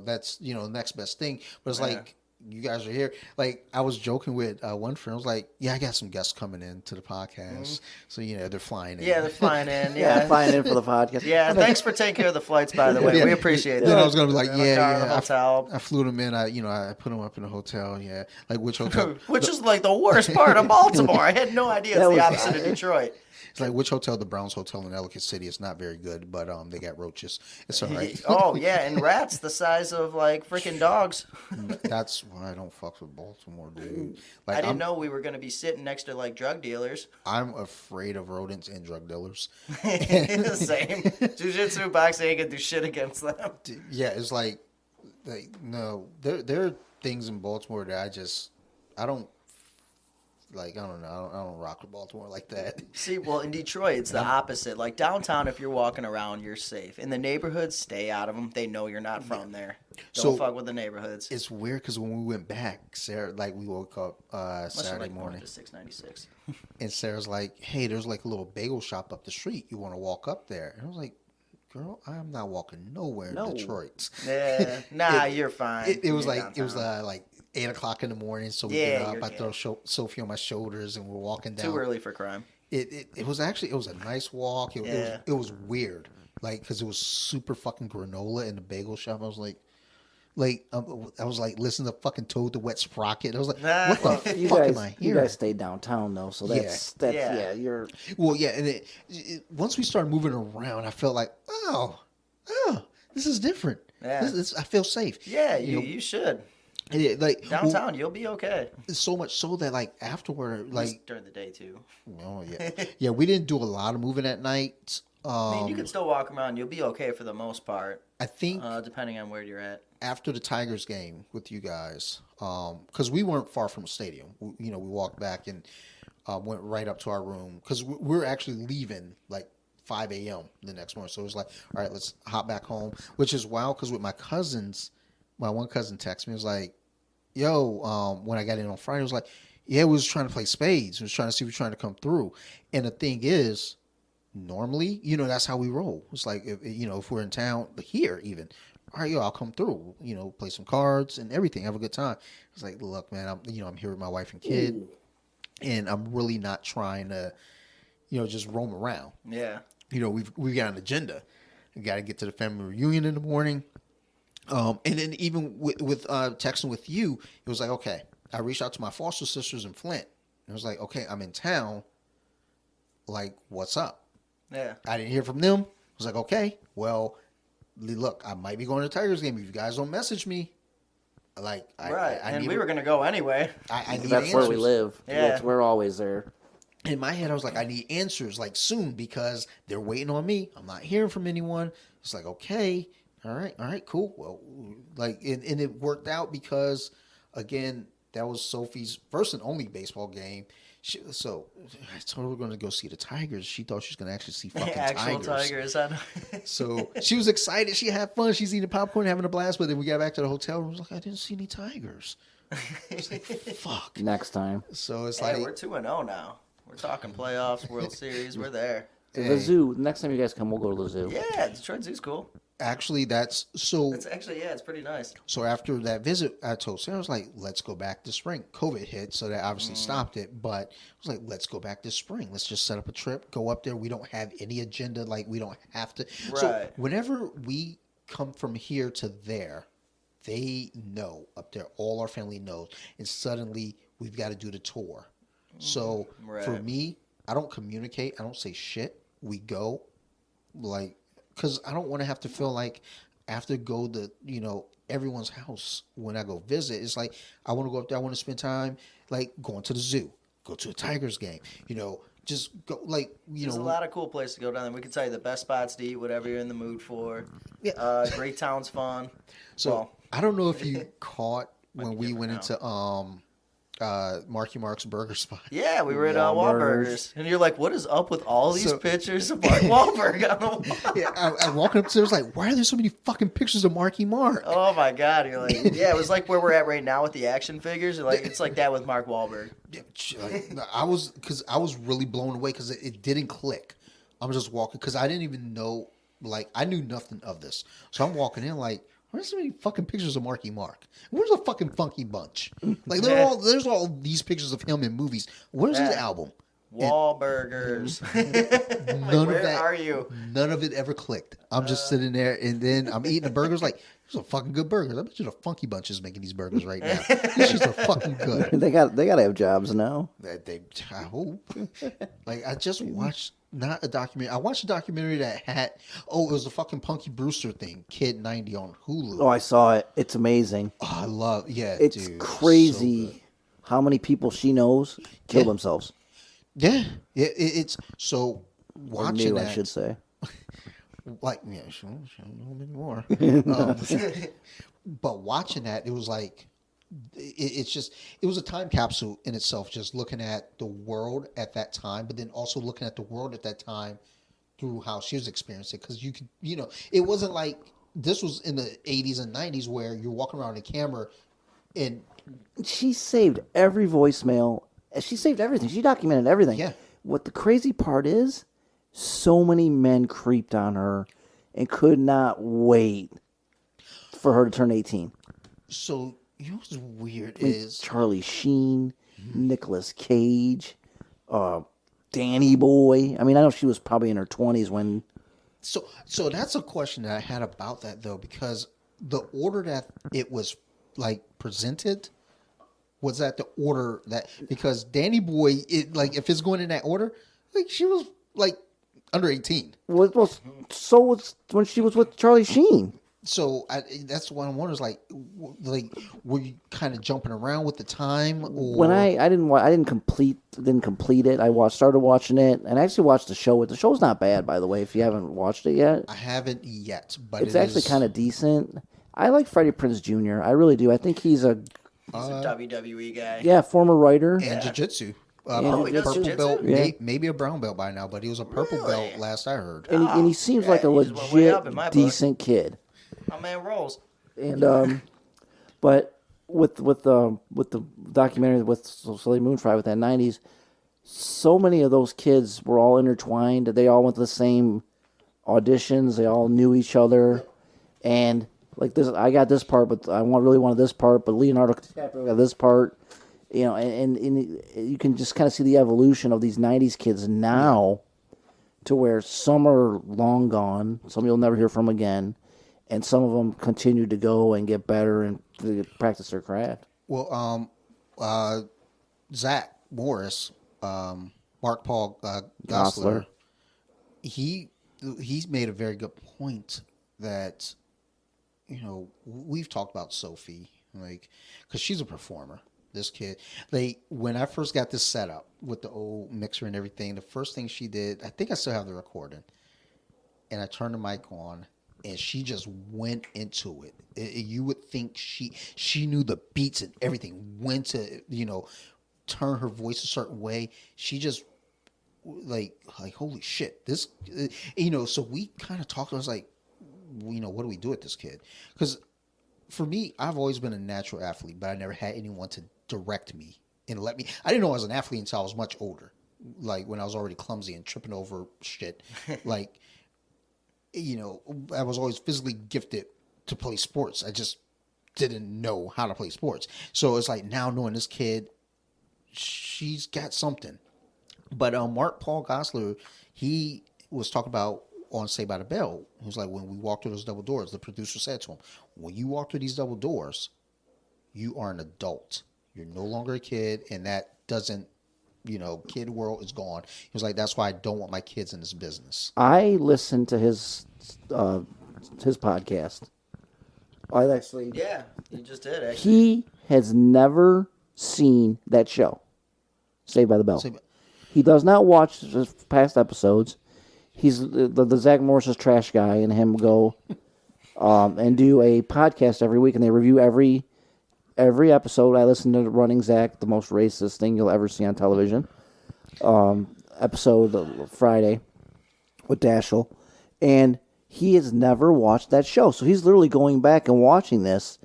that's the next best thing. But it's like you guys are here. Like I was joking with one friend. I was like, "Yeah, I got some guests coming in to the podcast, so they're flying in." Yeah, they're flying in. Yeah, Yeah. flying in for the podcast. Yeah, thanks for taking care of the flights, by the way. Yeah. We appreciate Then that. I was gonna be like, In the car, in the yeah. hotel. I flew them in. I put them up in a hotel. Yeah, like which hotel? Which is like the worst part of Baltimore. I had no idea it's That the was- opposite of Detroit. It's like which hotel? The Browns Hotel in Ellicott City. It's not very good, but they got roaches. It's all right. Oh yeah, and rats the size of like freaking dogs. That's why I don't fuck with Baltimore, dude. Like I didn't know we were gonna be sitting next to like drug dealers. I'm afraid of rodents and drug dealers. Same. Jiu-jitsu, boxing ain't gonna do shit against them. Yeah, it's like no, there are things in Baltimore that I don't like I don't know. I don't rock with Baltimore like that. See, well, in Detroit, it's the opposite. Like downtown, if you're walking around, you're safe. In the neighborhoods, stay out of them. They know you're not from there. Don't fuck with the neighborhoods. It's weird because when we went back, Sarah, like we woke up Saturday morning, 696. and Sarah's like, "Hey, there's like a little bagel shop up the street. You want to walk up there?" And I was like, "Girl, I'm not walking nowhere in Detroit." Yeah, nah, you're fine. It was You're like downtown. like 8 o'clock in the morning. So we Yeah, get up. you're I good. throw Sophie on my shoulders, and we're walking down. Too early for crime. It was actually a nice walk. It was weird, like because it was super fucking granola in the bagel shop. I was like I was like listening to fucking Toad the Wet Sprocket. I was like, what the You fuck guys, am I you hearing? guys stayed downtown though, so that's Yeah. you're Well, yeah, and once we started moving around, I felt like, oh, this is different. Yeah. I feel safe. Yeah, You know, you should. like Downtown, you'll be okay. so much so that like afterward, At like, least during the day, too. oh yeah, we didn't do a lot of moving at night. I mean, you can still walk around. You'll be okay for the most part, I think depending on where you're at. after the Tigers game with you guys, because we weren't far from the stadium. We walked back and went right up to our room because we're actually leaving like 5 a.m. the next morning. So it was like, all right, let's hop back home, which is wild because with my cousins, my one cousin texted me, was like, yo, when I got in on Friday, I was like, yeah, we was trying to play spades. We was trying to see if we were trying to come through. And the thing is, normally, that's how we roll. It's like, if we're in town here even, all right, I'll come through, play some cards and everything, have a good time. It's like, look, man, I'm here with my wife and kid, and I'm really not trying to, just roam around. Yeah. We've got an agenda. We got to get to the family reunion in the morning. And then even with texting with you, it was like, okay, I reached out to my foster sisters in Flint. It was like, okay, I'm in town. Like, what's up? Yeah. I didn't hear from them. I was like, okay, well, look, I might be going to the Tigers game. If you guys don't message me, like, And we were going to go anyway. I need that's answers. where we live. Yeah. We're always there. In my head, I was like, I need answers like soon because they're waiting on me. I'm not hearing from anyone. It's like, okay, all right, cool. Well, like, and it worked out because, again, that was Sophie's first and only baseball game. So I told her we're going to go see the Tigers. She thought she was going to actually see fucking Actual Tigers. Tigers. I know. So she was excited. She had fun. She's eating popcorn, having a blast. But then we got back to the hotel room. I was like, I didn't see any Tigers. I was like, fuck. Next time. So it's Hey, like, we're 2-0 now. We're talking playoffs, World Series. We're there. The zoo. Next time you guys come, we'll go to the zoo. Yeah, Detroit Zoo's cool. actually, that's so. It's actually, it's pretty nice. So after that visit, I told Sarah, I was like, let's go back this spring. COVID hit, so that obviously stopped it. But I was like, let's go back this spring. Let's just set up a trip, go up there. We don't have any agenda. Like, we don't have to. So Right. whenever we come from here to there, they know up there. All our family knows. And suddenly, we've got to do the tour. So for Right. me, I don't communicate. I don't say shit. We go, like, because I don't want to have to feel like I have to go to, everyone's house when I go visit. It's like, I want to go up there. I want to spend time, like, going to the zoo, go to a Tigers game, just go, like, There's a lot of cool places to go down there. We can tell you the best spots to eat, whatever you're in the mood for. Yeah. Great town's fun. So Well, I don't know if you caught Might when be we went different into Marky Mark's burger spot. yeah, we were at Wahlburgers. Wahlburgers. And you're like, what is up with all these So- pictures of Mark Wahlberg on the wall? Yeah, I walked up to there, I was like, why are there so many fucking pictures of Marky Mark? Oh my God! You're like, yeah, it was like where we're at right now with the action figures. You're like, it's like that with Mark Wahlberg. Yeah, like, I was really blown away because it didn't click. I'm just walking because I didn't even know, like, I knew nothing of this. So I'm walking in like, where's so many fucking pictures of Marky Mark? Where's the fucking Funky Bunch? Like, there's all these pictures of him in movies. Where's his Yeah. album? Wahlburgers. None where of that. are you? None of it ever clicked. I'm just sitting there, and then I'm eating the burgers. Like, these are fucking good burgers. I bet you the Funky Bunch is making these burgers right now. These shits are fucking good. They got to have jobs now. I hope. Like, I just watched not a documentary. I watched a documentary that had it was a fucking Punky Brewster thing, Kid 90 on Hulu. Oh, I saw it. It's amazing. Oh, I love It's dude, crazy so good. how many people she knows kill themselves. Yeah, it's so Or watching knew, that. I should say. Like, yeah, she don't know anymore. But watching that, it was like, it's just, it was a time capsule in itself, just looking at the world at that time, but then also looking at the world at that time through how she was experiencing it. Because you could, it wasn't like this was in the 80s and 90s where you're walking around the camera and She saved every voicemail. She saved everything. She documented everything. Yeah. What the crazy part is, so many men creeped on her and could not wait for her to turn 18. so you know what's weird I mean, is Charlie Sheen, Nicolas Cage, Danny Boy. I mean, I know she was probably in her 20s when... so that's a question that I had about that though, because the order that it was like presented was that the order that, because Danny Boy, if it's going in that order, like she was like under 18. Well, so was when she was with Charlie Sheen. So that's what I'm wondering, is like were you kind of jumping around with the time? Or When I didn't complete it. I started watching it, and I actually watched the show. The show's not bad, by the way. If you haven't watched it yet, I haven't yet, but it's actually kind of decent. I like Freddie Prinze Jr. I really do. I think he's a He's a WWE guy. former writer. and jiu-jitsu. he does Purple jiu-jitsu? belt, Yeah. maybe a brown belt by now, but he was a purple belt last I heard. And he seems like a he just went way legit up in my book. decent kid. My man rolls. And but with the documentary with Sully Moonfry with that 90s, so many of those kids were all intertwined. They all went to the same auditions. They all knew each other, and like this, I got this part, but I really wanted this part. But Leonardo DiCaprio got this part, and you can just kind of see the evolution of these 90s kids now, to where some are long gone, some you'll never hear from again. And some of them continue to go and get better and to practice their craft. Well, Zach Morris, Mark Paul Gosselaar, he's made a very good point that, we've talked about Sophie, because she's a performer. This kid, when I first got this set up with the old mixer and everything, the first thing she did, I think I still have the recording, and I turned the mic on. And she just went into it. You would think she knew the beats and everything. When to turn her voice a certain way. She just like holy shit. This So we kind of talked. I was like, what do we do with this kid? Because for me, I've always been a natural athlete, but I never had anyone to direct me and let me. I didn't know I was an athlete until I was much older. Like when I was already clumsy and tripping over shit. I was always physically gifted to play sports. I just didn't know how to play sports. So it's like now knowing this kid, she's got something. But Mark Paul Gosselaar, he was talking about on Saved by the Bell. He was like, when we walk through those double doors, the producer said to him, when you walk through these double doors, you are an adult. You're no longer a kid, and that doesn't, kid world is gone. He was like, that's why I don't want my kids in this business. I listened to his podcast. I actually... Yeah, you just did, actually. He has never seen that show, Saved by the Bell. He does not watch the past episodes. He's the Zach Morris's trash guy, and him go and do a podcast every week, and they review every episode. I listen to Running Zach, the most racist thing you'll ever see on television. Episode Friday with Dashel, and he has never watched that show. So he's literally going back and watching this,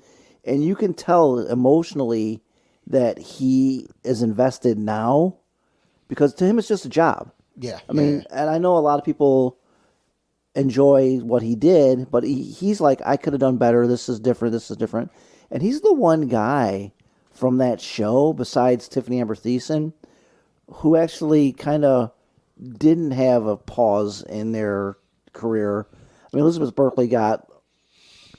and you can tell emotionally that he is invested now, because to him it's just a job. Yeah. I mean, and I know a lot of people enjoy what he did, but he's like, I could have done better. This is different. And he's the one guy from that show, besides Tiffany Amber Thiessen, who actually kind of didn't have a pause in their career. I mean, Elizabeth Berkley got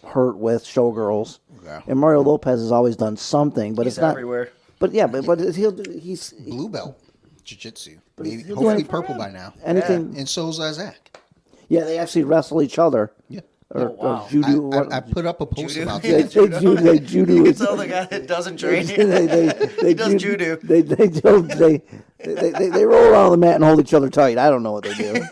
hurt with Showgirls, and Mario Lopez has always done something, but He's it's not everywhere. But yeah, but he's blue belt jiu-jitsu. Maybe he'll do hopefully anything. purple by now. anything. And so's Zach. Yeah, they actually wrestle each other. Yeah. Or, wow. or judo. I put up a post Judo? about They that. judo. You can tell the guy that doesn't train. They He does judo. They roll around on the mat and hold each other tight. I don't know what they do.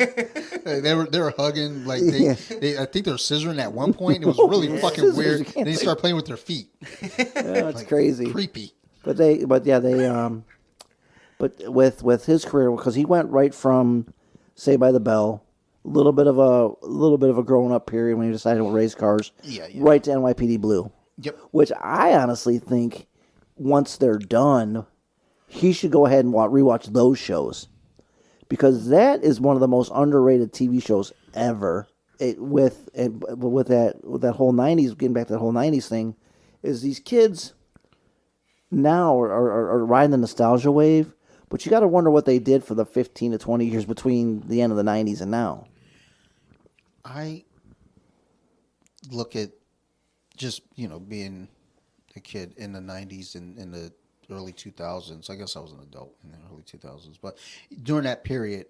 They were hugging like Yeah. I think they were scissoring at one point. It was really fucking Scissors, weird. you can't And they say- start playing with their feet. Yeah, it's Like, crazy. creepy. But with his career, because he went right from Saved by the Bell, a little bit of a growing up period when he decided to race cars, Yeah. right to NYPD Blue. Yep. Which I honestly think once they're done, he should go ahead and rewatch those shows, because that is one of the most underrated TV shows ever. With that whole '90s, getting back to that whole '90s thing, is these kids now are riding the nostalgia wave, but you got to wonder what they did for the 15 to 20 years between the end of the '90s and now. I look at just, being a kid in the 90s and in the early 2000s. I guess I was an adult in the early 2000s. But during that period,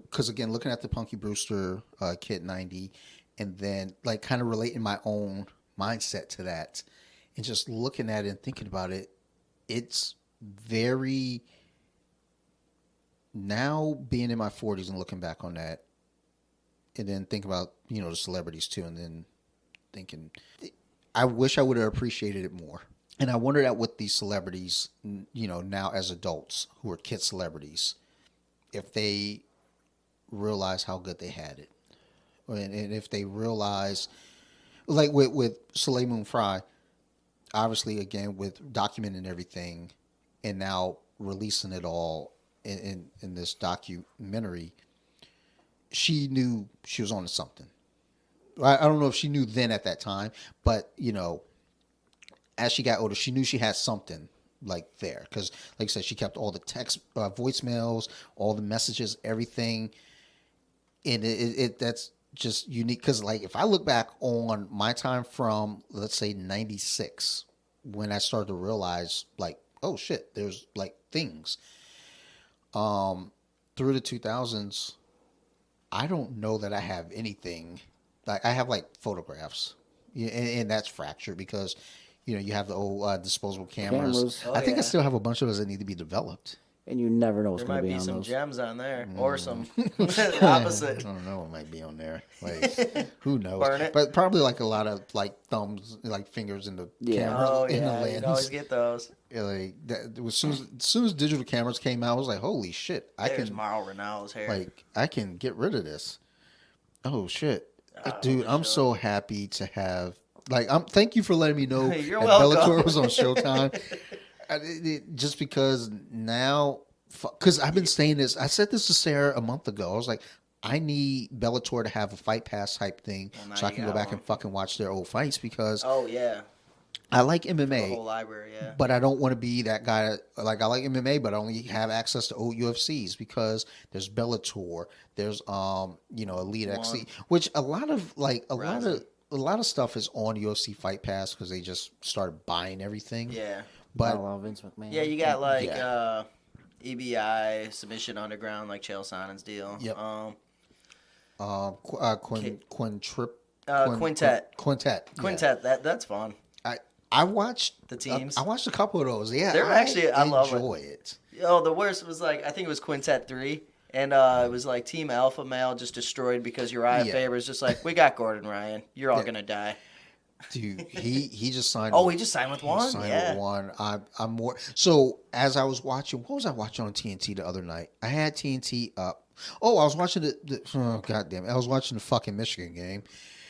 because, again, looking at the Punky Brewster Kid 90 and then, like, kind of relating my own mindset to that and just looking at it and thinking about it, it's very... Now, being in my 40s and looking back on that, and then think about, the celebrities too, and then thinking, I wish I would have appreciated it more. And I wonder that with these celebrities, now as adults who are kid celebrities, if they realize how good they had it. And if they realize, like with Soleil Moon Frye, obviously, again, with documenting everything and now releasing it all in this documentary, she knew she was on to something. I don't know if she knew then at that time, but, as she got older, she knew she had something like there. Because, like I said, she kept all the text, voicemails, all the messages, everything. And that's just unique. Because, like, if I look back on my time from, let's say, 96, when I started to realize, like, oh, shit, there's, like, things. Through the 2000s, I don't know that I have anything. Like, I have, like, photographs. And that's fractured because... you have the old disposable cameras. Cameras. Oh, I think I yeah. still have a bunch of those that need to be developed. And you never know what's There going to might be be on some those. gems on there, or some opposite. I don't know what might be on there. Like, who knows? Burn it. But probably like a lot of like thumbs, like fingers in the camera, Oh in the yeah, you lens. always get those. Yeah, like that, as soon as digital cameras came out, I was like, holy shit! There's Mauro Ranallo's hair. I can get rid of this. Oh shit, Oh, dude! for I'm sure. so happy to have. Like, thank you for letting me know You're that welcome. Bellator was on Showtime. Just because now, because I've been saying this. I said this to Sarah a month ago. I was like, I need Bellator to have a Fight Pass type thing Well, now so I you can go got back one. and fucking watch their old fights because Oh yeah, I like the MMA, whole library. Yeah. but I don't want to be that guy. Like, I like MMA, but I only have access to old UFCs because there's Bellator, there's Elite XC, which a lot of stuff is on UFC Fight Pass because they just started buying everything. Yeah. But I love Vince McMahon. Yeah, you got like Yeah. EBI Submission Underground, like Chael Sonnen's deal. Yep. Quintet. Quintet. Quintet. That's fun. I watched The teams. I watched a couple of those. Yeah, They're actually- I love it. enjoy it. Oh, the worst was like I think it was Quintet 3. And it was like Team Alpha Male just destroyed because Uriah Yeah. Faber's just like, we got Gordon Ryan. You're all Yeah. gonna die. Dude, he just signed. Oh, he just signed with one? Signed Yeah. with one. I'm more. So as I was watching, what was I watching on TNT the other night? I had TNT up. Oh, I was watching oh, God damn it! I was watching the fucking Michigan game.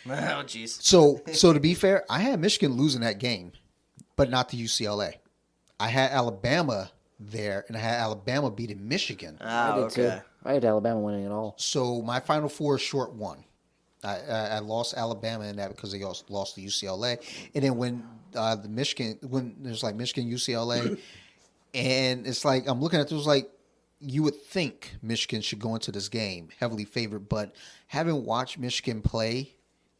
Oh, jeez. So to be fair, I had Michigan losing that game, but not the UCLA. I had Alabama there, and I had Alabama beating Michigan. Ah, I did okay. too. I had Alabama winning it all. So my Final Four is short one. I lost Alabama in that because they also lost to UCLA, and then when there's like Michigan UCLA, and it's like I'm looking at this like you would think Michigan should go into this game heavily favored, but having watched Michigan play,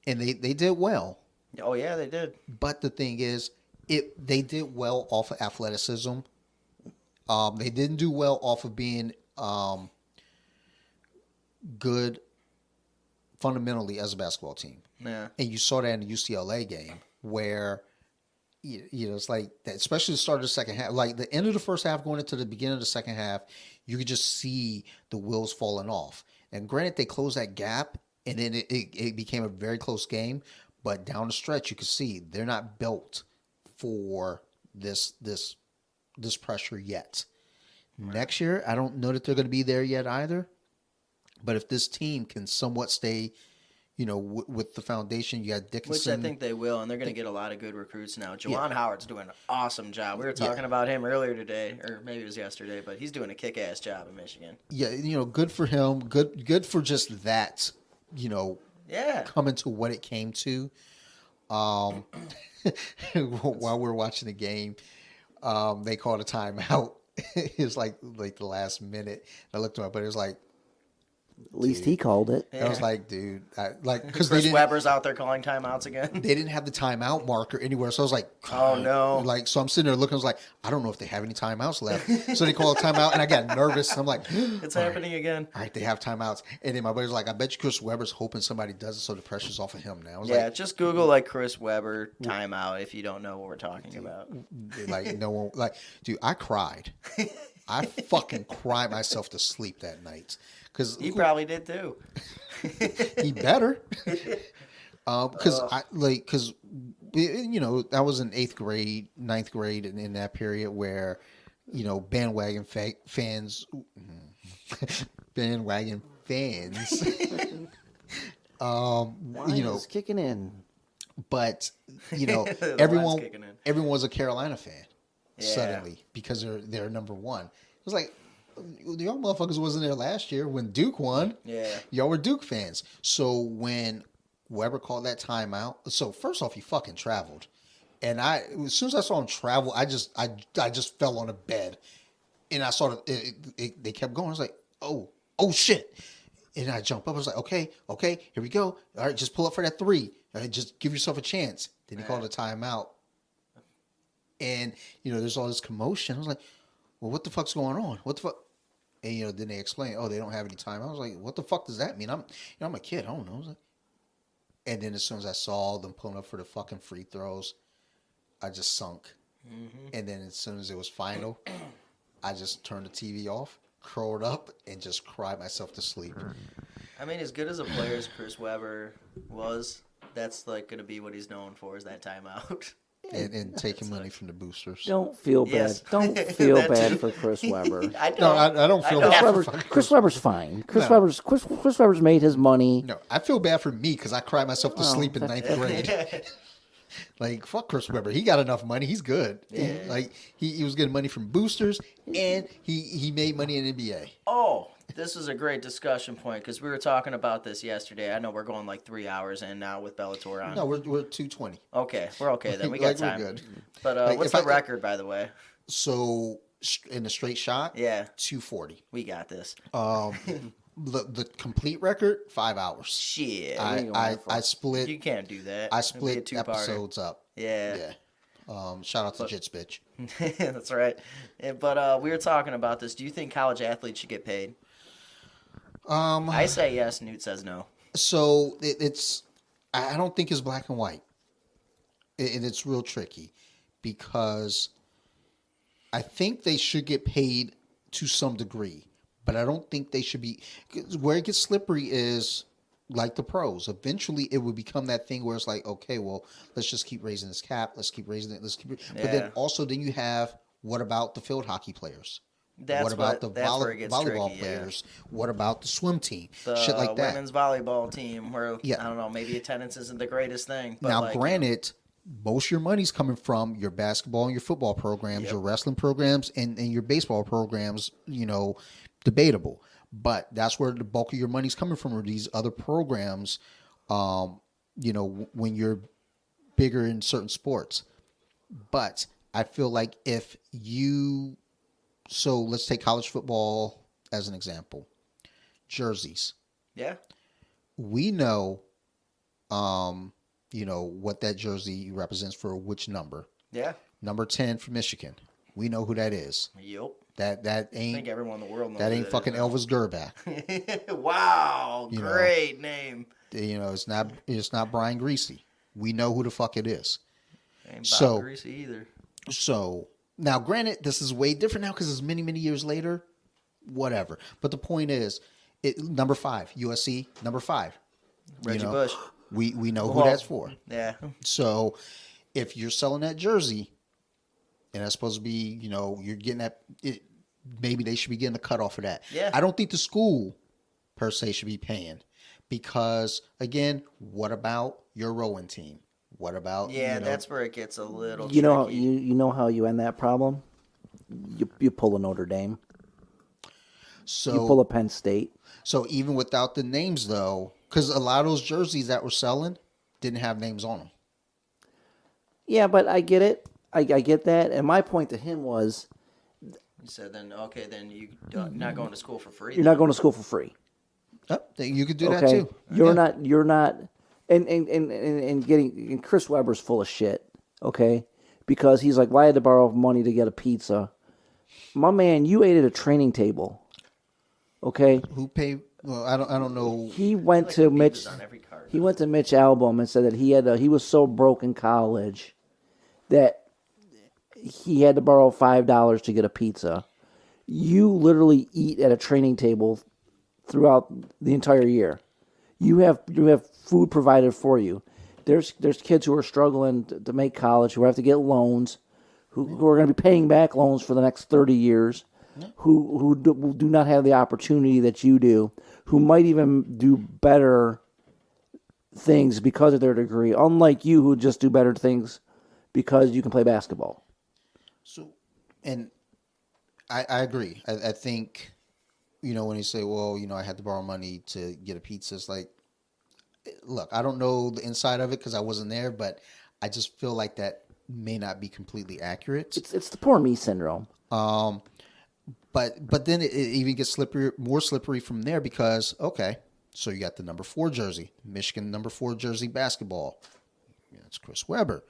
and they did well. Oh yeah, they did. But the thing is, they did well off of athleticism. They didn't do well off of being good fundamentally as a basketball team. Yeah. And you saw that in the UCLA game where, it's like, that, especially the start of the second half, like the end of the first half going into the beginning of the second half, you could just see the wheels falling off. And granted, they closed that gap, and then it became a very close game. But down the stretch, you could see they're not built for this pressure yet. Right. Next year, I don't know that they're going to be there yet either. But if this team can somewhat stay, with the foundation, you got Dickinson. Which I think they will, and they're going to get a lot of good recruits now. Juwan Howard's doing an awesome job. We were talking about him earlier today, or maybe it was yesterday, but he's doing a kick-ass job in Michigan. Yeah, good for him. Good for just that, coming to what it came to. While we're watching the game, they called a timeout. It was like the last minute. I looked at it, but it was like, at least he called it. I was like, dude, because Chris Webber's out there calling timeouts again. They didn't have the timeout marker anywhere, so I was like, oh no! So I'm sitting there looking. I was like, I don't know if they have any timeouts left. So they called a timeout, and I got nervous. I'm like, it's happening again. All right, they have timeouts, and then my buddy's like, I bet you Chris Webber's hoping somebody does it, so the pressure's off of him now. I was just Google Chris Webber timeout if you don't know what we're talking about. No one, dude, I cried. I fucking cried myself to sleep that night. He probably did too. He better. Because I was in 8th grade, 9th grade, and in that period where, bandwagon fans, Wine is kicking in. But everyone was a Carolina fan suddenly because they're number one. It was like, y'all motherfuckers wasn't there last year when Duke won. Yeah. Y'all were Duke fans. So when Weber called that timeout, so first off, he fucking traveled. And as soon as I saw him travel, I just fell on the bed. And I saw they kept going. I was like, oh shit. And I jumped up. I was like, okay, here we go. All right, just pull up for that 3. All right, just give yourself a chance. Then he called a timeout. And, there's all this commotion. I was like, well, what the fuck's going on? What the fuck? And, then they explain, they don't have any time. I was like, what the fuck does that mean? I'm a kid. I don't know. I was like, and then as soon as I saw them pulling up for the fucking free throws, I just sunk. Mm-hmm. And then as soon as it was final, I just turned the TV off, curled up, and just cried myself to sleep. I mean, as good as a player as Chris Webber was, that's going to be what he's known for, is that timeout. And taking money from the boosters. Don't feel bad. Yes. Don't feel bad for Chris Webber. I don't feel bad for Chris Webber's fine. Chris Webber's made his money. No, I feel bad for me because I cried myself to sleep in 9th grade. Fuck Chris Webber. He got enough money. He's good. Yeah. He was getting money from boosters, and he made money in NBA. Oh, this is a great discussion point because we were talking about this yesterday. I know we're going 3 hours in now with Bellator on. No, we're 2:20. Okay, we're okay then. We got time. We're good. But what's the record, by the way? So in a straight shot, 240. We got this. The complete record, 5 hours. Shit. I split. You can't do that. I split episodes up. Yeah. Shout out to Jits Bitch. That's right. But we were talking about this. Do you think college athletes should get paid? I say yes. Newt says no. So I don't think it's black and white. And it's real tricky because I think they should get paid to some degree, but I don't think they should be. Where it gets slippery is like the pros. Eventually, it would become that thing where it's like, okay, well, let's just keep raising this cap. Let's keep raising it. But then also, you have, what about the field hockey players? What about the volleyball players? Yeah. What about the swim team? Shit like that. Women's volleyball team where, I don't know, maybe attendance isn't the greatest thing. But now, granted, most of your money's coming from your basketball and your football programs, your wrestling programs, and your baseball programs, debatable. But that's where the bulk of your money's coming from, or these other programs, when you're bigger in certain sports. But I feel like so let's take college football as an example. Jerseys. Yeah. We know, what that jersey represents for which number. Yeah. Number 10 for Michigan. We know who that is. Yep. That ain't. I think everyone in the world knows that ain't fucking Elvis Gerback. Wow, great name. It's not Brian Greasy. We know who the fuck it is. Ain't Bob Greasy either. So now, granted, this is way different now because it's many, many years later. Whatever. But the point is, Number 5, USC, number 5. Reggie Bush. We know who Well, that's for. Yeah. So if you're selling that jersey, and that's supposed to be, you're getting that, maybe they should be getting a cut off of that. Yeah. I don't think the school per se should be paying because, again, what about your rowing team? What about That's where it gets a little You know, tricky. you know how you end that problem? You pull a Notre Dame. so You pull a Penn State. so even without the names though, because a lot of those jerseys that were selling didn't have names on them. Yeah, but I get it. I get that. And my point to him was, You said then you not going to school for free. you're not going to school for free. You could do that Okay, too. you're not, and Chris Webber's full of shit. Okay, because he's like, well, I had to borrow money to get a pizza. My man, you ate at a training table. Okay, Who paid? Well, I don't know. he went to Mitch. on every card. He went to Mitch Album and said that he was so broke in college that he had to borrow $5 to get a pizza. You literally eat at a training table throughout the entire year. You have food provided for you. There's kids who are struggling to make college, who have to get loans, who are going to be paying back loans for the next 30 years, who do not have the opportunity that you do, who might even do better things because of their degree, unlike you who just do better things because you can play basketball. So, and I agree. I think, when you say, well, I had to borrow money to get a pizza, it's like, look, I don't know the inside of it because I wasn't there, but I just feel like that may not be completely accurate. It's the poor me syndrome. But then it even gets more slippery from there because, okay, so you got the number 4 jersey, Michigan number 4 jersey basketball. That's Chris Webber.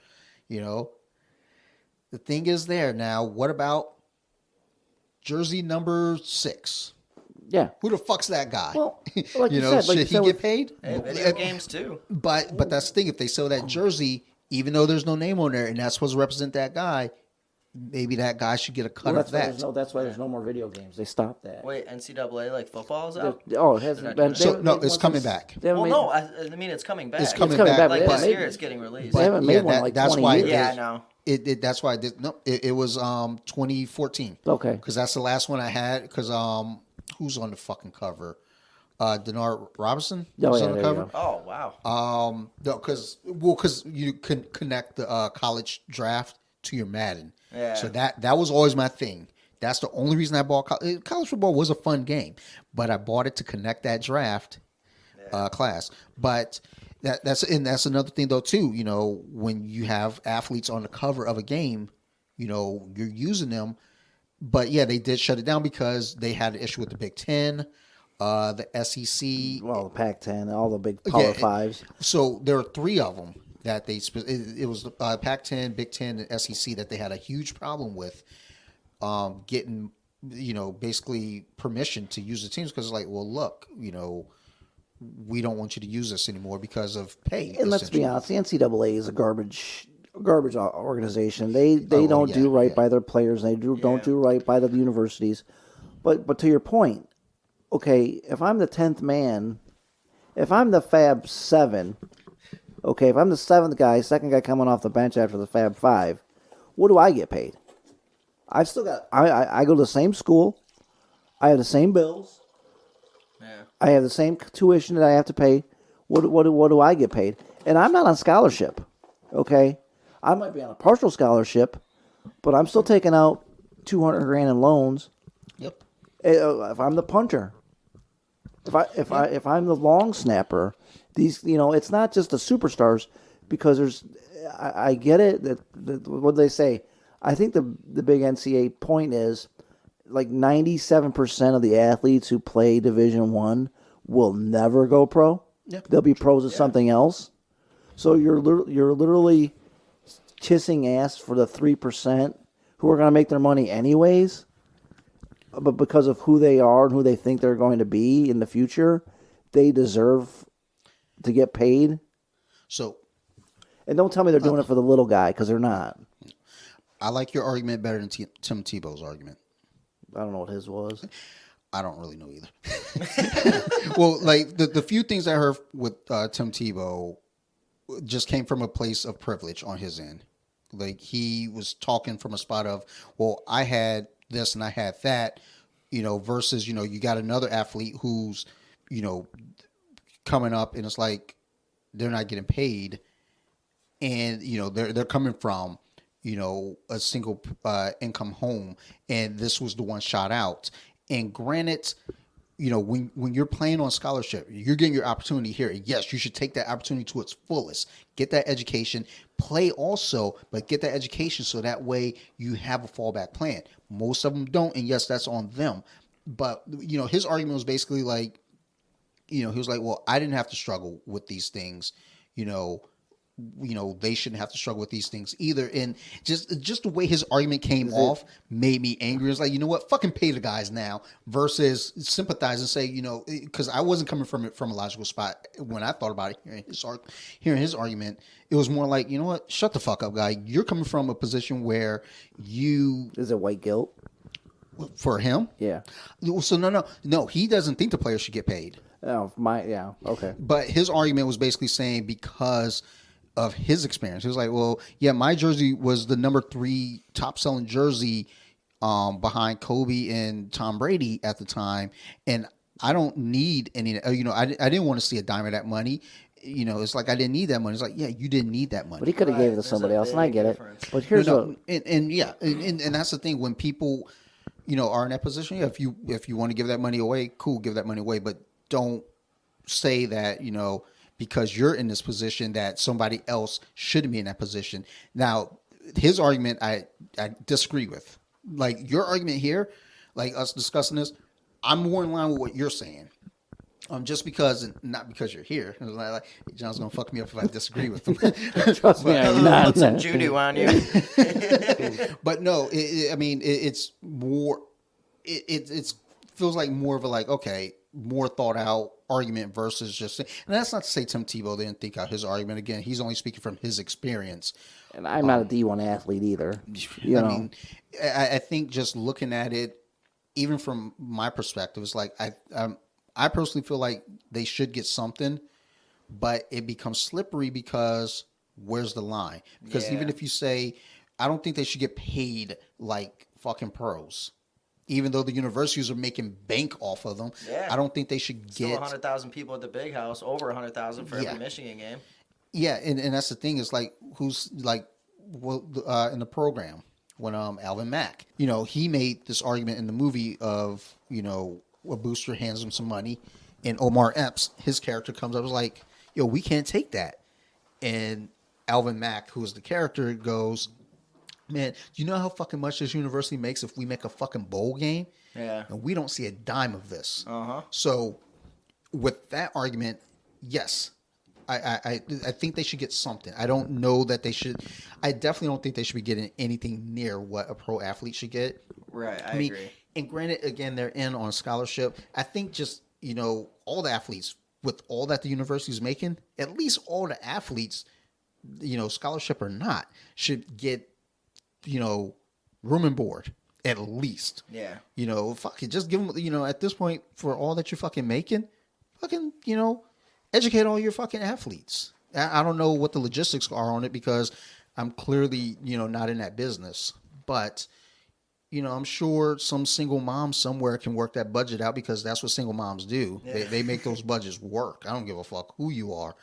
The thing is there now, what about jersey number 6? Yeah. Who the fuck's that guy? Well, like you said, should he get paid? Hey, video games too. But that's the thing. If they sell that jersey, even though there's no name on there, and that's supposed to represent that guy, maybe that guy should get a cut of that. That's why there's no more video games. They stopped that. Wait, NCAA like football is out? Oh, it hasn't been. So, no, it's coming back. Well, no, I mean it's coming back. It's coming coming back. back, Like but this yeah, year, maybe- it's getting released. They haven't made one in like that's 20 why years. Yeah, I know. That's why I did. No, it was 2014. Okay. Because that's the last one I had. Because who's on the fucking cover? Denard Robinson Oh, was yeah, on the there you cover. Oh wow. No, because you can connect the college draft to your Madden. Yeah. So that was always my thing. That's the only reason I bought college football. Was a fun game, but I bought it to connect that draft class. But that's another thing though too. When you have athletes on the cover of a game, you're using them. But yeah, they did shut it down because they had an issue with the Big Ten, the SEC. Well, the Pac-10, all the big Power Fives. So there are 3 of them that it was Pac-10, Big Ten, and SEC that they had a huge problem with getting, basically permission to use the teams because it's like, well, look, we don't want you to use this anymore because of pay. And let's be honest, the NCAA is a garbage organization. They Oh, don't yeah, do right yeah. by their players. They don't do right by the universities. But to your point, okay, if I'm the 10th man, if I'm the Fab 7, okay, if I'm the 7th guy, second guy coming off the bench after the Fab 5, what do I get paid? I've still got, I go to the same school. I have the same bills. Yeah. I have the same tuition that I have to pay. What do I get paid? And I'm not on scholarship, okay? I might be on a partial scholarship, but I'm still taking out $200,000 in loans. Yep. If I'm the punter, if I'm the long snapper, these it's not just the superstars because I get it that what do they say? I think the big NCAA point is like 97% of the athletes who play Division I will never go pro. Yeah. They'll be pros at something else. So you're literally kissing ass for the 3% who are going to make their money anyways. But because of who they are and who they think they're going to be in the future, they deserve to get paid. So, And don't tell me they're doing it for the little guy, because they're not. I like your argument better than Tim Tebow's argument. I don't know what his was. I don't really know either. Well, like the few things I heard with Tim Tebow just came from a place of privilege on his end. Like he was talking from a spot of, well, I had this and I had that, versus, you got another athlete who's, you know, coming up and it's like they're not getting paid and, they're coming from, a single income home and this was the one shot out. And granted, when you're playing on scholarship, you're getting your opportunity here. Yes, you should take that opportunity to its fullest. Get that education, play also, but get that education so that way you have a fallback plan. Most of them don't, and yes, that's on them. But, his argument was basically like, he was like, well, I didn't have to struggle with these things, they shouldn't have to struggle with these things either. And just the way his argument came off made me angry. It's like, you know what, fucking pay the guys now versus sympathize and say, because I wasn't coming from it from a logical spot when I thought about it, hearing his argument. It was more like, you know what, shut the fuck up, guy. You're coming from a position where you... Is it white guilt? For him? Yeah. So no, he doesn't think the players should get paid. Oh, okay. But his argument was basically saying because of his experience. He was like, well, yeah, my jersey was the number 3 top selling jersey behind Kobe and Tom Brady at the time. And I don't need any, I didn't want to see a dime of that money. It's like I didn't need that money. It's like, yeah, you didn't need that money. But he could have gave it to somebody else, and I get it. But here's and that's the thing. When people, are in that position, yeah, if you want to give that money away, cool, give that money away. But don't say that, because you're in this position that somebody else shouldn't be in that position. Now, his argument, I disagree with. Like your argument here, like us discussing this, I'm more in line with what you're saying. Just because, not because you're here. Like, John's gonna fuck me up if I disagree with him. Trust me, I'm not. Put some judo on you. But no, it's more. It feels like more of a like, okay, more thought out argument versus just. And that's not to say Tim Tebow didn't think out his argument. Again, he's only speaking from his experience. And I'm not a D1 athlete either. I think just looking at it, even from my perspective, it's like I personally feel like they should get something, but it becomes slippery because where's the line? Because even if you say, I don't think they should get paid like fucking pros, even though the universities are making bank off of them. Yeah. I don't think they should Still get 100,000 people at the big house, over 100,000 for every Michigan game. Yeah, and that's the thing is like who's like in the program when Alvin Mack, he made this argument in the movie of a booster hands him some money, and Omar Epps, his character comes up, was like, yo, we can't take that. And Alvin Mack, who is the character, goes, man, do you know how fucking much this university makes if we make a fucking bowl game? Yeah. And we don't see a dime of this. Uh-huh. So with that argument, yes, I think they should get something. I don't know that they should. I definitely don't think they should be getting anything near what a pro athlete should get. Right, I agree. And granted, again, they're in on scholarship. I think just, all the athletes, with all that the university is making, at least all the athletes, scholarship or not, should get, room and board, at least. Yeah. Fuck it. Just give them, at this point, for all that you're fucking making, fucking, educate all your fucking athletes. I don't know what the logistics are on it because I'm clearly, not in that business. But... I'm sure some single mom somewhere can work that budget out because that's what single moms do. Yeah. They make those budgets work. I don't give a fuck who you are.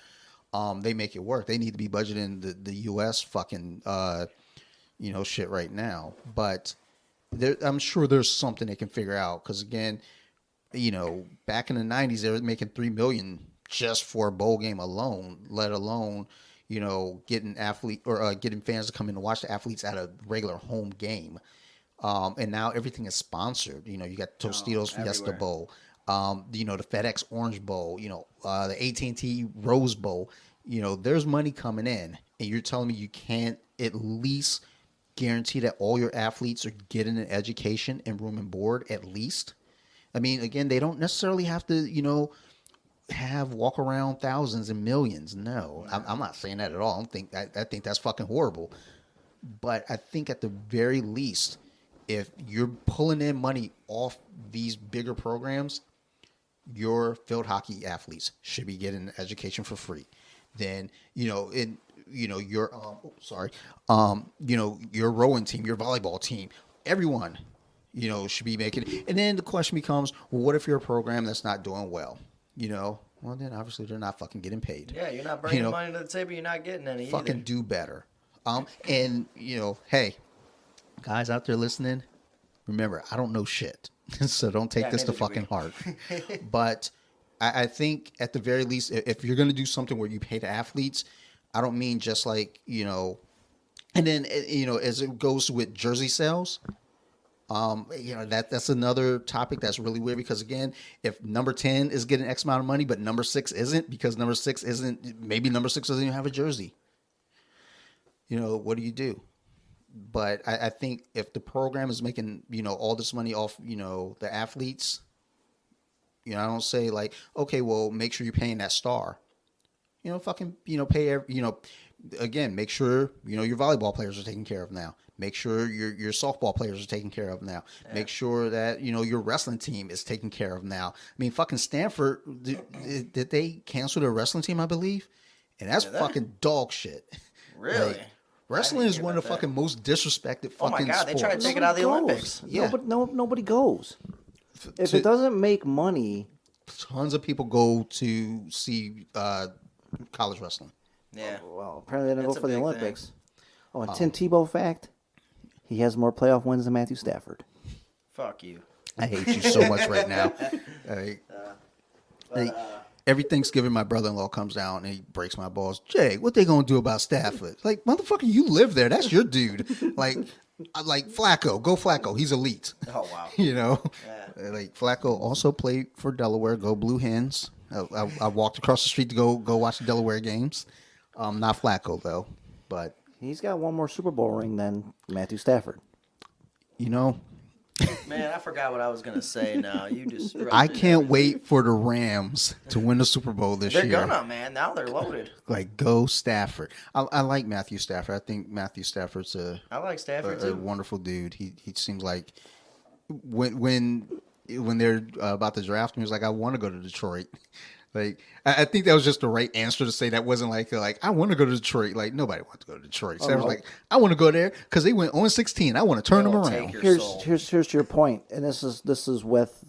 They make it work. They need to be budgeting the U.S. fucking, shit right now. But I'm sure there's something they can figure out. Because, again, back in the 90s, they were making $3 million just for a bowl game alone, let alone, getting getting fans to come in and watch the athletes at a regular home game. And now everything is sponsored. You got Tostitos Fiesta Bowl, the FedEx Orange Bowl, the AT&T Rose Bowl. There's money coming in, and you're telling me you can't at least guarantee that all your athletes are getting an education and room and board at least. I mean, again, they don't necessarily have to, have walk around thousands and millions. No, I'm not saying that at all. I think that's fucking horrible. But I think at the very least, if you're pulling in money off these bigger programs, your field hockey athletes should be getting education for free. Then, your your rowing team, your volleyball team, everyone, should be making it. And then the question becomes, well, what if you're a program that's not doing well? Well, then obviously they're not fucking getting paid. Yeah, you're not bringing money to the table. You're not getting any. Fucking either. do better. And hey, guys out there listening, remember, I don't know shit, so don't take this to neither do fucking we. heart. But I think at the very least, if you're gonna do something where you pay the athletes, I don't mean just like and then as it goes with jersey sales. That's another topic that's really weird because again, if number 10 is getting X amount of money, but number 6 isn't because maybe number 6 doesn't even have a jersey. What do you do? But I think if the program is making, all this money off, the athletes, I don't say like, okay, well, make sure you're paying that star, pay, again, make sure, your volleyball players are taken care of now. Make sure your softball players are taken care of now. Yeah. Make sure that, your wrestling team is taken care of now. I mean, fucking Stanford, did they cancel their wrestling team, I believe? And that's fucking dog shit. Really? Like, wrestling is one of the fucking most disrespected fucking sports. Oh my God, they tried to take it out of the Olympics. Yeah. Nobody goes. If it doesn't make money... Tons of people go to see college wrestling. Yeah. Well, apparently they didn't That's go for the a big Olympics. thing. Oh, and Tim Tebow fact, he has more playoff wins than Matthew Stafford. Fuck you. I hate you so much right now. Every Thanksgiving, my brother-in-law comes down and he breaks my balls. Jay, what they gonna do about Stafford? Like, motherfucker, you live there. That's your dude. Like Flacco. Go Flacco. He's elite. Oh, wow. Yeah. Yeah. Flacco also played for Delaware. Go Blue Hens. I walked across the street to go watch the Delaware games. Not Flacco though, but he's got one more Super Bowl ring than Matthew Stafford. Man, I forgot what I was gonna say. Now you just. I can't wait for the Rams to win the Super Bowl this year. They're gonna, man. Now they're loaded. Like, go Stafford. I like Matthew Stafford. I think Matthew Stafford's I like Stafford a too. wonderful dude. He seems like when they're about to draft him, he was like, I want to go to Detroit. Like, I think that was just the right answer to say. That wasn't like I want to go to Detroit. Like, nobody wants to go to Detroit. So I was like, I want to go there because they went 0-16. I want to turn them around. Here's your point, and this is with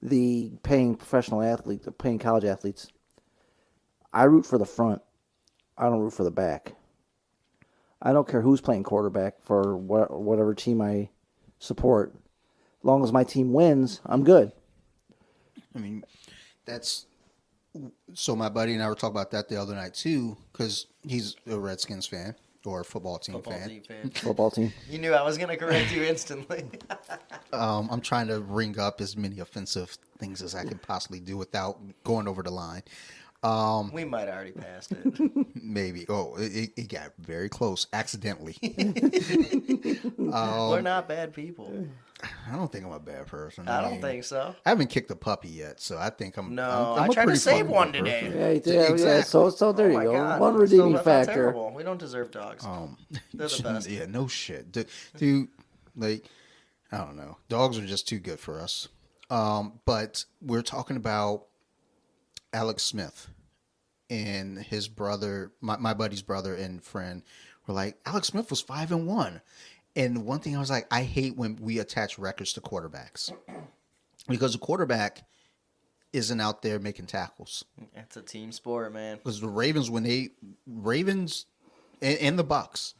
the paying professional athlete, the paying college athletes. I root for the front. I don't root for the back. I don't care who's playing quarterback for whatever team I support. As long as my team wins, I'm good. I mean, so my buddy and I were talking about that the other night too, because he's a Redskins fan or a football team fan. Football team. You knew I was going to correct you instantly. I'm trying to ring up as many offensive things as I can possibly do without going over the line. We might have already passed it. Maybe. Oh, it got very close accidentally. We're not bad people. I don't think I'm a bad person. I don't think so. I haven't kicked a puppy yet, so I think I'm. No, I'm I a tried to pretty save fucking one good today. person. Yeah, you did. Exactly. Yeah, so there Oh you go. God. One redeeming That's factor. terrible. We don't deserve dogs. They're the best. Yeah, no shit, dude. Like, I don't know. Dogs are just too good for us. But we're talking about Alex Smith and his brother, my buddy's brother and friend. Were like, Alex Smith was 5-1. And one thing I was like, I hate when we attach records to quarterbacks because the quarterback isn't out there making tackles. It's a team sport, man. Because the Ravens, and the Bucks,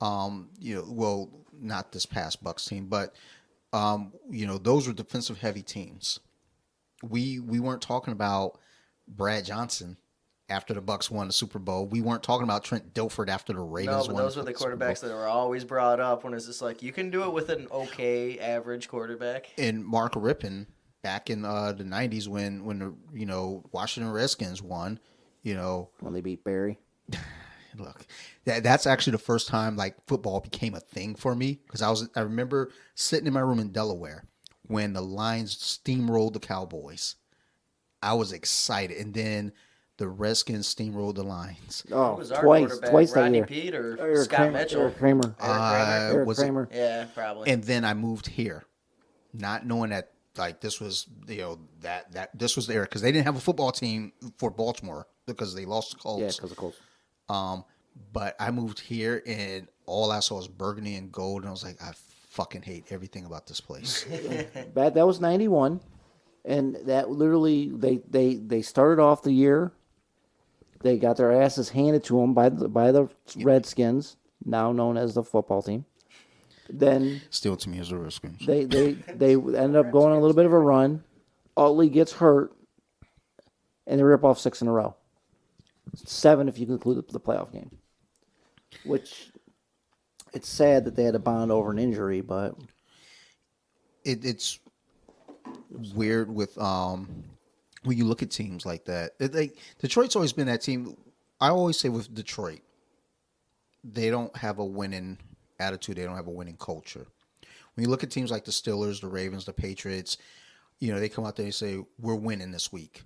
well, not this past Bucks team, but those were defensive heavy teams. We weren't talking about Brad Johnson after the Bucks won the Super Bowl. We weren't talking about Trent Dilfer after the Ravens won. No, but those were the quarterbacks that were always brought up when it's just like, you can do it with an okay average quarterback. And Mark Rippon back in the 90s when the Washington Redskins won, when they beat Barry. Look, that's actually the first time like football became a thing for me because I remember sitting in my room in Delaware when the Lions steamrolled the Cowboys. I was excited, and then the Redskins steamrolled the Lions. Oh, was our twice quarterback? that Rodney year. Pete or Eric Scott Kramer, Mitchell? Eric Kramer. Eric Was it- Kramer. Yeah, probably. And then I moved here, not knowing that like this was that this was the era because they didn't have a football team for Baltimore because they lost the Colts. Yeah, because of Colts. But I moved here and all I saw was burgundy and gold, and I was like, I fucking hate everything about this place. That was 91, and that literally they started off the year. They got their asses handed to them by the Redskins, now known as the football team. Then Still to me as a Redskins. they ended up going on a little bit of a run. Utley gets hurt, and they rip off 6 in a row. 7 if you include the playoff game. Which, it's sad that they had to bond over an injury, but It's weird with when you look at teams like that. Detroit's always been that team. I always say with Detroit, they don't have a winning attitude. They don't have a winning culture. When you look at teams like the Steelers, the Ravens, the Patriots, they come out there and say, we're winning this week.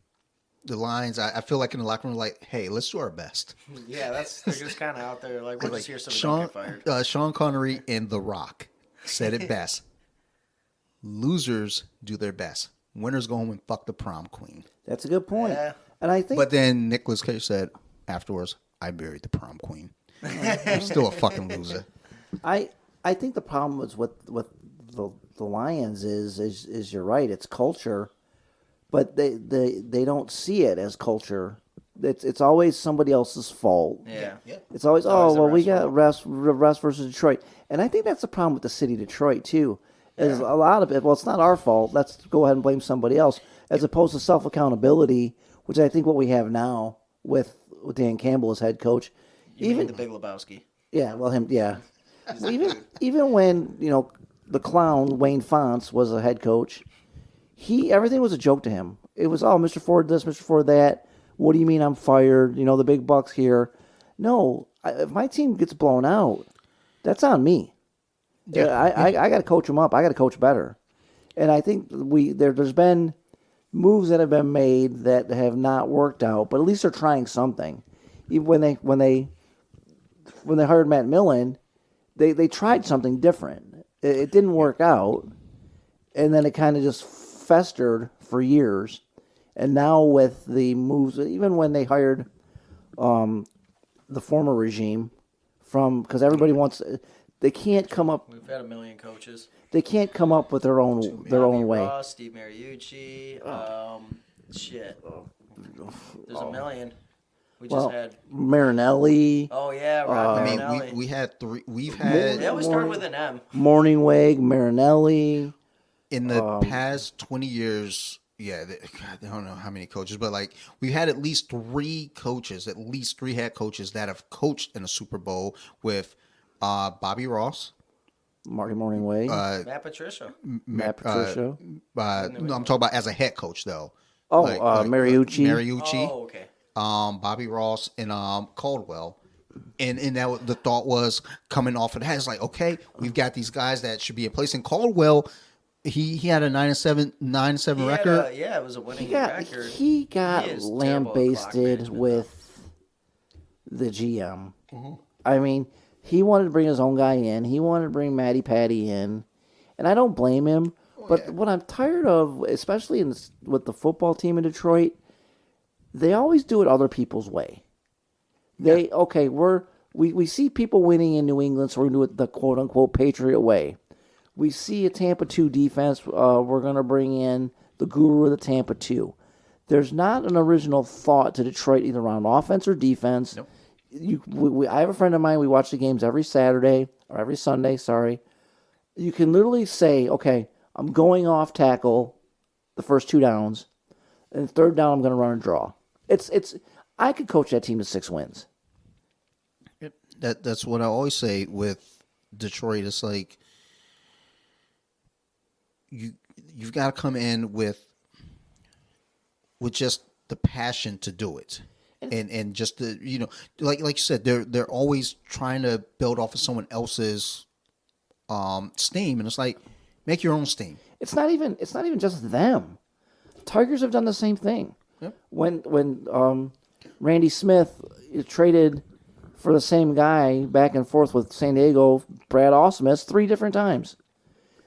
The Lions, I feel like in the locker room, like, hey, let's do our best. Yeah, they're just kind of out there like we're just here so we don't get fired. Sean Connery and The Rock said it best. Losers do their best. Winners go home and fuck the prom queen. that's a good point. Yeah. And I think But then Nicolas Cage said afterwards, I buried the prom queen. I'm still a fucking loser. I think the problem is with the Lions is you're right, it's culture, but they don't see it as culture. It's always somebody else's fault. Yeah. It's always always the we refs' got fault. refs versus Detroit, and I think that's the problem with the city of Detroit too. Is a lot of it. Well, it's not our fault. Let's go ahead and blame somebody else, as opposed to self accountability, which I think what we have now with Dan Campbell as head coach. You mean the Big Lebowski. Yeah, well, him, yeah. Well, even when the clown Wayne Fonts was a head coach, everything was a joke to him. It was Mr. Ford this, Mr. Ford that. What do you mean I'm fired? The big bucks here. No, if my team gets blown out, that's on me. Yeah, I got to coach them up. I got to coach better. And I think there's been moves that have been made that have not worked out, but at least they're trying something. Even when they hired Matt Millen, they tried something different. It didn't work out, and then it kind of just festered for years. And now with the moves, even when they hired the former regime because everybody wants, they can't come up. We've had a million coaches. They can't come up with their own way. Ross, Steve Mariucci, shit. There's a million. We just had Marinelli. Oh yeah, Rod I Marinelli. mean, we had 3. We've had They always start with an M. Morningweg, Marinelli. in the past 20 years. Yeah, I don't know how many coaches, but like we had at least 3 coaches, at least 3 head coaches that have coached in a Super Bowl with Bobby Ross, Marty Morningweg, Matt Patricia. Matt Patricia. no, I'm talking about as a head coach though. Mariucci. Mariucci. Oh, okay. Bobby Ross and Caldwell. And that the thought was coming off of that. It's like, okay, we've got these guys that should be in place. And Caldwell, he had a 9-7 record. It was a winning He got record. he got He is terrible at clock lambasted management, with the GM. Mm-hmm. I mean, he wanted to bring his own guy in. He wanted to bring Matty Patty in, and I don't blame him. But what I'm tired of, especially with the football team in Detroit, they always do it other people's way. We see people winning in New England, so we're going to do it the quote unquote Patriot way. We see a Tampa 2 defense. We're going to bring in the guru of the Tampa 2. There's not an original thought to Detroit either around offense or defense. Nope. I have a friend of mine. We watch the games every Saturday or every Sunday. Sorry. You can literally say, okay, I'm going off tackle the first 2 downs, and third down I'm going to run a draw. I could coach that team to 6 wins. That's what I always say with Detroit. It's like you've got to come in with just the passion to do it, and just the like you said, they're always trying to build off of someone else's steam, and it's like make your own steam. It's not even just them. Tigers have done the same thing. Yep. When Randy Smith traded for the same guy back and forth with San Diego, Brad Ausmus, 3 different times.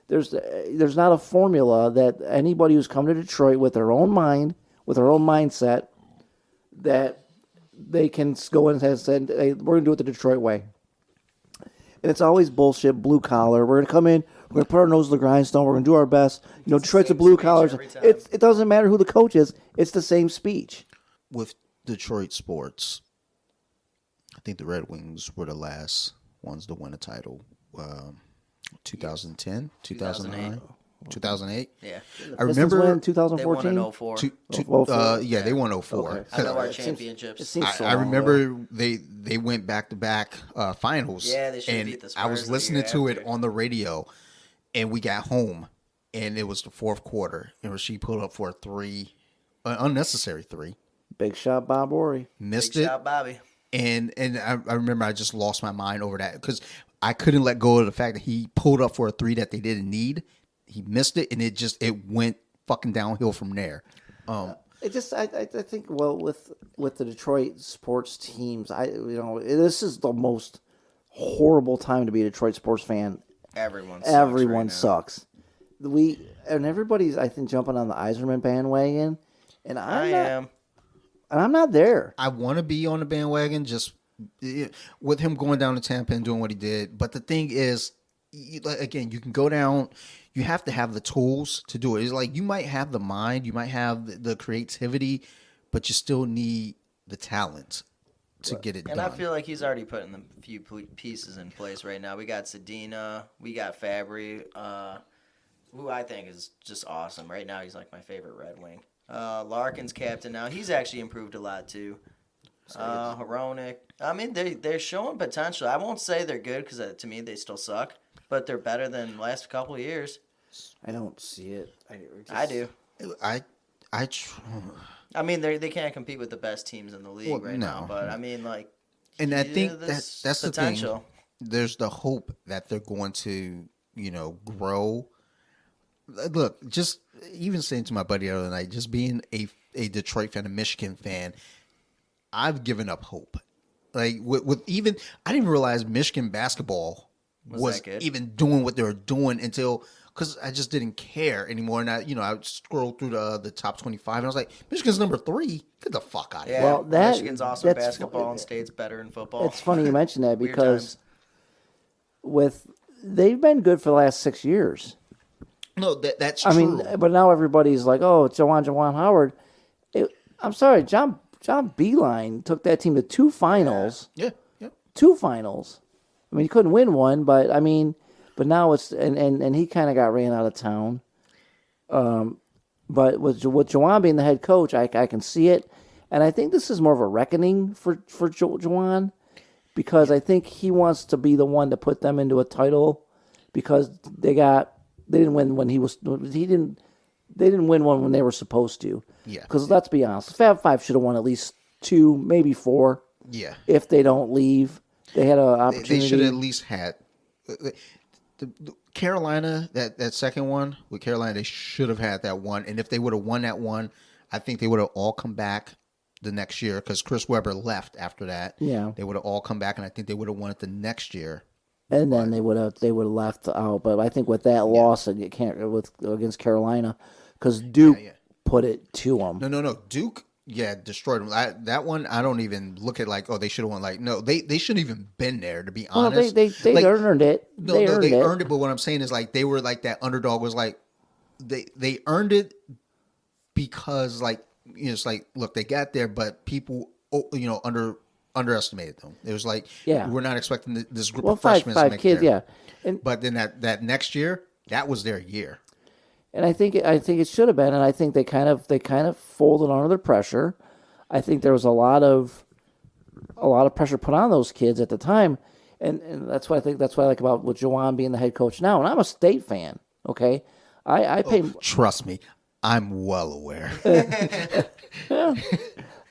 there's not a formula that anybody who's come to Detroit with their own mind, with their own mindset, that they can go in and say, hey, we're going to do it the Detroit way. And it's always bullshit, blue collar. We're going to come in, we're going to put our nose to the grindstone, we're going to do our best. Detroit's a blue collar. It doesn't matter who the coach is. It's the same speech. With Detroit sports, I think the Red Wings were the last ones to win a title. 2010, 2009, 2008. Yeah. I remember in 2014. They won in 04. Yeah, they won 04. Okay. I know our championships. It seems so I long remember they went back to back finals. Yeah, they should have and beat the I was Spurs the listening year to it after. on the radio, and we got home, and it was the fourth quarter, and Rasheed pulled up for a three, unnecessary three, Big shot, Bob Orry. missed Big it, shot, Bobby. and I remember I just lost my mind over that because I couldn't let go of the fact that he pulled up for a three that they didn't need. He missed it, and it went fucking downhill from there. It just I think with the Detroit sports teams, this is the most horrible time to be a Detroit sports fan. Everyone sucks. Everyone right now. sucks. Everybody's I think jumping on the Iserman bandwagon, and I'm not there. I want to be on the bandwagon just with him going down to Tampa and doing what he did. But the thing is, again, you can go down. You have to have the tools to do it. It's like you might have the mind, you might have the creativity, but you still need the talent to get it And done. I feel like he's already putting the few pieces in place right now. We got Sedina, we got Fabry, who I think is just awesome. Right now, he's like my favorite Red Wing. Larkin's captain now. He's actually improved a lot too. Hronik. I mean, they're showing potential. I won't say they're good because to me they still suck, but they're better than the last couple of years. I don't see it. I do. I mean, they can't compete with the best teams in the league right now, but I mean, like, and I think there's that's potential. the thing. There's the hope that they're going to, grow. Look, just even saying to my buddy the other night, just being a Detroit fan, a Michigan fan, I've given up hope. Like with even I didn't even realize Michigan basketball was even doing what they were doing until because I just didn't care anymore. And I scrolled through the top 25 and I was like, Michigan's number 3. Get the fuck out of here. Well, Michigan's awesome that's basketball and State's better in football. It's funny you mention that Weird because times. they've been good for the last 6 years. No, that's I true. mean, but now everybody's like, oh, Jawan Howard. I'm sorry, John Beeline took that team to 2 finals. Yeah. 2 finals. I mean, he couldn't win one, but now it's and he kind of got ran out of town. But with Jawan being the head coach, I can see it, and I think this is more of a reckoning for Jawan because I think he wants to be the one to put them into a title because they didn't win when they didn't win one when they were supposed to. Yeah. Because let's be honest, Fab Five should have won at least 2, maybe 4. Yeah. If they don't leave, they had an opportunity. They should have at least had the Carolina that second one with Carolina. They should have had that one, and if they would have won that one, I think they would have all come back the next year because Chris Webber left after that. Yeah. They would have all come back, and I think they would have won it the next year. And then they would have left out. But I think with that loss against Carolina, because Duke put it to them. No. Duke, destroyed them. That one, I don't even look at like, oh, they should have won. Like, no, they shouldn't even been there. To be honest, They earned it. They earned it. But what I'm saying is like they were like that underdog was like they earned it because like it's like look they got there, but people underestimated them. It was like we're not expecting this group of freshmen to make kids, there. And but then that next year, that was their year. And I think it should have been, and I think they kind of folded under the pressure. I think there was a lot of pressure put on those kids at the time, and that's what I like about with Jawan being the head coach now. And I'm a State fan. Okay, I pay. Trust me, I'm well aware.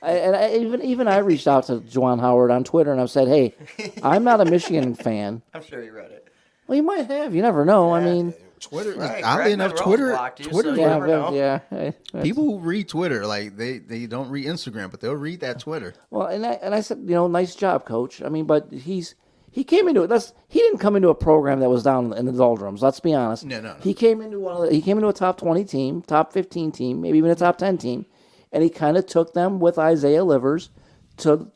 Even I reached out to Jawan Howard on Twitter and I said, "Hey, I'm not a Michigan fan." I'm sure you read it. Well, you might have. You never know. I mean. Twitter, Right, oddly Greg enough, Monroe Twitter, blocked you, Twitter. so you never know. Yeah. People who read Twitter, like they don't read Instagram, but they'll read that Twitter. Well, and I said, nice job, coach. I mean, but he's He came into it. He didn't come into a program that was down in the doldrums. Let's be honest. No. He came into he came into a top 20 team, top 15 team, maybe even a top 10 team, and he kind of took them with Isaiah Livers to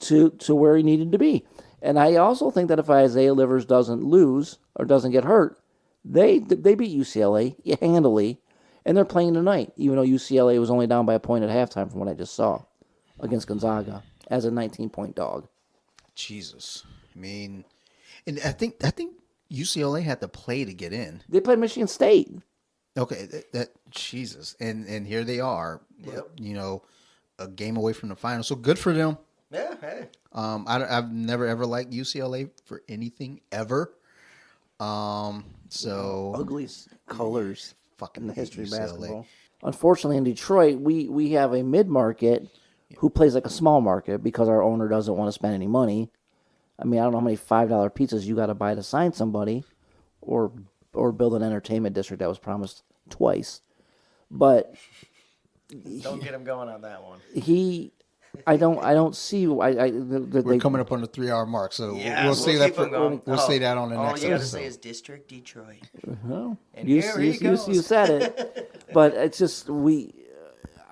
where he needed to be. And I also think that if Isaiah Livers doesn't lose or doesn't get hurt, they beat UCLA handily, and they're playing tonight, even though UCLA was only down by a point at halftime from what I just saw against Gonzaga as a 19-point dog. Jesus. I mean, and I think UCLA had to play to get in. They played Michigan State. Okay, that Jesus, and here they are. Yep. You know, a game away from the final. So good for them. Yeah, hey. I've never ever liked UCLA for anything ever. So Ugliest colors fucking in the hate history of UCLA. basketball. Unfortunately, in Detroit, we have a mid-market who plays like a small market because our owner doesn't want to spend any money. I mean, I don't know how many $5 pizzas you got to buy to sign somebody, or build an entertainment district that was promised twice. But Don't get him going on that one. I don't see. We're coming up on the 3-hour mark, so we'll say that keep him going. we'll say that on the All next you gotta episode. say is District Detroit. Well, And you here he goes. said it, but it's just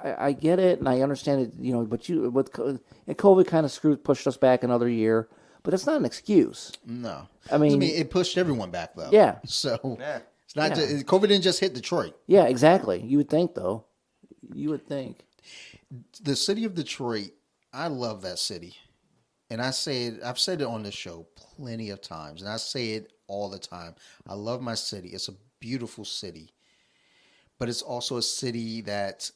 I get it and I understand it, you know. But and COVID kind of pushed us back another year, but it's not an excuse. No, I mean, it pushed everyone back though. Yeah. So Yeah. it's not Yeah. just, COVID didn't just hit Detroit. Yeah, exactly. You would think, though. You would think. The city of Detroit, I love that city. And I've said it on this show plenty of times, and I say it all the time. I love my city. It's a beautiful city. But it's also a city that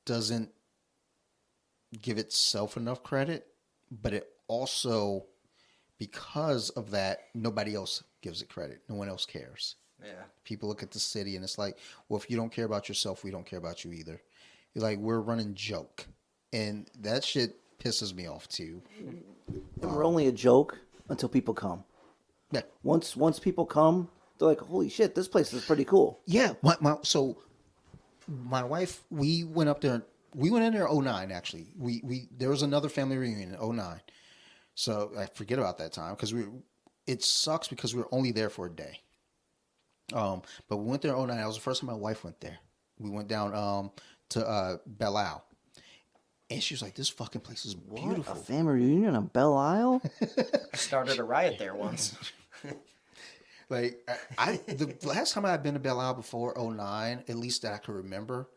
doesn't give itself enough credit, but it also, because of that, nobody else gives it credit. No one else cares. Yeah. People look at the city and it's like, well, if you don't care about yourself, we don't care about you either. You're like, we're running joke. And that shit pisses me off too. And we're only a joke until people come. Yeah. Once people come, they're like, holy shit, this place is pretty cool. Yeah. So my wife, we went up there. We went in there in 2009, actually. There was another family reunion in 2009. So I forget about that time because it sucks because we were only there for a day. But we went there in 2009. That was the first time my wife went there. We went down to Belle Isle. And she was like, this fucking place is beautiful. A family reunion on Belle Isle? Started a riot there once. Like, the last time I had been to Belle Isle before 2009, at least that I could remember,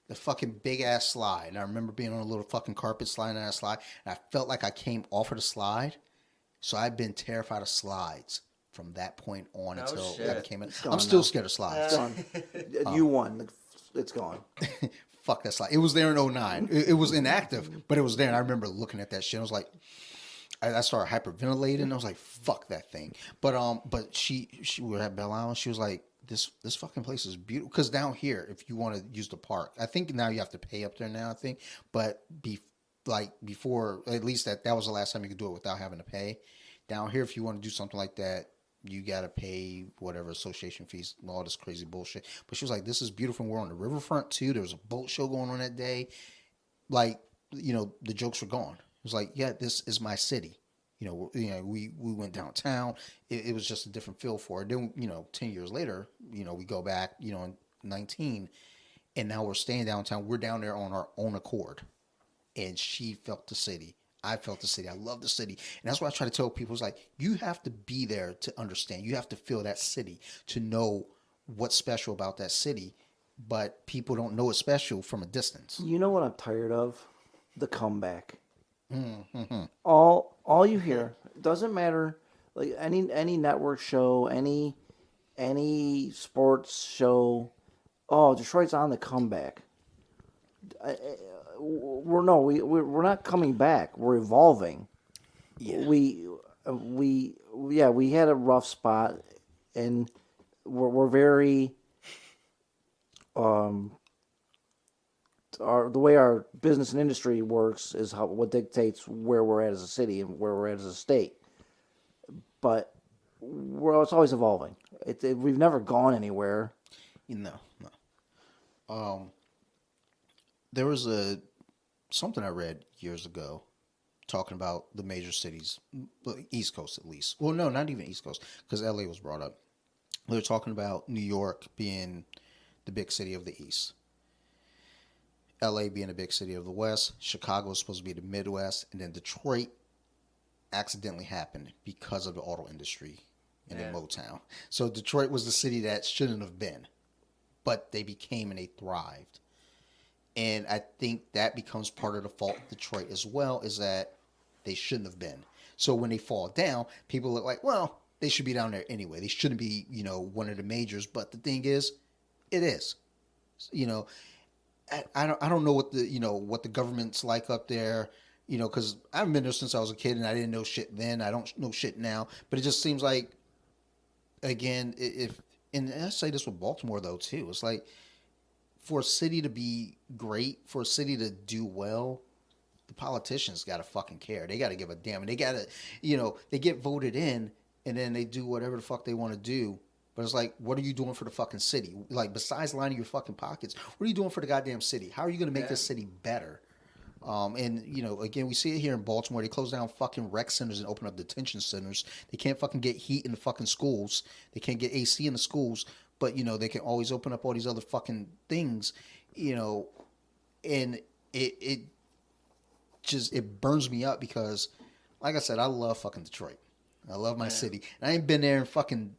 the fucking big ass slide. And I remember being on a little fucking carpet sliding on that slide. And I felt like I came off of the slide. So I've been terrified of slides from that point on until I came in. I'm still scared of slides. It's gone. You won. It's gone. Fuck that slide. It was there in 2009. It was inactive, but it was there. And I remember looking at that shit. I was like, I started hyperventilating. I was like, fuck that thing. But she we were at Belle Isle and she was like, this fucking place is beautiful. Because down here, if you want to use the park, I think now you have to pay up there now, I think. But before, at least that was the last time you could do it without having to pay. Down here, if you want to do something like that, you got to pay whatever association fees and all this crazy bullshit. But she was like, this is beautiful. We're on the riverfront too. There was a boat show going on that day. Like, the jokes were gone. It was like, yeah, this is my city. We went downtown. It was just a different feel for it. Then, 10 years later, we go back, in 19, and now we're staying downtown. We're down there on our own accord. And she felt the city. I felt the city. I love the city. And that's why I try to tell people, it's like, you have to be there to understand. You have to feel that city to know what's special about that city. But people don't know it's special from a distance. You know what I'm tired of? The comeback. Mm-hmm. All you hear, doesn't matter, like any network show, any sports show. Oh, Detroit's on the comeback. We're not coming back. We're evolving. Yeah. We had a rough spot, and we're very the way our business and industry works is what dictates where we're at as a city and where we're at as a state. But it's always evolving. We've never gone anywhere. No. There was something I read years ago, talking about the major cities, East Coast at least. Well, no, not even East Coast, because LA was brought up. They're talking about New York being the big city of the East, LA being a big city of the West, Chicago was supposed to be the Midwest, and then Detroit accidentally happened because of the auto industry and the Motown. So Detroit was the city that shouldn't have been, but they became and they thrived. And I think that becomes part of the fault of Detroit as well, is that they shouldn't have been. So when they fall down, people look like, well, they should be down there anyway. They shouldn't be, one of the majors. But the thing is, it is. I don't know what the government's like up there, because I haven't been there since I was a kid and I didn't know shit then. I don't know shit now. But it just seems like, again, and I say this with Baltimore though too. It's like, for a city to be great, for a city to do well, the politicians got to fucking care. They got to give a damn. And they got to, they get voted in and then they do whatever the fuck they want to do. But it's like, what are you doing for the fucking city? Like, besides lining your fucking pockets, what are you doing for the goddamn city? How are you going to make this city better? And, again, we see it here in Baltimore. They close down fucking rec centers and open up detention centers. They can't fucking get heat in the fucking schools. They can't get AC in the schools. But, they can always open up all these other fucking things, and it just, it burns me up because, like I said, I love fucking Detroit. I love my city. And I ain't been there in fucking,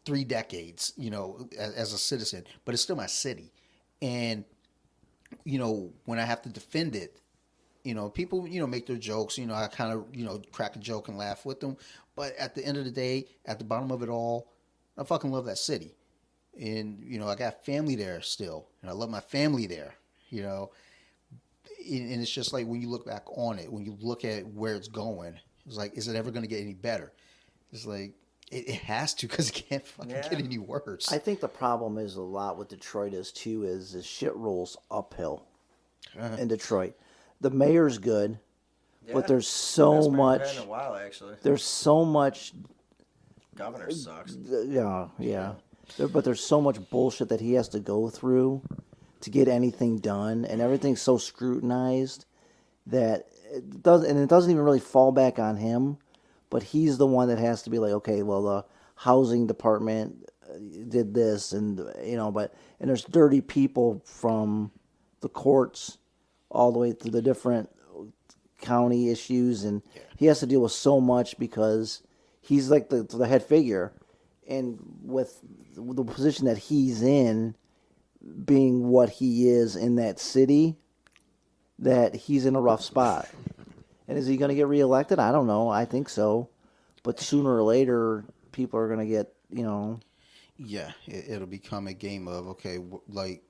3 decades, as a citizen, but it's still my city. And, when I have to defend it, people, make their jokes, I kind of, crack a joke and laugh with them. But at the end of the day, at the bottom of it all, I fucking love that city. And, I got family there still. And I love my family there, And it's just like, when you look back on it, when you look at where it's going, it's like, is it ever going to get any better? It's like, it has to, because it can't fucking get any worse. I think the problem is a lot with Detroit is shit rolls uphill in Detroit. The mayor's good, but there's so much. Been in a while, actually. There's so much. Governor sucks. Yeah. But there's so much bullshit that he has to go through to get anything done, and everything's so scrutinized that it doesn't even really fall back on him, but he's the one that has to be like, okay, well, the housing department did this, and there's dirty people from the courts all the way through the different county issues, and he has to deal with so much because he's like the head figure, and with the position that he's in, being what he is in that city, that he's in a rough spot. And is he going to get reelected? I don't know. I think so. But sooner or later, people are going to get, Yeah, it'll become a game of, okay, like,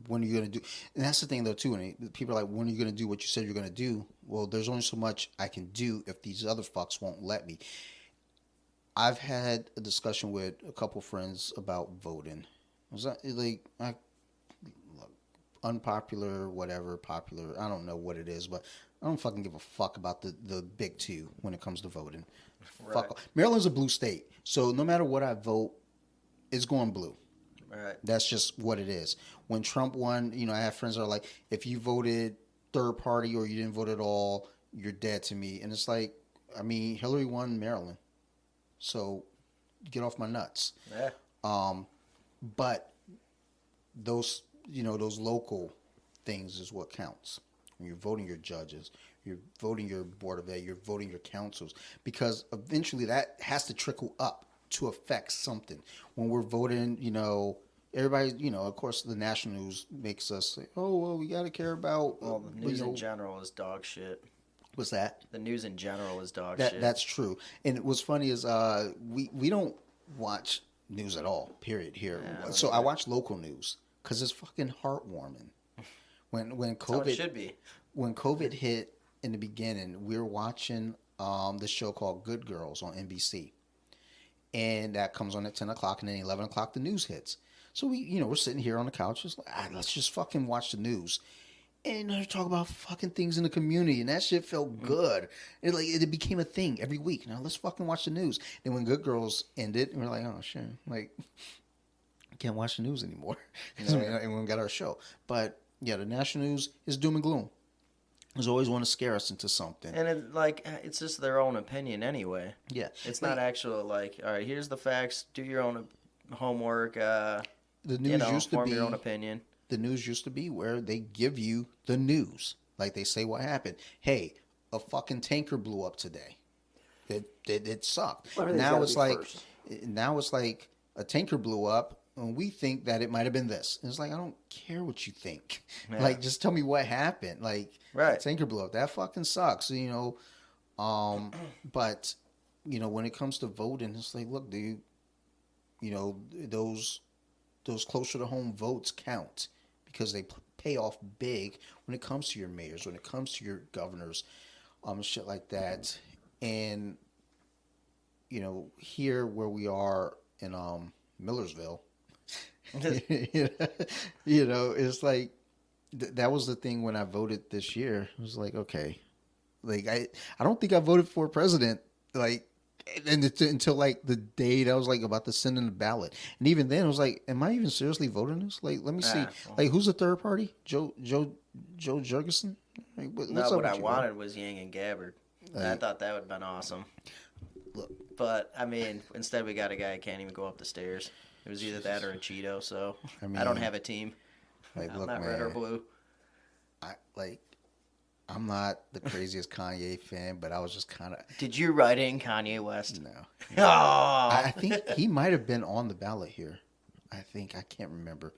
when are you going to do? And that's the thing, though, too. And people are like, when are you going to do what you said you're going to do? Well, there's only so much I can do if these other fucks won't let me. I've had a discussion with a couple friends about voting. Was that like unpopular, whatever, popular? I don't know what it is, but I don't fucking give a fuck about the big two when it comes to voting. Right. Fuck. Maryland's a blue state, so no matter what I vote, it's going blue. Right. That's just what it is. When Trump won, I have friends that are like, if you voted third party or you didn't vote at all, you're dead to me. And it's like, Hillary won Maryland. So get off my nuts. Yeah. But those local things is what counts. When you're voting your judges, you're voting your board of ed, you're voting your councils, because eventually that has to trickle up to affect something. When we're voting, everybody, of course, the national news makes us say, oh, well, we got to care about. Well, the news in general is dog shit. What's that? The news in general is dog shit. That's true. And what's funny is we don't watch news at all, period, here. Yeah, so I watch local news because it's fucking heartwarming. When That's how it should be. When COVID hit in the beginning, we were watching this show called Good Girls on NBC. And that comes on at 10 o'clock, and then 11 o'clock the news hits. So we're sitting here on the couch, just like, let's just fucking watch the news. And they're talking about fucking things in the community, and that shit felt good. It became a thing every week. Now let's fucking watch the news. Then when Good Girls ended, we're like, oh shit, like I can't watch the news anymore because we got our show. But yeah, the national news is doom and gloom. There's always want to scare us into something. And it's just their own opinion anyway. Yeah. It's not actual like, all right, here's the facts. Do your own homework. The news used to form be your own opinion. The news used to be where they give you the news. Like they say what happened. Hey, a fucking tanker blew up today. It sucked. Well, now it's like a tanker blew up and we think that it might have been this. And it's like, I don't care what you think. Yeah. Like, just tell me what happened. Like, Right. a tanker blew up. That fucking sucks, you know. But, you know, when it comes to voting, it's like, look, dude, you know, those closer to home votes count because they pay off big when it comes to your mayors, when it comes to your governors, shit like that. And, you know, here where we are in Millersville, you know, it's like that was the thing when I voted this year. It was like, okay, like I don't think I voted for president, like, and until like the day that I was like about to send in the ballot, and even then I was like, am I even seriously voting this? Like, let me see, like who's the third party? Joe Jurgensen? Like, what's No, up what with I you, wanted bro? was Yang and Gabbard. I thought that would have been awesome. Look, But, I mean, instead we got a guy who can't even go up the stairs. It was either that or a Cheeto, so I I don't mean, have a team. like, I'm look, not man, red or blue. I'm not the craziest Kanye fan, but I was just kind of Did you write in Kanye West? no. Oh! I think he might have been on the ballot here. I can't remember.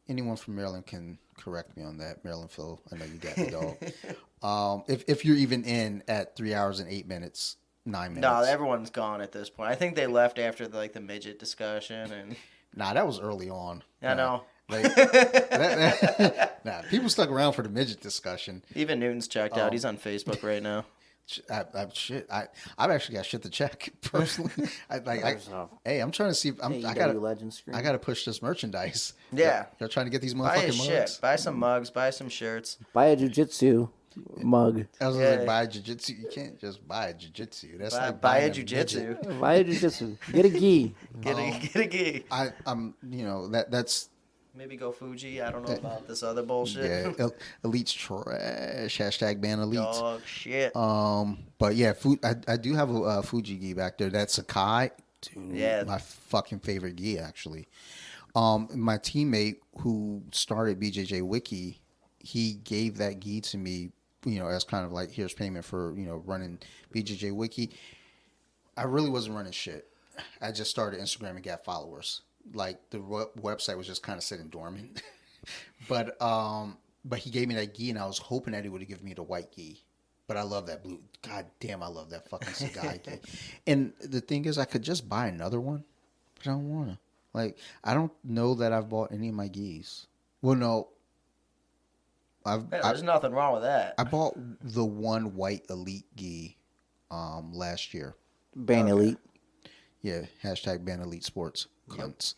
Anyone from Maryland can correct me on that. Maryland Phil, I know you got the dog. If you're even in at 3 hours and 8 minutes, 9 minutes. No, everyone's gone at this point. I think they left after the midget discussion, and Nah, that was early on. I know. Like, nah, people stuck around for the midget discussion. Even Newton's checked out. He's on Facebook right now. I've actually got shit to check personally. Hey, I'm trying to see. I gotta push this merchandise. Yeah. They're trying to get these Buy motherfucking his mugs. shit. Buy some mugs. Buy some shirts. Buy a jujitsu mug. I was Yeah. like, buy jiu-jitsu. You can't just buy a jiu-jitsu. That's like Buy buying a jujitsu. midget. Buy a jujitsu. Get a gi. Get a gi. I'm, you know, that's Maybe go Fuji. I don't know about this other bullshit. yeah. Elite's trash. Hashtag ban elites. Dog shit. But yeah, I do have a Fuji gi back there. That's Sakai. Dude, Yeah. my fucking favorite gi actually. My teammate who started BJJ Wiki, he gave that gi to me, you know, as kind of like, here's payment for, you know, running BJJ Wiki. I really wasn't running shit. I just started Instagram and got followers. Like the website was just kind of sitting dormant. But he gave me that gi, and I was hoping that he would have given me the white gi. But I love that blue. God damn, I love that fucking Sagai gi. And the thing is, I could just buy another one, but I don't want to. Like, I don't know that I've bought any of my gis. Well, no. There's nothing wrong with that. I bought the one white elite gi last year. Ban elite. Yeah, hashtag ban elite sports. Cunts.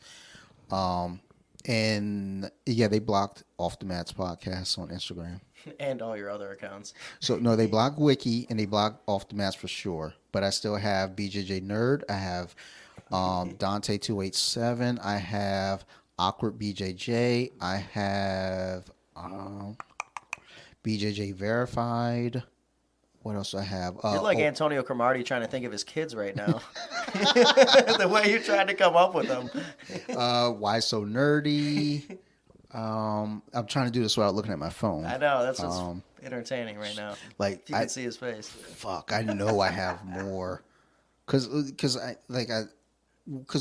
And yeah, they blocked Off the Mats podcast on Instagram. And all your other accounts. So no, they blocked Wiki and they blocked Off the Mats for sure. But I still have BJJ Nerd. I have Dante287. I have Awkward BJJ. I have BJJ Verified. What else do I have? You're like Antonio Cromartie trying to think of his kids right now. The way you're trying to come up with them. Why So Nerdy? I'm trying to do this without looking at my phone. I know, that's what's entertaining right now. Like, You can see his face. Fuck, I know I have more. Cause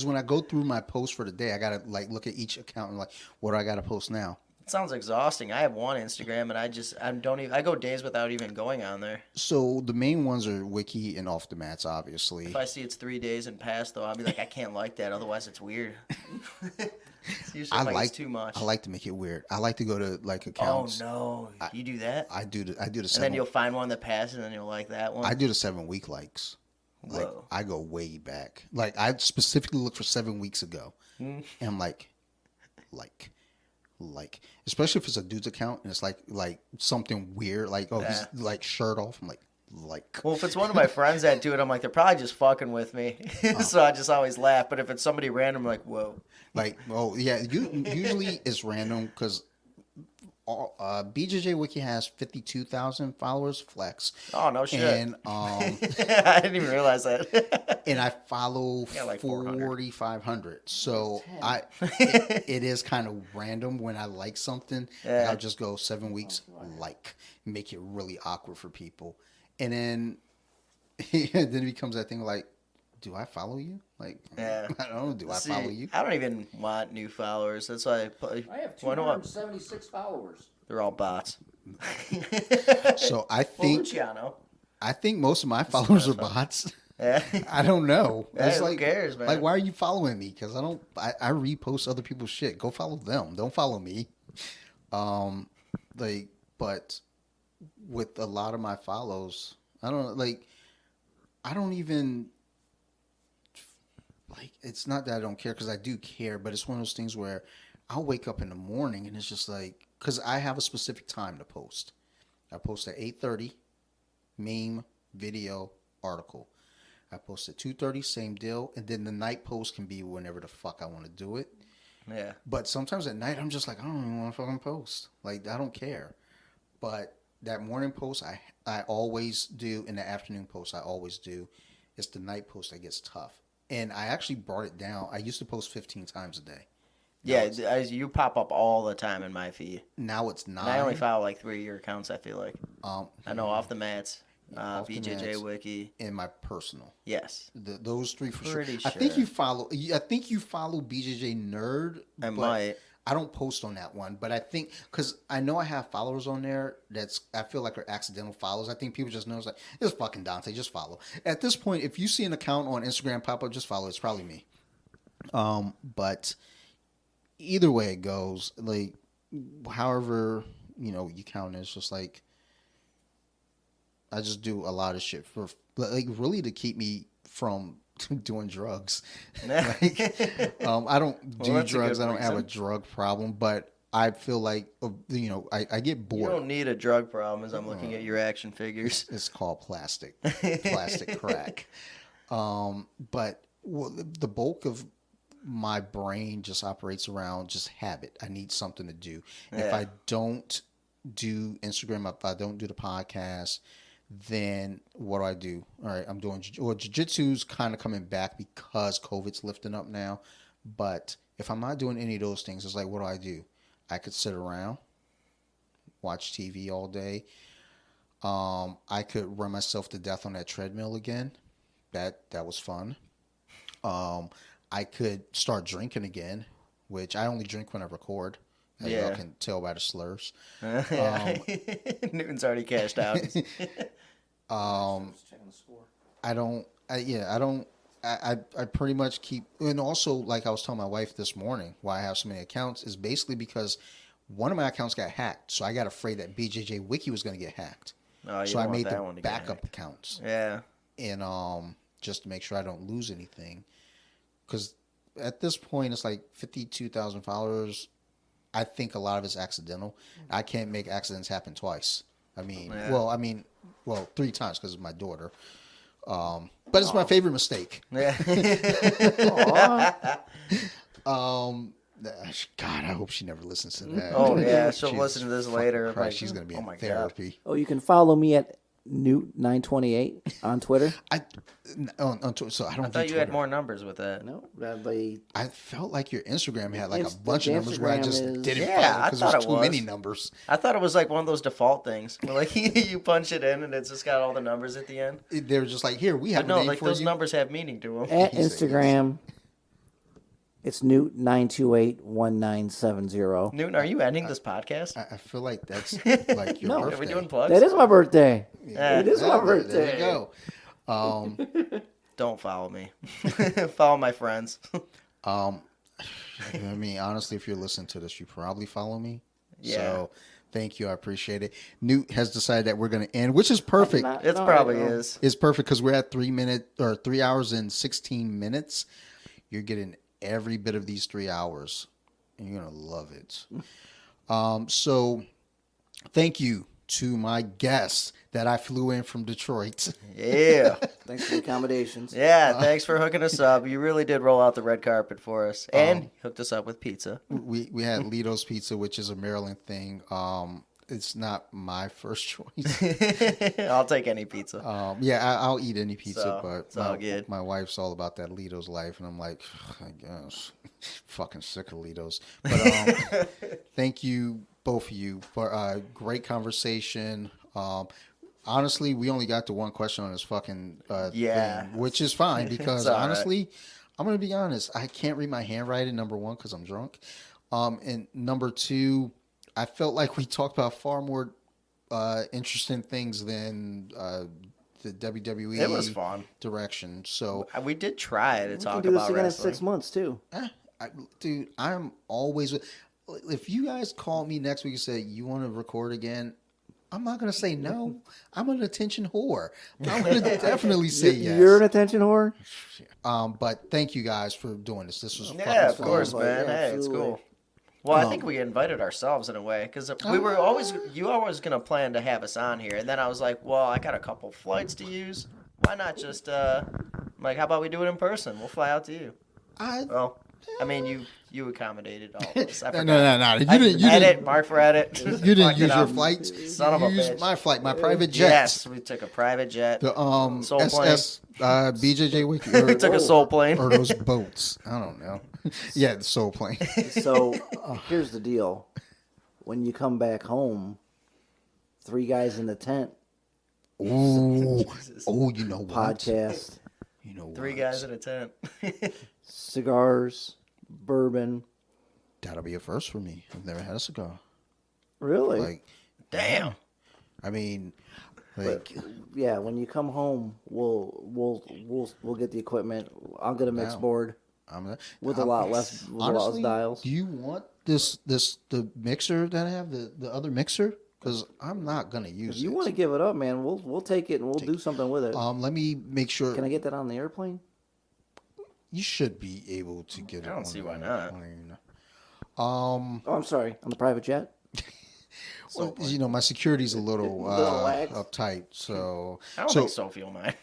when I go through my posts for the day, I gotta like look at each account and like, what do I gotta post now? It sounds exhausting. I have one Instagram and I go days without even going on there. So the main ones are Wiki and Off the Mats, obviously. If I see it's 3 days and past though, I'll be like, I can't like that. Otherwise, it's weird. It's usually it's too much. I like to make it weird. I like to go to like Oh accounts. no, you do that? I do the And 7. then you'll find one that passes, and then you'll like that one. I do the 7 week likes. Like Whoa. I go way back. Like I specifically look for 7 weeks ago, and I'm like, especially if it's a dude's account and it's like something weird, like he's like shirt off. I'm like. Well, if it's one of my friends that do it, I'm like, they're probably just fucking with me. So I just always laugh. But if it's somebody random, I'm like, whoa. Like, oh yeah, usually it's random because BJJ Wiki has 52,000 followers. Flex. Oh, no shit. And I didn't even realize that. and I follow Yeah, like 400. 4,500. So it is kind of random when I like something. Yeah. Like I'll just go 7 weeks make it really awkward for people, and then it becomes that thing like, do I follow you? Like, Yeah. I don't know. Do I follow you? I don't even want new followers. That's why I have why not? 276 followers. They're all bots. So I Well, think Luciano. most of my followers are bots. Yeah. I don't know. Hey, It's who like, cares, man? Like, why are you following me? Because I repost other people's shit. Go follow them. Don't follow me. But with a lot of my follows, I don't even, like, it's not that I don't care, because I do care, but it's one of those things where I'll wake up in the morning and it's just like, because I have a specific time to post. I post at 8:30, meme, video, article. I post at 2:30, same deal, and then the night post can be whenever the fuck I want to do it. Yeah. But sometimes at night I'm just like, I don't even want to fucking post. Like, I don't care. But that morning post I always do, and the afternoon post I always do. It's the night post that gets tough. And I actually brought it down. I used to post 15 times a day. Yeah, you pop up all the time in my feed. Now it's 9. And I only follow like 3 of your accounts, I feel like. I know Off the Mats, Off the BJJ Mats. Wiki. In my personal. Yes. Those 3 for Pretty sure. I think sure. you follow BJJ Nerd. I but might. I don't post on that one, but I think, because I know I have followers on there I feel like are accidental follows. I think people just know it's like, it's fucking Dante, just follow. At this point, if you see an account on Instagram pop up, just follow. It's probably me. But either way it goes, like, however, you count it, it's just like, I just do a lot of shit for, like, really to keep me from doing drugs. Like, I don't do that's a drugs. good I don't have a reason. drug problem, but I feel like, I get You bored. don't need a drug problem as I'm looking at your action figures. It's called plastic crack. But the bulk of my brain just operates around just habit. I need something to do. If Yeah. I don't do Instagram, if I don't do the podcast, then what do? All right, I'm doing jiu-jitsu's kind of coming back because COVID's lifting up now. But if I'm not doing any of those things, it's like, what do? I could sit around, watch TV all day. I could run myself to death on that treadmill again. That was fun. I could start drinking again, which I only drink when I record. As Yeah. y'all can tell by the slurs. Newton's already cashed out. I pretty much keep, and also, like I was telling my wife this morning, why I have so many accounts is basically because one of my accounts got hacked. So I got afraid that BJJ Wiki was going to get hacked. Oh, you So don't I want made that the one to get backup hacked. accounts. Yeah. And just to make sure I don't lose anything. Because at this point, it's like 52,000 followers. I think a lot of it's accidental. I can't make accidents happen twice. I mean, Yeah. well, 3 times because of my daughter. But it's my favorite mistake. Yeah. God, I hope she never listens to that. Oh, yeah. She'll Jesus listen to this fucking later. Christ, Like, she's going to be oh in my God. therapy. Oh, you can follow me at Newt928 on Twitter. So I don't I do thought you Twitter. had more numbers with that. No, they I felt like your Instagram had like a It's- bunch of the numbers where I Instagram just is- didn't Yeah, follow I because thought there's it too many was. numbers. I thought it was like one of those default things. Where like you punch it in and it's just got all the numbers at the end. They were just like, here, we have But no, a name like for those you. numbers have meaning to them. at He said Instagram. It's Newt9281970. Newton, are you ending this podcast? I feel like that's like your No. Are birthday. we doing plugs? That is my birthday. Yeah. It is my There birthday. you go. Don't follow me. Follow my friends. I mean, honestly, if you're listening to this, you probably follow me. Yeah. So thank you. I appreciate it. Newt has decided that we're going to end, which is perfect. Not- It no, probably no. is. It's perfect because we're at 3 hours and 16 minutes. You're getting every bit of these 3 hours, and you're gonna love it. So thank you to my guests that I flew in from Detroit. Yeah. Thanks for the accommodations. Yeah, thanks for hooking us up. You really did roll out the red carpet for us, and hooked us up with pizza. We had Lito's Pizza, which is a Maryland thing. It's not my first choice. I'll take any pizza. I'll eat any pizza, So, but it's all good. my wife's all about that Lito's life, and I'm like, I guess, fucking sick of Lito's. But thank you, both of you, for a great conversation. Honestly, we only got to one question on this fucking thing, which is fine because honestly, I'm gonna be honest. I can't read my handwriting. Number one, because I'm drunk, and number two, I felt like we talked about far more interesting things than the WWE. It was fun direction. So we did try to talk We can do this about again wrestling. in 6 months too. Dude, I'm always. If you guys call me next week and say you want to record again, I'm not gonna say no. I'm an attention whore. I'm gonna definitely say yes. You're an attention whore. But thank you guys for doing this. This was Yeah, of fucking course, fun. man. Yeah, Hey, it's absolutely. cool. Well, I think we invited ourselves in a way because we were always you always gonna plan to have us on here, and then I was like, well, I got a couple flights to use. Why not just like, how about we do it in person? We'll fly out to you. Well, I mean, you accommodated all of us. I No. forgot. You didn't. You edit, didn't. Mark for edit. You didn't Fucked use it your up. flights. Son of You a used bitch. my flight, my private jet. Yes, we took a private jet. The Soul plane. SS BJJ Wiki. We took a soul plane. Or those boats. I don't know. Yeah, the soul plane. So here's the deal: when you come back home, 3 guys in the tent Ooh. Oh, you know what? podcast, You know what? 3 guys in a tent. cigars, bourbon. That'll be a first for me. I've never had a cigar. Really? Like, Damn. I mean, like, Yeah, when you come home, we'll get the equipment. I'll get a mix Wow. board with a lot less honestly, dials. do you want the mixer that I have, the other mixer? Because I'm not gonna use If you it. want to give it up, man, we'll take it and we'll do something with it. Let me make sure. Can I get that on the airplane? You should be able to get it. I don't on see the why not. airplane. Oh, I'm sorry, on the private jet. Well, you know, my security's a little lax. uptight, so I don't think Sophie will mind.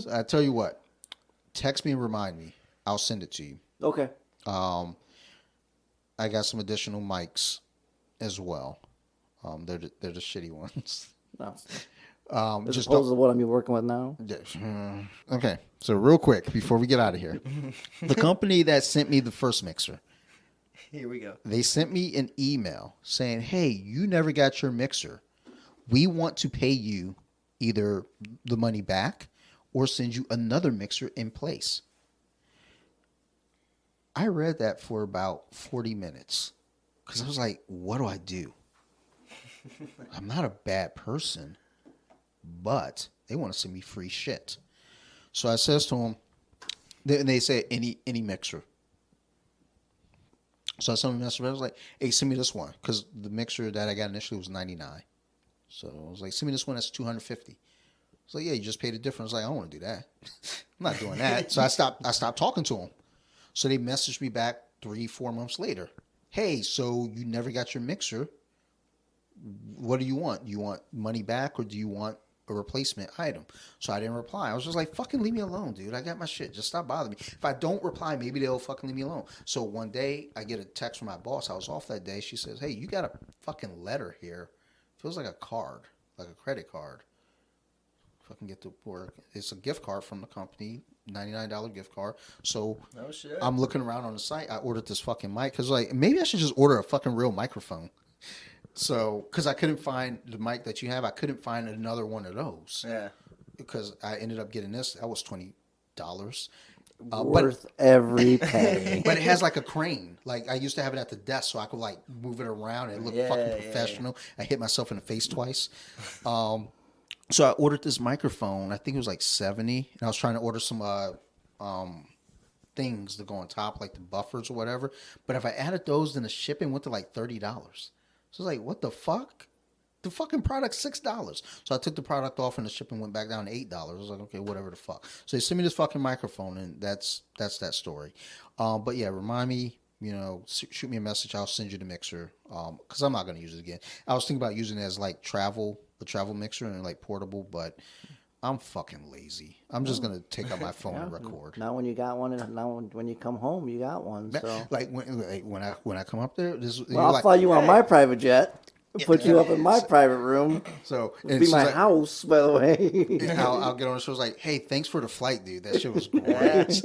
so I tell you what, text me and remind me. I'll send it to you. Okay. I got some additional mics as well. They're the shitty ones. No. As Just opposed to what I'm working with now. okay. So real quick before we get out of here, the company that sent me the first mixer, Here we go. they sent me an email saying, "Hey, you never got your mixer. We want to pay you either the money back or send you another mixer in place." I read that for about 40 minutes because I was like, what do I do? I'm not a bad person, but they want to send me free shit. So I says to them, and they say any mixer. So I sent them a message. I was like, hey, send me this one. Because the mixer that I got initially was $99. So I was like, send me this one that's $250. So yeah, you just paid the difference. I was like, I don't want to do that. I'm not doing that. So I stopped talking to them. So they messaged me back 3-4 months later. Hey, so you never got your mixer. What do you want? Do you want money back or do you want a replacement item? So I didn't reply. I was just like, fucking leave me alone, dude. I got my shit. Just stop bothering me. If I don't reply, maybe they'll fucking leave me alone. So one day I get a text from my boss. I was off that day. She says, hey, you got a fucking letter here. Feels like a card, like a credit card. Fucking get to work. It's a gift card from the company, $99 gift card. So No shit. I'm looking around on the site. I ordered this fucking mic because like maybe I should just order a fucking real microphone. So because I couldn't find the mic that you have, I couldn't find another one of those. Yeah. Because I ended up getting this. That was $20. Worth every penny. But it has like a crane. Like I used to have it at the desk, so I could like move it around and it looked fucking professional. I hit myself in the face twice. So I ordered this microphone. I think it was like $70, and I was trying to order some things to go on top, like the buffers or whatever. But if I added those, then the shipping went to like $30. So I was like, what the fuck? The fucking product's $6. So I took the product off, and the shipping went back down to $8. I was like, okay, whatever the fuck. So they sent me this fucking microphone, and that's that story. But yeah, remind me. You know, shoot me a message. I'll send you the mixer. Because I'm not gonna use it again. I was thinking about using it as like a travel mixer and like portable, but I'm fucking lazy. I'm just gonna take out my phone and record. Now when you got one, and now when you come home, you got one. So Like when I come up there, well, I'll fly you on my private jet. Put you up in my private room. So Be my house, by the way. I'll get on the show. It's like, hey, thanks for the flight, dude. That shit was great.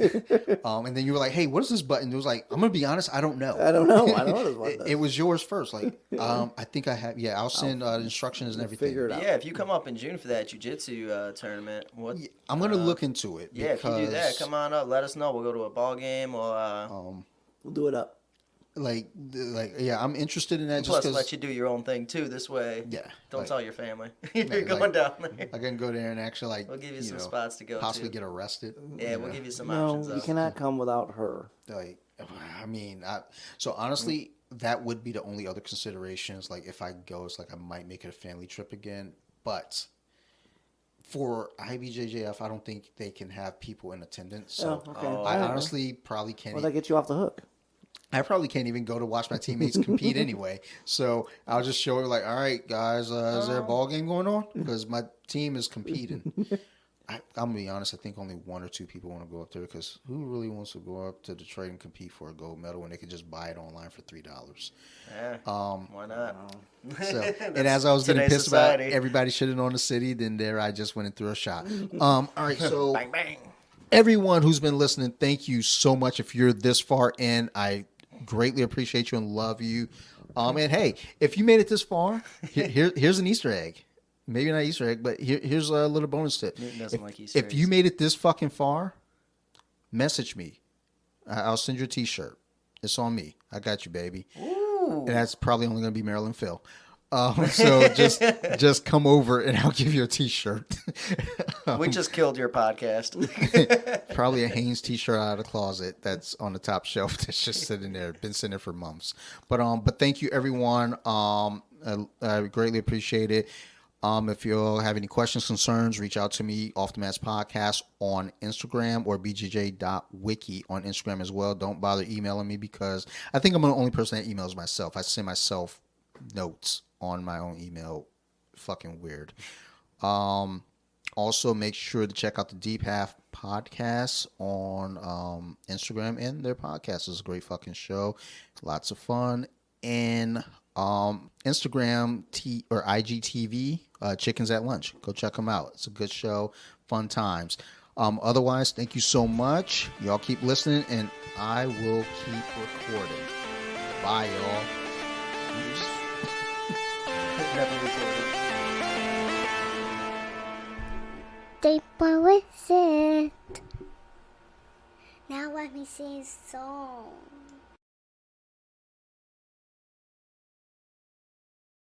And then you were like, hey, what is this button? It was like, I'm gonna be honest, I don't know. I don't know. I know what it was. It was yours first. Like, I think I have. Yeah, I'll send instructions and everything. Figure it out. Yeah, if you come up in June for that jiu-jitsu tournament, I'm gonna look into it. Yeah, if you do that, come on up. Let us know. We'll go to a ball game or. We'll do it up. Yeah, I'm interested in that. Plus, just let you do your own thing too. This way, don't tell your family you're going down there. I can go there and actually we'll give you some spots to go. Possibly to. get arrested. Yeah, we'll give you some No, options. you cannot come without her. So honestly, that would be the only other considerations. Like if I go, it's like I might make it a family trip again. But for IBJJF, I don't think they can have people in attendance. So I honestly probably can't. Well, that gets you off the hook. I probably can't even go to watch my teammates compete anyway. So I'll just show her like, all right, guys, is there a ball game going on? Because my team is competing. I'm going to be honest. I think only one or two people want to go up there because who really wants to go up to Detroit and compete for a gold medal when they could just buy it online for $3? Yeah, why not? So, and as I was getting pissed about everybody shitting on the city, then there I just went and threw a shot. All right, so bang, bang. Everyone who's been listening, thank you so much. If you're this far in, I greatly appreciate you and love you. And hey, if you made it this far, here's an Easter egg. Maybe not Easter egg, but here's a little bonus tip. Newt doesn't like Easter eggs. If you made it this fucking far, message me. I'll send you a T-shirt. It's on me. I got you, baby. Ooh. And that's probably only going to be Maryland Phil. So just come over and I'll give you a T-shirt. We just killed your podcast. Probably a Hanes T-shirt out of the closet that's on the top shelf that's just sitting there. Been sitting there for months. But thank you everyone. I greatly appreciate it. If you all have any questions, concerns, reach out to me, Off the Mats Podcast on Instagram or bjj.wiki on Instagram as well. Don't bother emailing me because I think I'm the only person that emails myself. I send myself notes on my own email. Fucking weird. Also, make sure to check out the Deep Half Podcast on Instagram and their podcast. It's a great fucking show. Lots of fun. And Instagram or IGTV, Chickens at Lunch. Go check them out. It's a good show. Fun times. Otherwise, thank you so much. Y'all keep listening, and I will keep recording. Bye, y'all. Never recorded. They were with it. Now let me sing a song.